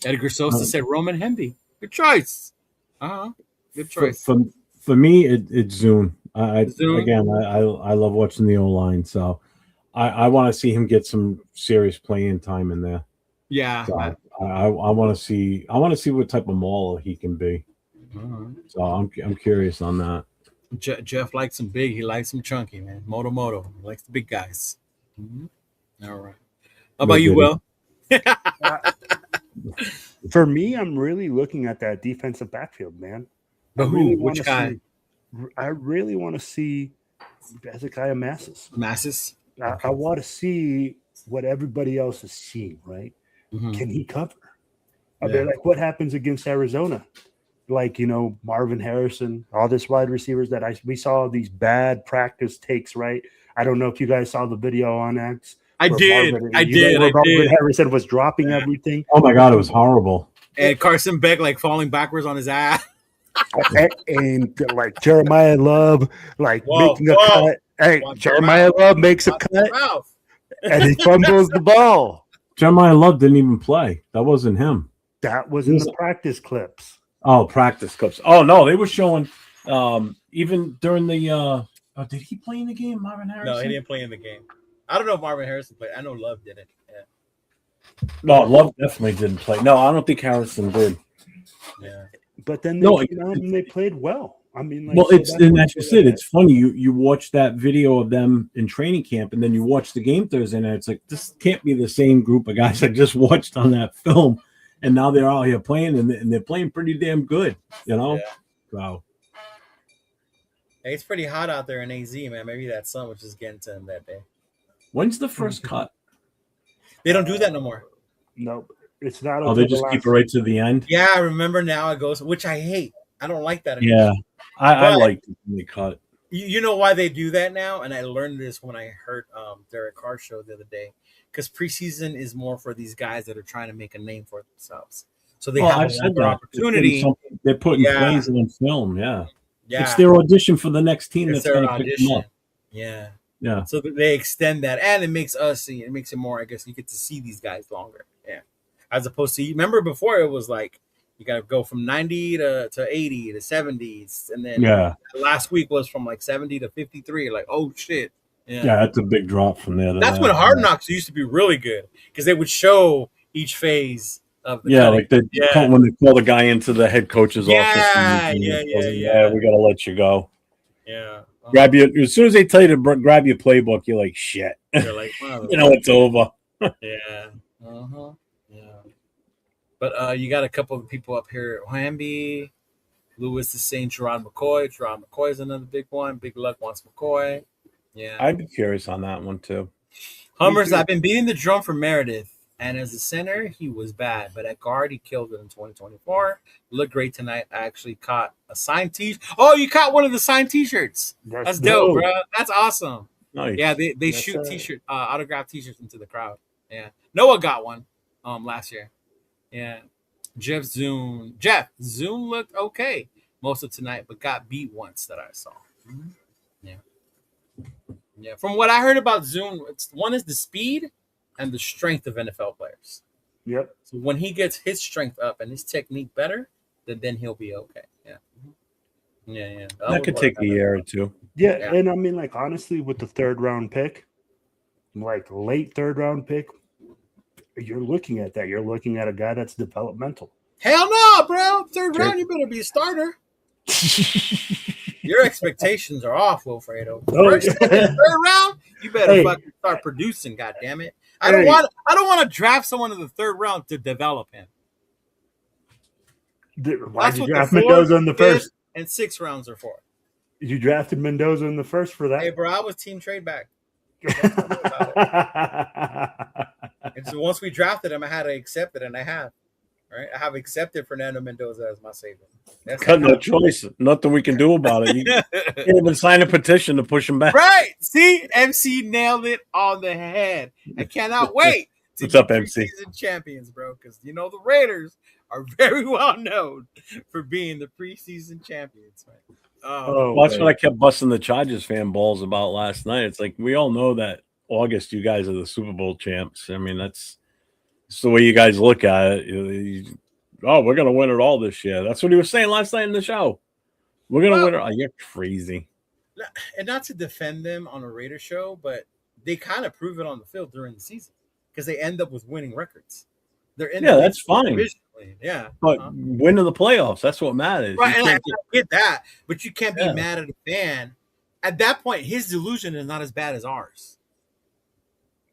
Edgar Sosa said Roman Hemby. Good choice. Good choice. For me, it's Zune. Zune? Again, I love watching the O-line, so I want to see him get some serious playing time in there. Yeah, so I want to see what type of mauler he can be. So I'm curious on that. Jeff likes him big. He likes him chunky, man. Moto. He likes the big guys. All right. How about you, Will? For me, I'm really looking at that defensive backfield, man. But which guy? I really want to see Hezekiah Massis. Massis? I want to see what everybody else is seeing, right? Can he cover? I mean, like, what happens against Arizona? Like, Marvin Harrison, all this wide receivers that we saw these bad practice takes, right? I don't know if you guys saw the video on X. I did. Marvin Harrison was dropping everything. Oh my God, it was horrible. And Carson Beck like falling backwards on his ass. and like Jeremiah Love, like making a cut. Hey, Jeremiah Love makes a cut, and he fumbles the ball. Jeremiah Love didn't even play. That wasn't him. That was in the practice clips. Oh, practice clips. Oh no, they were showing even during the. Did he play in the game, Marvin Harrison? No, he didn't play in the game. I don't know if Marvin Harrison played. I know Love didn't. Yeah. No, Love definitely didn't play. No, I don't think Harrison did. Yeah. But then they played well. I mean, like, it's it's funny. You watch that video of them in training camp, and then you watch the game Thursday night. It's like this can't be the same group of guys I just watched on that film, and now they're all here playing, and they're playing pretty damn good. So, hey, it's pretty hot out there in AZ, man. Maybe that sun was just getting to him that day. When's the first cut? They don't do that no more. No, it's not. Oh, they just keep it right to the end. Yeah, I remember now it goes, which I hate. I don't like that anymore. Yeah, I like the cut. You know why they do that now? And I learned this when I heard Derek Carr show the other day. Because preseason is more for these guys that are trying to make a name for themselves. so they Well, have I've said another that. opportunity. They're putting Yeah. plays on film. Yeah. Yeah, It's their audition for the next team it's that's their going to pick them audition. up. Yeah. Yeah. So that they extend that, and it makes it more. I guess you get to see these guys longer. Yeah, as opposed to remember before it was like you got to go from 90 to 80 to 70s, and then last week was from like 70 to 53. Like, oh shit. Yeah, that's a big drop from there. That's when Hard Knocks used to be really good because they would show each phase of the cutting. like when they call the guy into the head coach's office. Yeah. We got to let you go. Yeah. Grab your as soon as they tell you to grab your playbook, you're like shit. You're like, wow, it's over. Yeah. Yeah. But you got a couple of people up here at Whamby. Lewis is saying Gerard McCoy. Gerard McCoy is another big one. Big Luck wants McCoy. Yeah. I'd be curious on that one too. Hummers, I've been beating the drum for Meredith. And as a center, he was bad. But at guard, he killed it in 2024. Looked great tonight. I actually caught a signed t-shirt. Oh, you caught one of the signed t-shirts. That's dope, bro. That's awesome. Nice. Yeah, they shoot t-shirt, autographed t-shirts into the crowd. Yeah. Noah got one last year. Yeah. Jeff Zoom looked okay most of tonight, but got beat once that I saw. Mm-hmm. Yeah. From what I heard about Zoom, one is the speed and the strength of NFL players. Yep. So when he gets his strength up and his technique better, then he'll be okay. Yeah. Yeah. That could take a year or two. Yeah, and I mean, like, honestly, with the third round pick, like late third round pick, you're looking at that. You're looking at a guy that's developmental. Hell no, bro. Third round, you better be a starter. Your expectations are off, Wilfredo. Third round, you better fucking start producing. God damn it! I don't want to draft someone in the third round to develop him. Why did you draft Mendoza in the first and 6th rounds are for? You drafted Mendoza in the first for that. Hey, bro, I was team trade back. And so once we drafted him, I had to accept it, and I have. Right, I have accepted Fernando Mendoza as my savior. Got no choice. Nothing we can do about it. You can't even sign a petition to push him back. Right. See, MC nailed it on the head. I cannot wait to What's up, MC? Preseason champions, bro, because the Raiders are very well known for being the preseason champions. Right? That's what I kept busting the Chargers fan balls about last night. It's like we all know that August, you guys are the Super Bowl champs. I mean, that's the way you guys look at it. We're gonna win it all this year. That's what he was saying last night in the show. We're gonna win it. Oh, you're crazy. And not to defend them on a Raider show, but they kind of prove it on the field during the season because they end up with winning records. They're in that's fine. Yeah, but winning the playoffs, that's what matters. Right, and I get that, but you can't be mad at a fan. At that point, his delusion is not as bad as ours.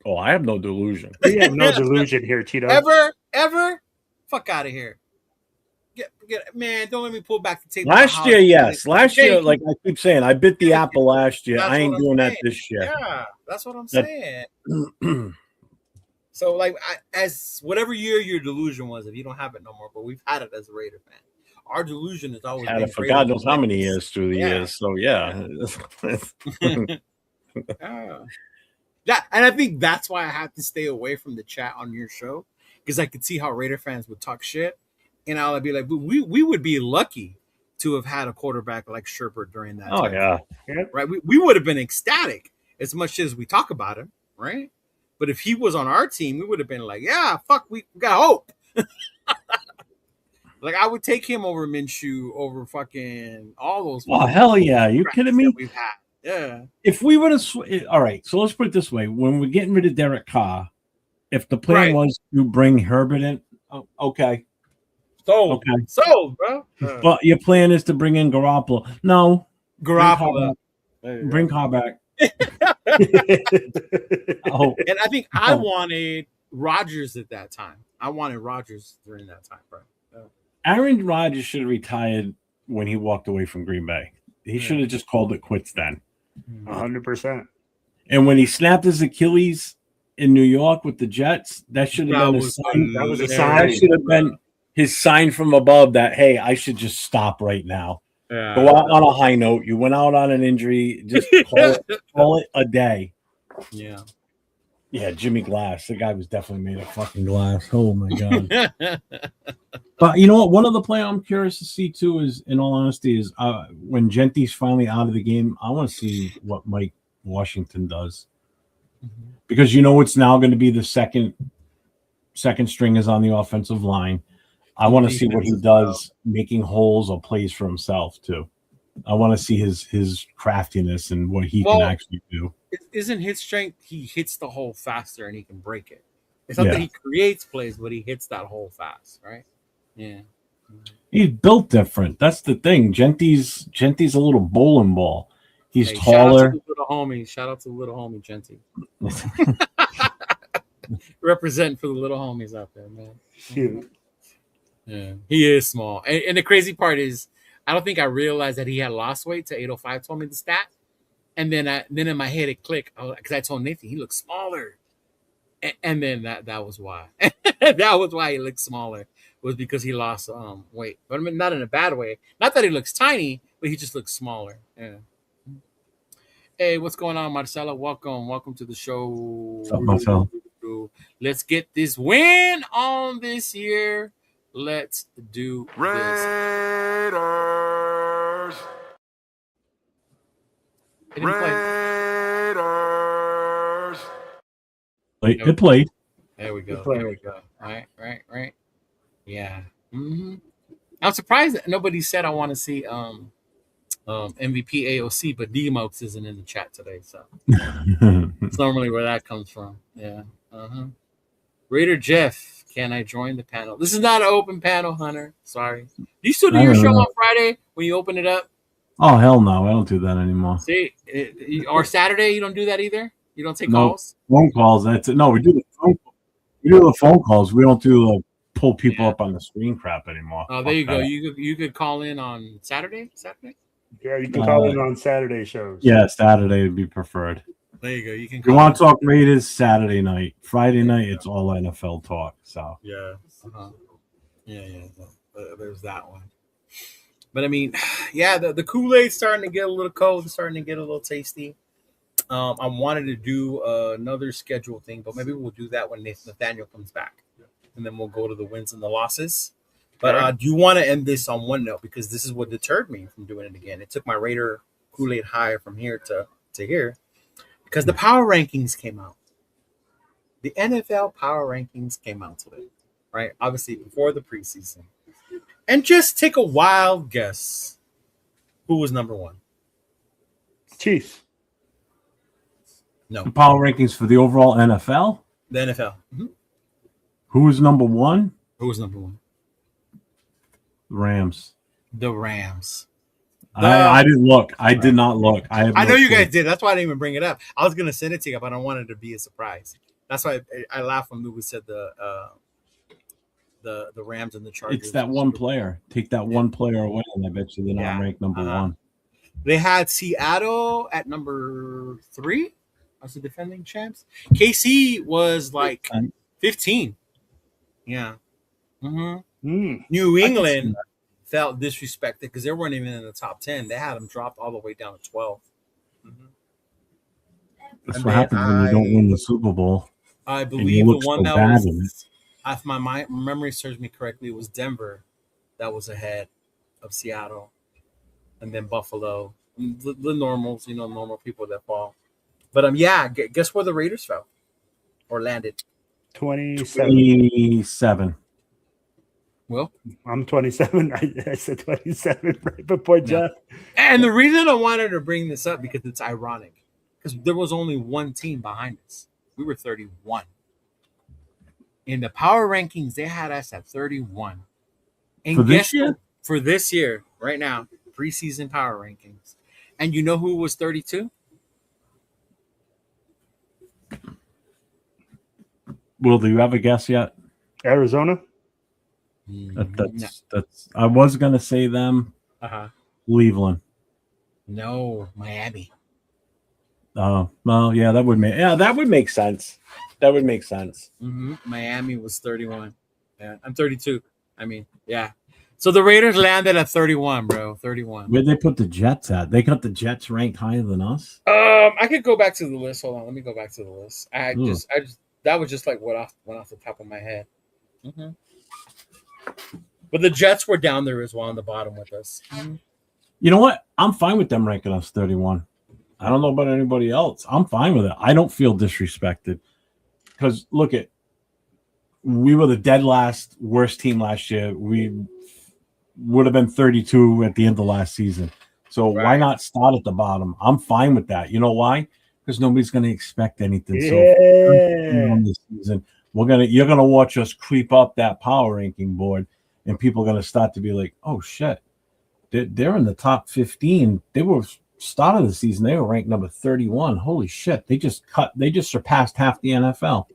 Oh, I have no delusion. We have no delusion here, Cheeto. Ever? Fuck out of here. Man, don't let me pull back the tape. Last year, yes. Last year, like I keep saying, I bit the apple last year. I ain't doing that this year. Yeah, that's what I'm saying. So, like, as whatever year your delusion was, if you don't have it no more, but we've had it as a Raider fan. Our delusion is always been for God knows how many years through the years. So, yeah. Yeah, and I think that's why I have to stay away from the chat on your show because I could see how Raider fans would talk shit, and I'll be like, we would be lucky to have had a quarterback like Sherbert during that time. Yeah. Right? We would have been ecstatic as much as we talk about him, right? But if he was on our team, we would have been like, yeah, fuck, we got hope. Like, I would take him over Minshew, over fucking all those. Oh, hell yeah. You kidding me? We've had. Yeah. If we would have, all right. So let's put it this way: when we're getting rid of Derek Carr, if the plan was to bring Herbert in, okay, so bro. But your plan is to bring in Garoppolo. No, Garoppolo. Bring Carr back. And I think I wanted Rodgers at that time. I wanted Rodgers during that time, bro. Aaron Rodgers should have retired when he walked away from Green Bay. He should have just called it quits then. 100%. And when he snapped his Achilles in New York with the Jets, that should have been a sign. That was a sign. That should have been his sign from above that, hey, I should just stop right now. Yeah. Go out on a high note. You went out on an injury. Just call it a day. Yeah. Yeah, Jimmy Glass. The guy was definitely made of fucking glass. Oh my god. But you know what? One of the play I'm curious to see too is, in all honesty, is when Genty's finally out of the game. I want to see what Mike Washington does, because you know it's now going to be the second string is on the offensive line. I want to see what he does making holes or plays for himself too. I want to see his craftiness and what he can actually do. Isn't his strength he hits the hole faster and he can break it? It's not that he creates plays, but he hits that hole fast, right? Yeah. He's built different. That's the thing. Genty's a little bowling ball. He's taller. Shout out to the little homie, Genty. Represent for the little homies out there, man. Shoot. Yeah, he is small. And the crazy part is, I don't think I realized that he had lost weight till 805 told me the stat. And then in my head it clicked because I told Nathan he looked smaller. And then that was why. That was why he looked smaller, was because he lost weight. But I mean, not in a bad way. Not that he looks tiny, but he just looks smaller. Yeah. Hey, what's going on, Marcella? Welcome to the show. What's up, Marcella? Let's get this win on this year. Let's do Raiders. It didn't play. Raiders. It played. There we go. There we go. Right. Yeah. Mm-hmm. I'm surprised that nobody said I want to see MVP AOC, but D-Mokes isn't in the chat today, so it's normally where that comes from. Yeah. Uh-huh. Raider Jeff, can I join the panel? This is not an open panel, Hunter. Sorry. Do you still do your show on Friday when you open it up? Oh, hell no. I don't do that anymore. See, or Saturday, you don't do that either? You don't take calls? Phone calls. That's it. No, we do the phone calls. We don't do pull people up on the screen crap anymore. Oh, there you go. You could call in on Saturday? Yeah, you can call in on Saturday shows. Yeah, Saturday would be preferred. There you go. You can. If you want to talk Raiders, Saturday night. Friday night, it's all NFL talk. So yeah, yeah. There's that one. But I mean, yeah, the Kool-Aid's starting to get a little cold. It's starting to get a little tasty. I wanted to do another schedule thing, but maybe we'll do that when Nathaniel comes back, and then we'll go to the wins and the losses. But do you want to end this on one note, because this is what deterred me from doing it again? It took my Raider Kool-Aid higher from here to here, because the power rankings came out. The NFL power rankings came out today, right? Obviously before the preseason. And just take a wild guess. Who was number one? Chiefs. No. the power rankings for the overall NFL. The NFL. Mm-hmm. Who was number one? Who was number one? Rams. The Rams. I didn't look. I did not look. I know you guys did. That's why I didn't even bring it up. I was going to send it to you, but I wanted it to be a surprise. That's why I laughed when Lou said the Rams and the Chargers. It's that one player. Take that one player away, and I bet you they're not ranked number one. They had Seattle at number 3 as the defending champs. KC was like 15. Yeah. Mm-hmm. New England felt disrespected because they weren't even in the top 10. They had them dropped all the way down to 12. Mm-hmm. That's what happens when you don't win the Super Bowl. I believe the one that was, if my memory serves me correctly, it was Denver that was ahead of Seattle, and then Buffalo. The normals, normal people that fall. But guess where the Raiders fell or landed? 27. Well, I'm 27. I said 27 right before Jeff. And the reason I wanted to bring this up because it's ironic, because there was only one team behind us. We were 31. In the power rankings, they had us at 31. And for this year? For this year, right now, preseason power rankings. And you know who was 32? Will, do you have a guess yet? Arizona? That's. I was gonna say them. Cleveland. No, Miami. Oh, well, yeah, that would make sense. That would make sense. Mm-hmm. Miami was 31. Yeah, I'm 32. I mean, yeah. So the Raiders landed at 31, bro. 31. Where'd they put the Jets at? They got the Jets ranked higher than us. I could go back to the list. Hold on, let me go back to the list. I Hmm. just that was just like what went off the top of my head. But the Jets were down there as well on the bottom with us. You know what? I'm fine with them ranking us 31. I don't know about anybody else. I'm fine with it. I don't feel disrespected because look we were the dead last worst team last year. We would have been 32 at the end of last season. So why not start at the bottom? I'm fine with that. You know why? Because nobody's going to expect anything. So on this season, you're gonna watch us creep up that power ranking board, and people are gonna start to be like, "Oh shit, they're in the top 15." They were start of the season. They were ranked number 31. Holy shit! They just surpassed half the NFL.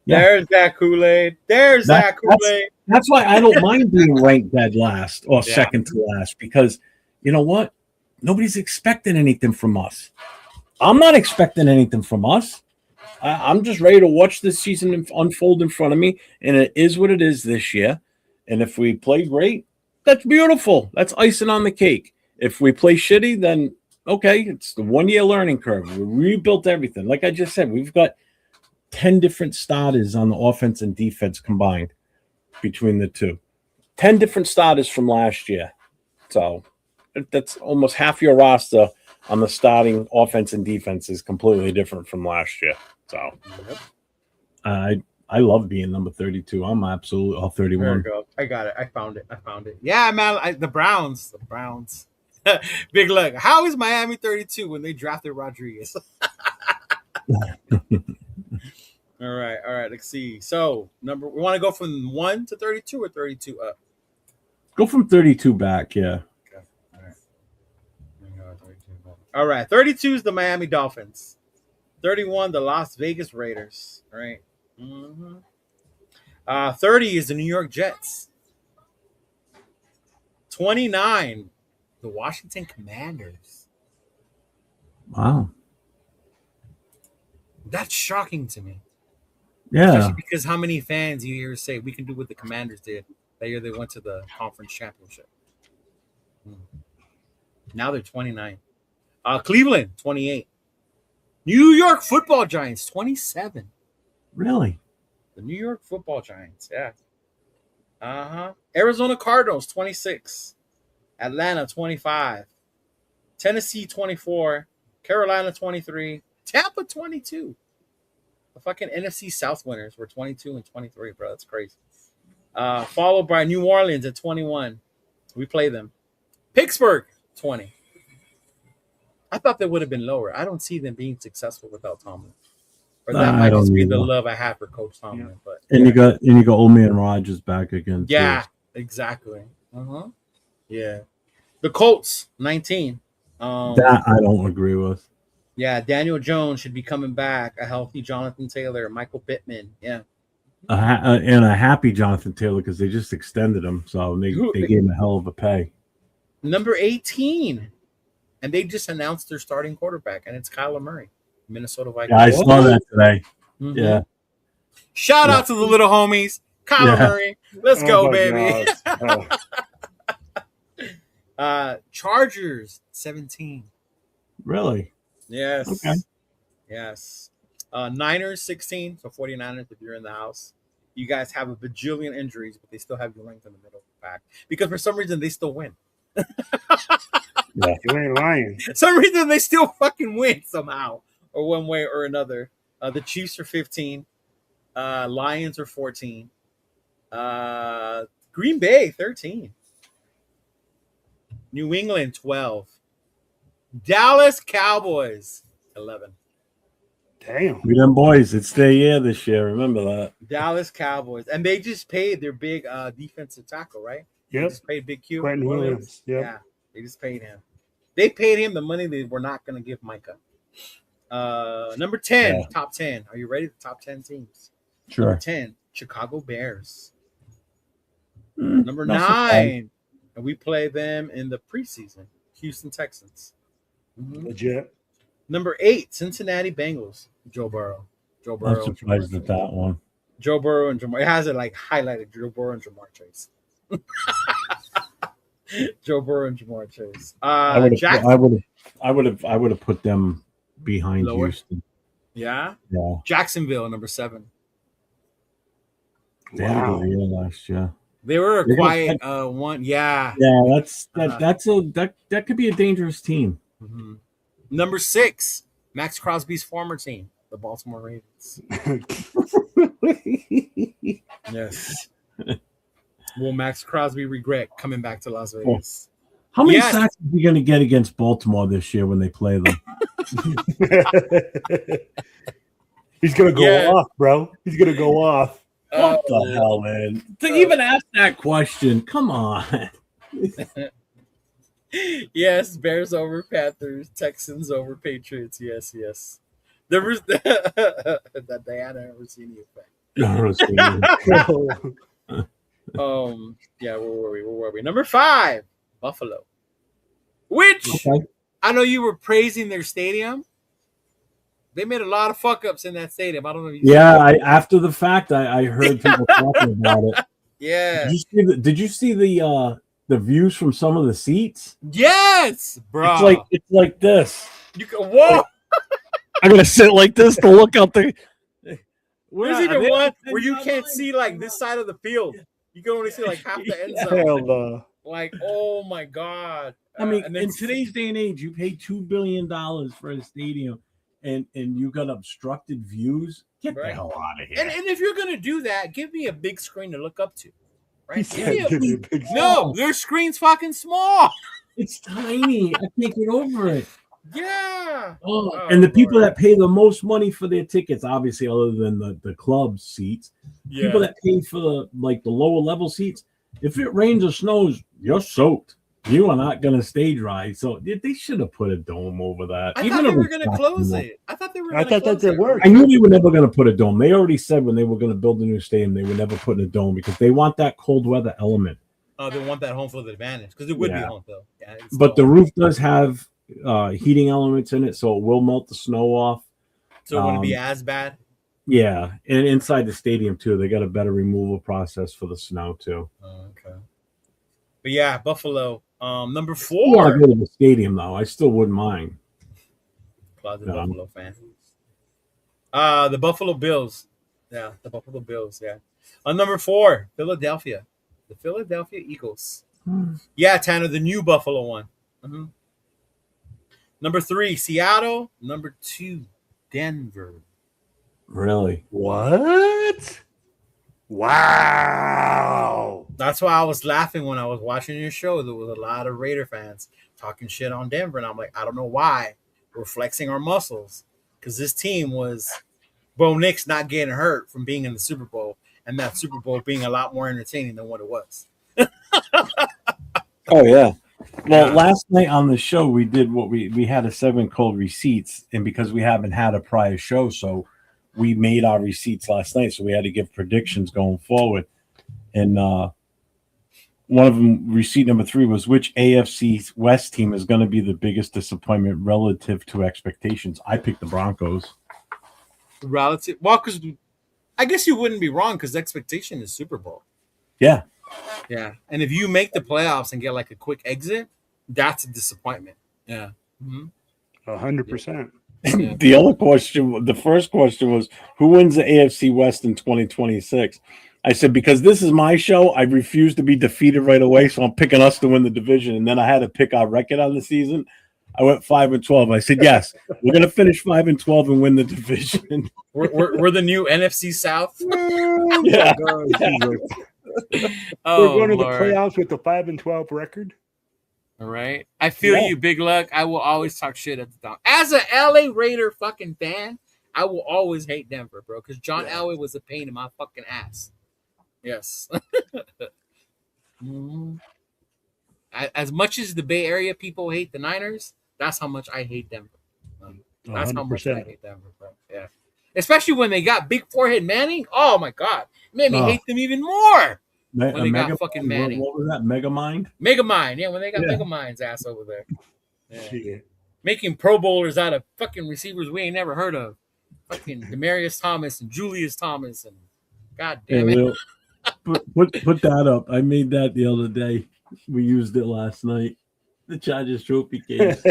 Yeah. There's that Kool-Aid. There's that Kool-Aid. That's why I don't mind being ranked dead last or second to last, because you know what? Nobody's expecting anything from us. I'm not expecting anything from us. I'm just ready to watch this season unfold in front of me, and it is what it is this year. And if we play great, that's beautiful. That's icing on the cake. If we play shitty, then okay, it's the 1 year learning curve. We rebuilt everything. Like I just said, we've got 10 different starters on the offense and defense combined between the two. 10 different starters from last year. So that's almost half your roster on the starting offense and defense is completely different from last year. So I love being number 32. I'm absolutely 31. There we go. I got it. I found it. Yeah, man. The Browns. Big look. How is Miami 32 when they drafted Rodriguez? All right. Let's see. So we want to go from 1 to 32 or 32 up? Go from 32 back, yeah. Okay. All right. 32 is the Miami Dolphins. 31, the Las Vegas Raiders. All right. 30 is the New York Jets. 29, the Washington Commanders. Wow. That's shocking to me. Yeah. Especially because how many fans you hear say we can do what the Commanders did that year they went to the conference championship. Now they're 29. Cleveland, 28. New York Football Giants, 27. Really? The New York Football Giants, yeah. Arizona Cardinals, 26. Atlanta, 25. Tennessee, 24. Carolina, 23. Tampa, 22. The fucking NFC South winners were 22 and 23, bro. That's crazy. Followed by New Orleans at 21. We play them. Pittsburgh, 20. I thought they would have been lower. I don't see them being successful without Tomlin. Or that might just be the love I have for Coach Tomlin. Yeah. But you got old man Rodgers back again. Yeah, exactly. Yeah. The Colts, 19. That I don't agree with. Yeah, Daniel Jones should be coming back. A healthy Jonathan Taylor, Michael Pittman. Yeah. And a happy Jonathan Taylor because they just extended him. So they gave him a hell of a pay. Number 18. And they just announced their starting quarterback, and it's Kyler Murray, Minnesota Vikings. Yeah, I saw that today. Yeah. Shout out to the little homies. Kyler Murray. Let's go, baby. Chargers, 17. Really? Yes. Okay. Yes. Niners, 16. So 49ers, if you're in the house. You guys have a bajillion injuries, but they still have your length in the middle back. Because for some reason, they still win. Yeah, you ain't lying. Some reason they still fucking win somehow, or one way or another. The Chiefs are 15. Lions are 14. Green Bay 13. New England 12. Dallas Cowboys 11. Damn. We them boys. It's their year this year. Remember that. Dallas Cowboys, and they just paid their big defensive tackle, right? Yep. They just paid Big Q. Quentin Williams. Yep. Yeah. They just paid him. They paid him the money they were not going to give Micah. Number 10, top 10. Are you ready? The top 10 teams. Sure. Number 10, Chicago Bears. Number 9, and we play them in the preseason, Houston Texans. Legit. Number 8, Cincinnati Bengals, Joe Burrow. I'm surprised at that one. Joe Burrow and Jamar. It has it like highlighted, Joe Burrow and Jamar Chase. Joe Burrow and Jamar Chase. I would Jack. I would have put them behind Lower? Houston. Yeah. Yeah, Jacksonville, number 7. they had a Wow. good year last year. They were a They got- quiet one. Yeah. Yeah, Uh-huh. that could be a dangerous team. Mhm. Number 6, Max Crosby's former team, the Baltimore Ravens. Yes. Will Max Crosby regret coming back to Las Vegas? How many Yes. sacks are you going to get against Baltimore this year when they play them? He's gonna go Yeah. off, bro. He's gonna go off. What the hell, man? To even ask that question, come on. Yes, Bears over Panthers, Texans over Patriots. Yes, yes. There was that Diana Orsini effect. Yeah, where were we? Number 5, Buffalo. Which Okay. I know you were praising their stadium. They made a lot of fuck ups in that stadium. I don't know if you Yeah, after the fact, I heard people talking about it. Yeah. Did you see the views from some of the seats? Yes, bro. It's like this. You can, whoa. I'm gonna sit like this to look out the. There's even one where you can't see like this side of the field. You can only see like half the end zone. Hell no. Like, oh my god. I mean, And then in today's day and age, you pay $2 billion for a stadium, and you got obstructed views. Get Right. the hell out of here. and if you're gonna do that, give me a big screen to look up to. Right? He Give me said, a- "Give me a big no, their screen's fucking small. It's tiny. I can't get over it. Yeah. Oh, Oh, and the people Lord. that pay the most money for their tickets, obviously, other than the club seats, people that pay for the lower level seats, if it rains or snows, you're soaked. You are not going to stay dry. So they should have put a dome over that. I Even thought they if were it's gonna not close small. it. I thought they were I gonna thought close that it. worked. I knew they were never going to put a dome. They already said when they were going to build a new stadium, they were never putting a dome because they want that cold weather element. Oh, they want that home field advantage because it would be Yeah. home field. Yeah, it's But the still- roof does have heating elements in it, so it will melt the snow off. so it wouldn't be as bad. Yeah, and inside the stadium too, they got a better removal process for the snow too. Oh, okay. But yeah, Buffalo. Number I want 4. to go to the stadium though. I still wouldn't mind. Closet No. Buffalo fan. The Buffalo Bills. Yeah, the Buffalo Bills. Yeah. On number 4, Philadelphia. The Philadelphia Eagles. Yeah, Tanner, the new Buffalo one. Mhm. Number 3, Seattle. Number 2, Denver. Really? What? Wow. That's why I was laughing when I was watching your show. There was a lot of Raider fans talking shit on Denver, and I'm like, I don't know why. We're flexing our muscles because this team was Bo Nix not getting hurt from being in the Super Bowl, and that Super Bowl being a lot more entertaining than what it was. Oh yeah. Well, Yeah. last night on the show we did what we had a 7 cold receipts, and because we haven't had a prior show, so we made our receipts last night, so we had to give predictions going forward. And one of them, receipt number 3, was which AFC West team is going to be the biggest disappointment relative to expectations. I picked the Broncos. Relative, well, because I guess you wouldn't be wrong because the expectation is Super Bowl. Yeah. Yeah, and if you make the playoffs and get like a quick exit, that's a disappointment. Yeah. Mm-hmm. 100%. Yeah. The other question, the first question was, who wins the AFC West in 2026? I said, because this is my show, I refuse to be defeated right away, so I'm picking us to win the division. And then I had to pick our record on the season. I went 5-12. I said, yes, we're going to finish 5-12 and win the division. We're the new NFC South. Yeah. Oh, We're going to the Lord. playoffs with the 5-12 record. All right. I feel Yeah. you, Big Luck. I will always talk shit at the top. As a LA Raider fucking fan, I will always hate Denver, bro, because John Elway was a pain in my fucking ass. Yes. Mhm. As much as the Bay Area people hate the Niners, that's how much I hate Denver. That's how much I 100%. hate Denver, bro. Yeah. Especially when they got big forehead Manning. Oh my god. It made me Oh. hate them even more. When they got fucking Manning. What was that? Megamind? Megamind. Yeah, when they got Yeah. Megamind's ass over there. Yeah. Shit. Making Pro Bowlers out of fucking receivers we ain't never heard of. Fucking Demarius Thomas and Julius Thomas and god damn it. Yeah, put that up. I made that the other day. We used it last night. The Chargers trophy case.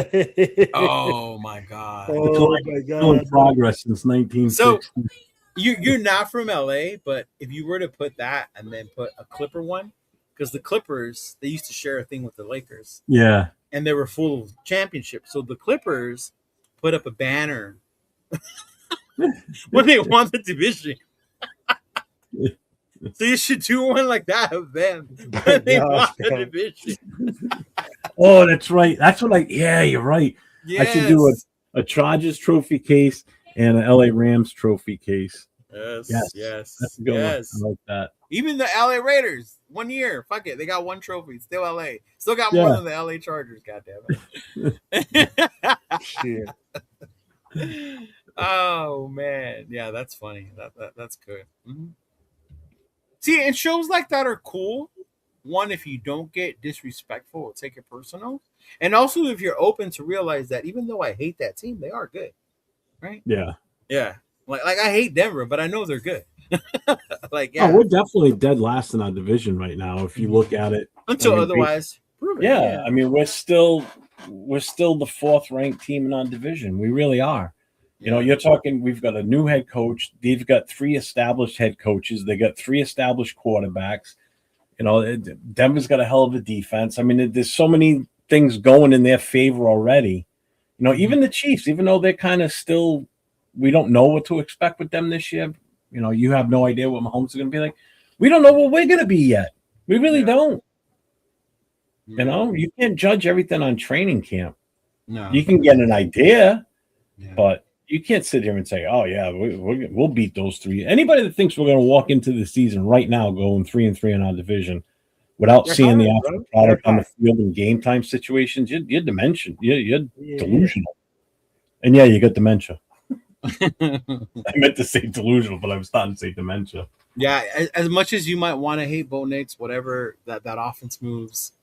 Oh my god. Oh my Still in god. progress since 1960. You're not from LA, but if you were to put that and then put a Clipper one, because the Clippers, they used to share a thing with the Lakers Yeah. and they were full of championships. So the Clippers put up a banner when they won the division. So you should do one like that of them when they won the division. Oh, that's right. That's what you're right. Yes. I should do a Chargers trophy case and an LA Rams trophy case. Yes. That's a good one. I like that. Even the LA Raiders, 1 year, fuck it, they got one trophy. Still LA, still got more than the LA Chargers. Goddamn it! Shit. Oh man, yeah, that's funny. That's good. Mm-hmm. See, and shows like that are cool. One, if you don't get disrespectful or take it personal, and also if you're open to realize that even though I hate that team, they are good, right? Yeah. Yeah. Like I hate Denver, but I know they're good. Like, yeah. Oh, we're definitely dead last in our division right now. If you look at it, Until otherwise proven. Yeah, I mean, we're still the fourth ranked team in our division. We really are. You know, you're talking. We've got a new head coach. They've got 3 established head coaches. They got 3 established quarterbacks. You know, Denver's got a hell of a defense. I mean, there's so many things going in their favor already. You know, even the Chiefs, even though they're kind of still, we don't know what to expect with them this year. You know, you have no idea what Mahomes is going to be like. We don't know what we're going to be yet. We really don't. You know, you can't judge everything on training camp. No. You can get an idea, but you can't sit here and say, "Oh yeah, we'll beat those 3." Anybody that thinks we're going to walk into the season right now going 3-3 in our division without seeing the actual product on the field in game time situations, you're dementia. You're delusional. And yeah, you got dementia. I meant to say delusional, but I was starting to say dementia. Yeah, as much as you might want to hate Bo Nix, whatever that offense moves,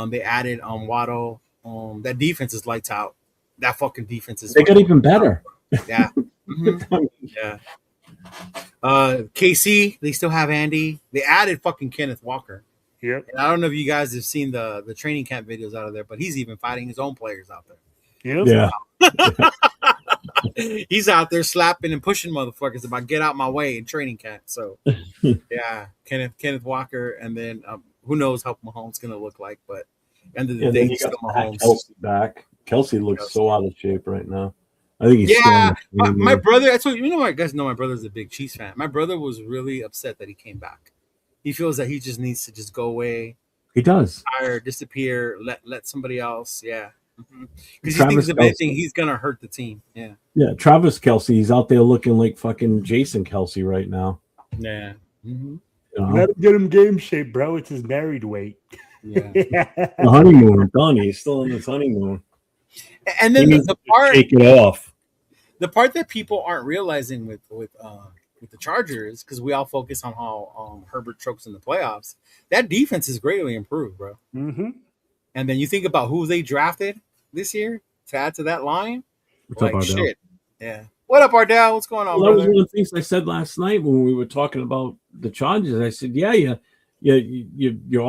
they added Waddle. That defense is lights out. That fucking defense is. They got even better. Yeah. Mm-hmm. Yeah. KC, they still have Andy. They added fucking Kenneth Walker. Yep. And I don't know if you guys have seen the training camp videos out of there, but he's even fighting his own players out there. Yep. Yeah. He's out there slapping and pushing motherfuckers about get out my way in training camp. So yeah, Kenneth Walker, and then who knows how Mahomes gonna look like, but end of the day, he's still Mahomes. Kelsey back. Kelsey looks so out of shape right now. I think he's my brother. That's what you know. I guys know my brother's a big Chiefs fan. My brother was really upset that he came back. He feels that he just needs to just go away. He does. Retire, disappear, let somebody else. Yeah. Because he thinks if anything, he's gonna hurt the team. Yeah. Yeah, Travis Kelce, he's out there looking like fucking Jason Kelce right now. Yeah. Mm-hmm. You know? Let him get him game shape, bro. It's his married weight. Yeah. The honeymoon, I'm telling you, he's still in his honeymoon. And then the part shake it off. The part that people aren't realizing with the Chargers, because we all focus on how Herbert chokes in the playoffs, that defense is greatly improved, bro. Mm-hmm. And then you think about who they drafted this year to add to that line. What's up, shit. Yeah. What up, Ardell? What's going on, Well, that brother? was one of the things I said last night when we were talking about the Chargers. I said, your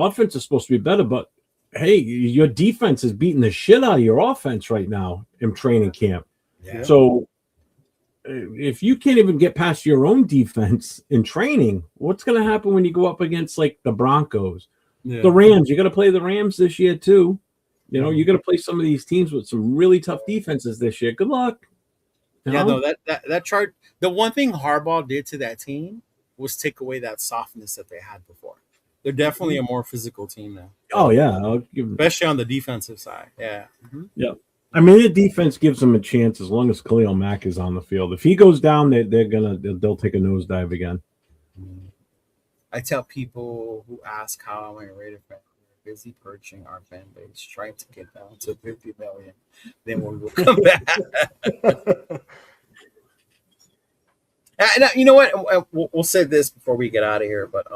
offense is supposed to be better, but hey, your defense is beating the shit out of your offense right now in training camp. Yeah. So if you can't even get past your own defense in training, what's going to happen when you go up against like the Broncos, the Rams? You got to play the Rams this year too. You know, you got to play some of these teams with some really tough defenses this year. Good luck. Yeah, no, that chart. The one thing Harbaugh did to that team was take away that softness that they had before. They're definitely a more physical team now. Oh yeah, especially on the defensive side. Yeah. Mm-hmm. Yeah. I mean, the defense gives them a chance as long as Khalil Mack is on the field. If he goes down, they'll take a nosedive again. I tell people who ask how am I rated fan, we're busy purging our fan base, trying to get down to 50 million. Then we will come back. And you know what? We'll say this before we get out of here, but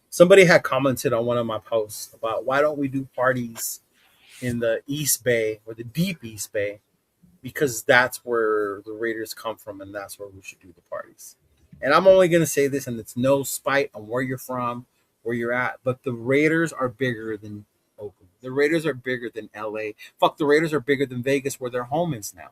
somebody had commented on one of my posts about why don't we do parties in the East Bay or the deep East Bay, because that's where the Raiders come from and that's where we should do the parties. And I'm only going to say this, and it's no spite on where you're from, where you're at, but the Raiders are bigger than Oakland. The Raiders are bigger than LA. Fuck, the Raiders are bigger than Vegas, where their home is now.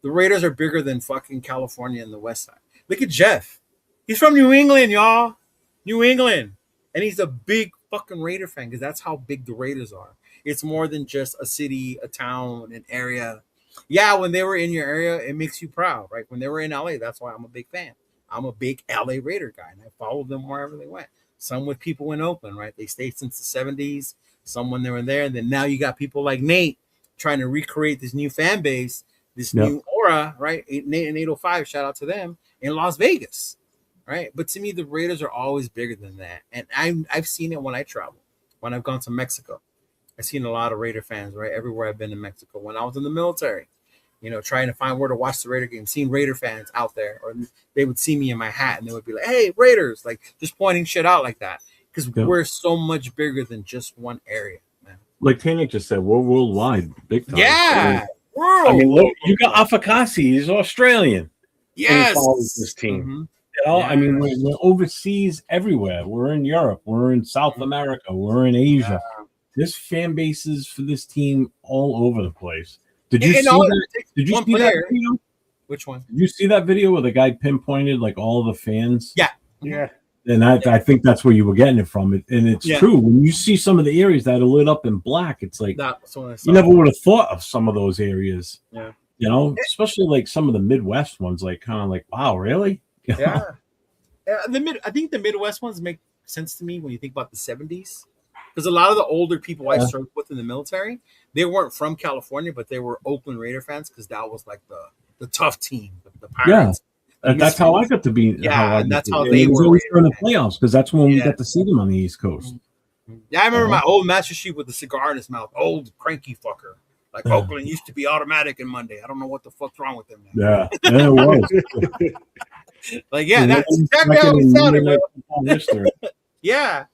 The Raiders are bigger than fucking California and the West Side. Look at Jeff. He's from New England, y'all. New England. And he's a big fucking Raider fan because that's how big the Raiders are. It's more than just a city, a town, an area. Yeah, when they were in your area, it makes you proud, right? When they were in LA, that's why I'm a big fan. I'm a big LA Raider guy, and I followed them wherever they went. Some with people in Oakland, right? They stayed since the 70s. Some when they were there. And then now you got people like Nate trying to recreate this new fan base, this new aura, right? Nate and 805, shout out to them, in Las Vegas, right? But to me, the Raiders are always bigger than that. And I've seen it when I travel, when I've gone to Mexico. I've seen a lot of Raider fans, right? Everywhere I've been in Mexico. When I was in the military, you know, trying to find where to watch the Raider game, seeing Raider fans out there, or they would see me in my hat and they would be like, hey, Raiders, like just pointing shit out like that. Because we're so much bigger than just one area, man. Like Tanner just said, we're worldwide, big time. Yeah. I mean, look, you got Afakasi, he's Australian. Yes. He follows this team. Mm-hmm. You know, I mean, we're overseas everywhere. We're in Europe. We're in South America. We're in Asia. There's fan bases for this team all over the place. Did you see that? Did you see that video? Which one? Did you see that video where the guy pinpointed like all the fans? Yeah. Yeah. And I think that's where you were getting it from. And it's true. When you see some of the areas that are lit up in black, it's like you never would have thought of some of those areas. Yeah. You know, especially like some of the Midwest ones, like kind of like, wow, really? You know? I think the Midwest ones make sense to me when you think about the 70s. Because a lot of the older people I served with in the military, they weren't from California, but they were Oakland Raider fans because that was like the tough team, the Pirates. Yeah, that's how I got to be. Yeah, and that's how they were. Always during the playoffs because that's when we got to see them on the East Coast. Yeah, I remember my old Master Chief with the cigar in his mouth, old cranky fucker. Like Oakland used to be automatic in Monday. I don't know what the fuck's wrong with them now. Yeah, it was. Like, yeah, that's exactly how it sounded, bro. Yeah.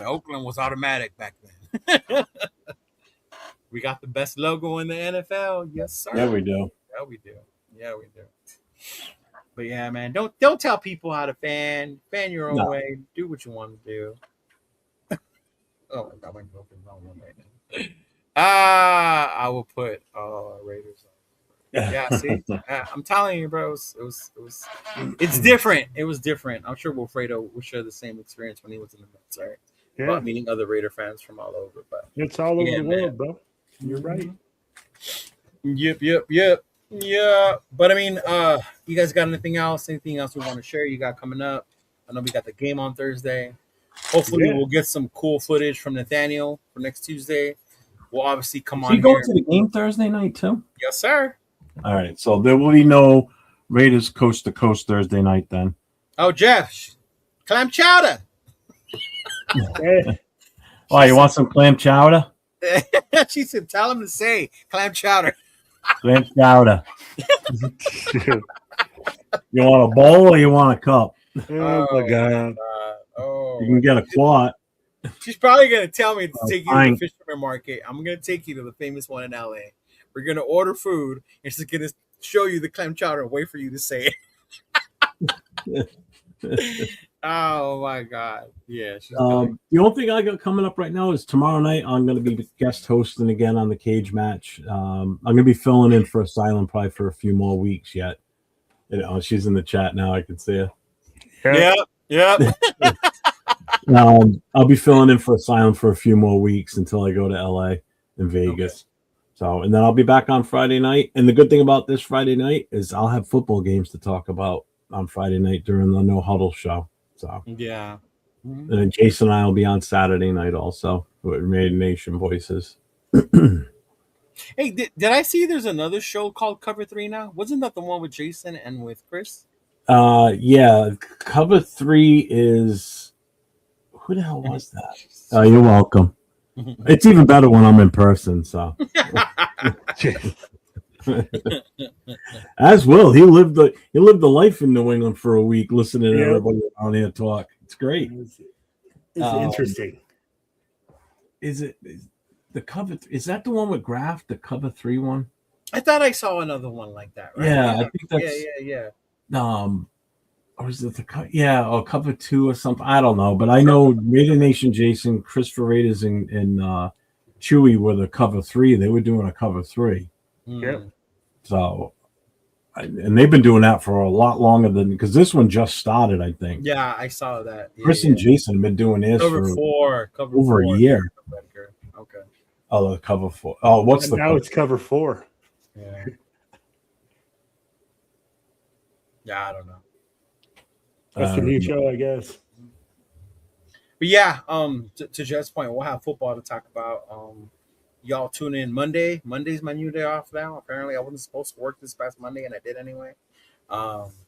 Oakland was automatic back then. We got the best logo in the NFL. Yes, sir. Yeah, we do. Yeah, we do. Yeah, we do. But yeah, man, don't tell people how to fan. Fan your own way. Do what you want to do. Oh my God, my girlfriend's on one right now. I will put Raiders on. Yeah, see, I'm telling you, bro, it's different. It was different. I'm sure Wilfredo will share the same experience when he was in the military. Yeah. About meeting other Raider fans from all over. But it's all over the world, bro. You're right. Yep. Yeah. But I mean, you guys got anything else? Anything else we want to share? You got coming up? I know we got the game on Thursday. Hopefully, we'll get some cool footage from Nathaniel for next Tuesday. We'll obviously come on. You going to the game Thursday night too? Yes, sir. All right, so there will be no Raiders coast to coast Thursday night then. Oh, Jeff, clam chowder. Oh, you want some clam chowder? She said, "Tell him to say clam chowder." Clam chowder. You want a bowl or you want a cup? Oh my God. You can get a quart. She's probably going to tell me to take you to the Fisherman Market. I'm going to take you to the famous one in LA. We're going to order food, and she's going to show you the clam chowder and wait for you to say it. Oh, my God. Yeah. The only thing I got coming up right now is tomorrow night I'm going to be guest hosting again on the cage match. I'm going to be filling in for Asylum probably for a few more weeks yet. You know, she's in the chat now. I can see her. Yeah. I'll be filling in for Asylum for a few more weeks until I go to LA and Vegas. Okay. So, and then I'll be back on Friday night. And the good thing about this Friday night is I'll have football games to talk about on Friday night during the No Huddle show. So, yeah. And then Jason and I will be on Saturday night also with Made Nation Voices. Hey, did I see there's another show called Cover 3 now? Wasn't that the one with Jason and with Chris? Yeah. Cover 3 is... Who the hell was that? Oh, you're welcome. It's even better when I'm in person, so. As Will, he lived the life in New England for a week, listening to everybody on here talk. It's great. It's interesting. Is the cover? Is that the one with Graf? The Cover 3 one? I thought I saw another one like that. Right? Yeah, I think that's. Yeah. Or is it or Cover 2 or something? I don't know, but I know Raider Nation Jason, Christopher Raiders, and Chewy were the cover 3. They were doing a cover 3. Yep. So, and they've been doing that for a lot longer than, because this one just started, I think. Yeah, I saw that. Yeah, Chris and Jason have been doing this cover for 4. Cover over 4. a year. Okay. Oh, the cover 4. Oh, what's And the now cover? it's cover 4. Yeah. Yeah, I don't know. That's the new show, I guess. But yeah, to Jeff's point, we'll have football to talk about. Y'all tune in Monday. Monday's my new day off now. Apparently, I wasn't supposed to work this past Monday, and I did anyway.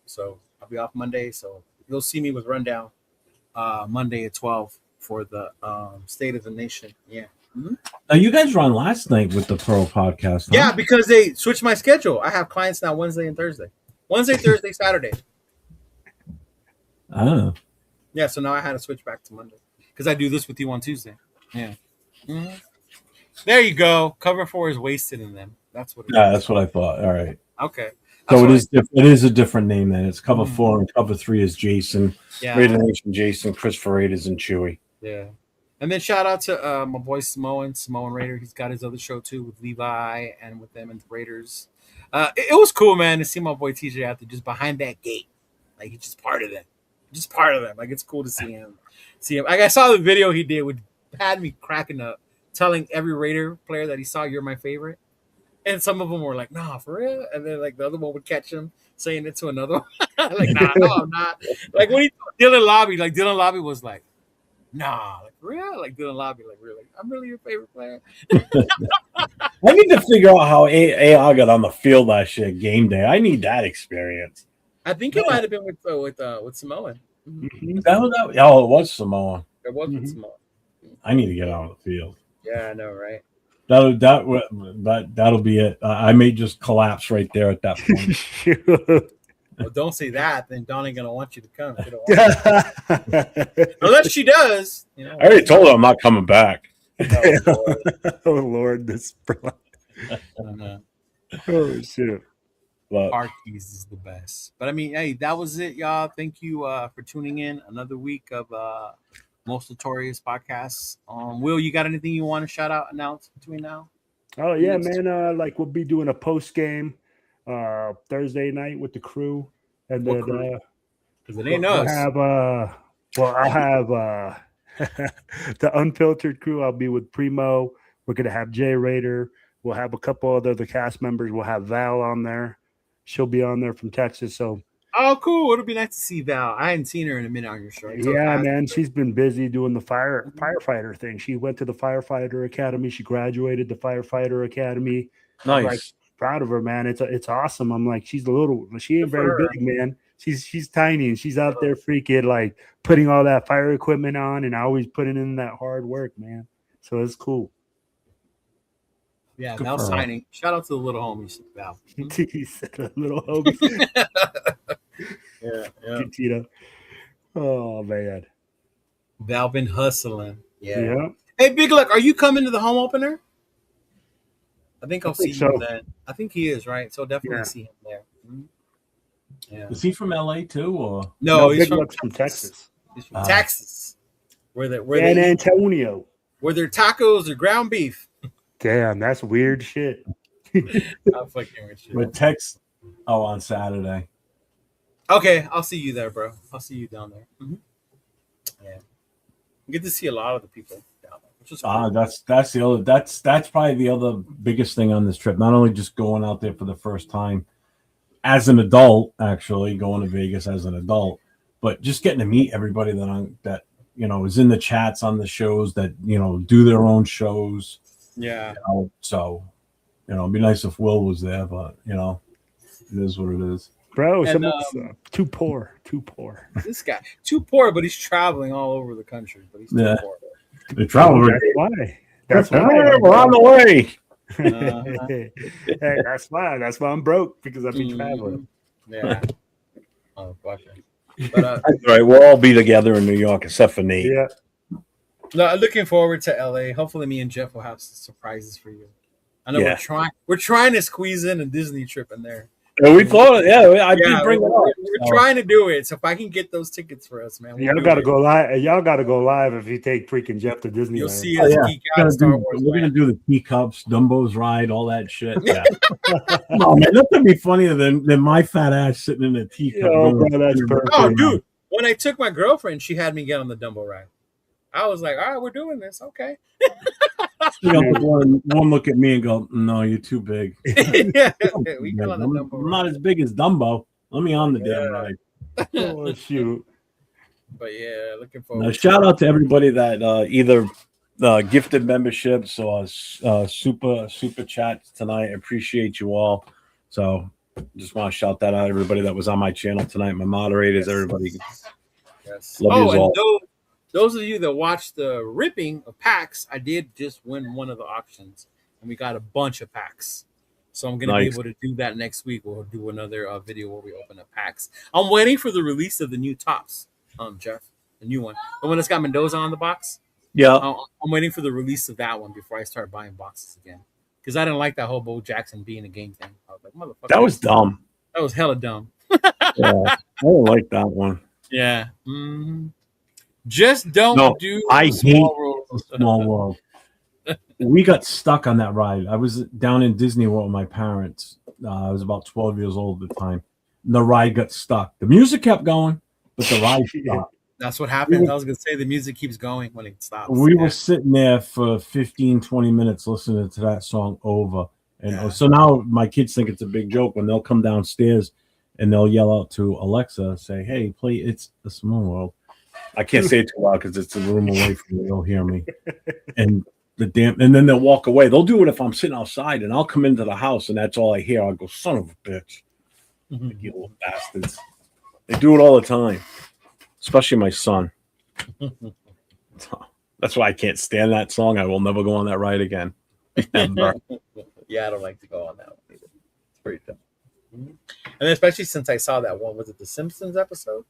So I'll be off Monday. So you'll see me with Rundown Monday at 12 for the State of the Nation. Yeah. Mm-hmm. Now, you guys were on last night with the Pro podcast. Huh? Yeah, because they switched my schedule. I have clients now Wednesday and Thursday. Wednesday, Thursday, Saturday. Oh. Yeah, so now I had to switch back to Monday because I do this with you on Tuesday. Yeah. Mm-hmm. There you go. Cover 4 is wasted in them. That's what it Yeah, is. that's what I thought. All right. Okay. So it is a different name then. It's cover 4 Mhm. and cover 3 is Jason. Yeah. Raider Nation Jason, Christopher Raiders, and Chewy. Yeah. And then shout out to my boy Samoan Raider. He's got his other show too with Levi and with them and the Raiders. It was cool, man, to see my boy TJ out there just behind that gate. Like he's just part of them. Just part of them. Like it's cool to see him. Like I saw the video he did, which had me cracking up, telling every Raider player that he saw, "You're my favorite." And some of them were like, "Nah, for real." And then like the other one would catch him saying it to another one. Like, "Nah, no, I'm not." Like when he Dylan Lobby was like, "Nah, like for real." Like Dylan Lobby, like really, I'm really your favorite player. I need to figure out how AI got on the field last year game day. I need that experience. I think it might have been with Samoan. Mm-hmm. It was Samoa. It was with Mhm. Samoan. I need to get on the field. Yeah, I know, right? That'll be it. I may just collapse right there at that point. Well, don't say that. Then Dawn ain't gonna want you to come. She don't want unless she does. You know, I already told her I'm not coming back. Oh Lord, this. Uh-huh. Oh shit. But Park keys is the best. But I mean, hey, that was it, y'all. Thank you for tuning in. Another week of Most Notorious podcasts. Will, you got anything you want to shout out, announce between now? Oh yeah, man. Like we'll be doing a post game Thursday night with the crew, and What then crew? Because it ain't we'll us. have I'll have the unfiltered crew. I'll be with Primo. We're gonna have Jay Raider. We'll have a couple other the cast members. We'll have Val on there. She'll be on there from Texas. So Oh, cool. It'll be nice to see Val. I hadn't seen her in a minute on your show. yeah, man. She's been busy doing the firefighter thing. She went to the firefighter academy. She graduated the firefighter academy. I'm, like, nice. proud of her, man. It's awesome. I'm like, she ain't very her. big, man. She's tiny and she's out there freaking like putting all that fire equipment on and always putting in that hard work, man. So it's cool. Yeah, Good Val for her. signing. Shout out to the little homies, Val. He said a little homie. Yeah. Tito. Oh man. Val been hustling. Yeah. Hey, Big Luck, are you coming to the home opener? I think I'll see think so. you then. I think he is, right? So definitely Yeah. see him there. Mhm. Yeah. Is he from LA too, or No, he's Big from Luck's from Texas. He's from Texas. Where San they Antonio. where their tacos or ground beef. Damn, that's weird shit. I'm fucking with you. with Tex? Oh, on Saturday. Okay, I'll see you there, bro. I'll see you down there. Yeah. You get to see a lot of the people down there, which is cool. That's the other. That's probably the other biggest thing on this trip. Not only just going out there for the first time as an adult, actually going to Vegas as an adult, but just getting to meet everybody that is in the chats on the shows that do their own shows. Yeah. So it'd be nice if Will was there, but it is what it is. Bro, And, someone's too poor. This guy too poor, but he's traveling all over the country. But he's too Yeah. poor. The travel. That's why. That's why. We're on the way. Uh-huh. Hey, that's why. That's why I'm broke because I've been traveling. Yeah. Oh, fucking. But That's right. We'll all be together in New York except for Nate. Yeah. no, looking forward to LA. Hopefully, me and Jeff will have some surprises for you. I know Yeah. we're trying to squeeze in a Disney trip in there. And we thought, I Yeah, did bring it up. we're trying to do it. So if I can get those tickets for us, man, Y'all gotta go live. Y'all gotta go live if you take freaking Jeff to Disneyland. You'll see us geek out We're Star Wars. gonna do the teacups, Dumbo's ride, all that shit. Yeah. No, man, nothing be funnier than my fat ass sitting in a teacup. Yo, bro, that's perfect. Oh, dude, when I took my girlfriend, she had me get on the Dumbo ride. I was like, all right, we're doing this. Okay. One look at me and go, no, you're too big. Yeah, we go on the Dumbo I'm ride. not as big as Dumbo. Let me on the damn ride. Oh shoot! But yeah, looking forward. Now, shout out to everybody that either gifted memberships or super chats tonight. I appreciate you all. So just want to shout that out. Everybody that was on my channel tonight, my moderators, everybody. Yes. Love you all. And those of you that watched the ripping of packs, I did just win one of the auctions, and we got a bunch of packs. So I'm gonna be able to do that next week. We'll do another video where we open up packs. I'm waiting for the release of the new tops, Jeff, the new one, the one that's got Mendoza on the box. Yeah, I'm waiting for the release of that one before I start buying boxes again, because I didn't like that whole Bo Jackson being a game thing. I was like, motherfucker, that was dumb. That was hella dumb. Yeah, I don't like that one. Yeah. Just don't do. I hate World. Small World. We got stuck on that ride. I was down in Disney World with my parents. I was about 12 years old at the time. The ride got stuck. The music kept going, but the ride stopped. That's what happens. I was going to say the music keeps going when it stops. We were sitting there for 15, 20 minutes listening to that song over. And so now my kids think it's a big joke when they'll come downstairs and they'll yell out to Alexa, say, hey, play It's a Small World. I can't say it too loud because it's a room away from me. They'll hear me. And and then they'll walk away. They'll do it if I'm sitting outside, and I'll come into the house, and that's all I hear. I'll go, son of a bitch. You little bastards. They do it all the time, especially my son. That's why I can't stand that song. I will never go on that ride again. Ever. Yeah, I don't like to go on that one either. It's pretty tough. And especially since I saw that one, was it the Simpsons episode?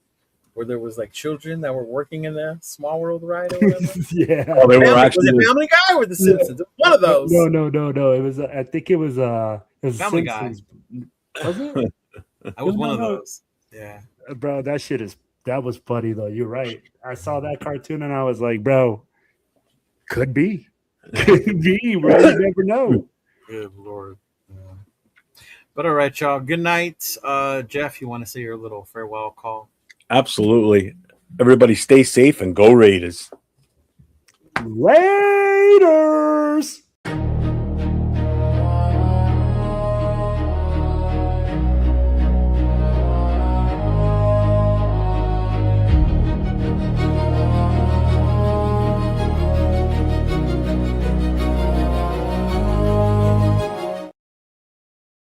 Where there was like children that were working in the Small World ride or whatever. Yeah. Oh, they were actually was it Family Guy or the Simpsons? Yeah. One of those. No. It was. I think it was. Family Simpsons. Guy. Was it? I was one of those. Yeah. Bro, that was funny though. You're right. I saw that cartoon and I was like, bro, could be, bro. You never know. Good Lord. Yeah. But all right, y'all. Good night, Jeff. You want to say your little farewell call? Absolutely. Everybody stay safe and go Raiders. Later.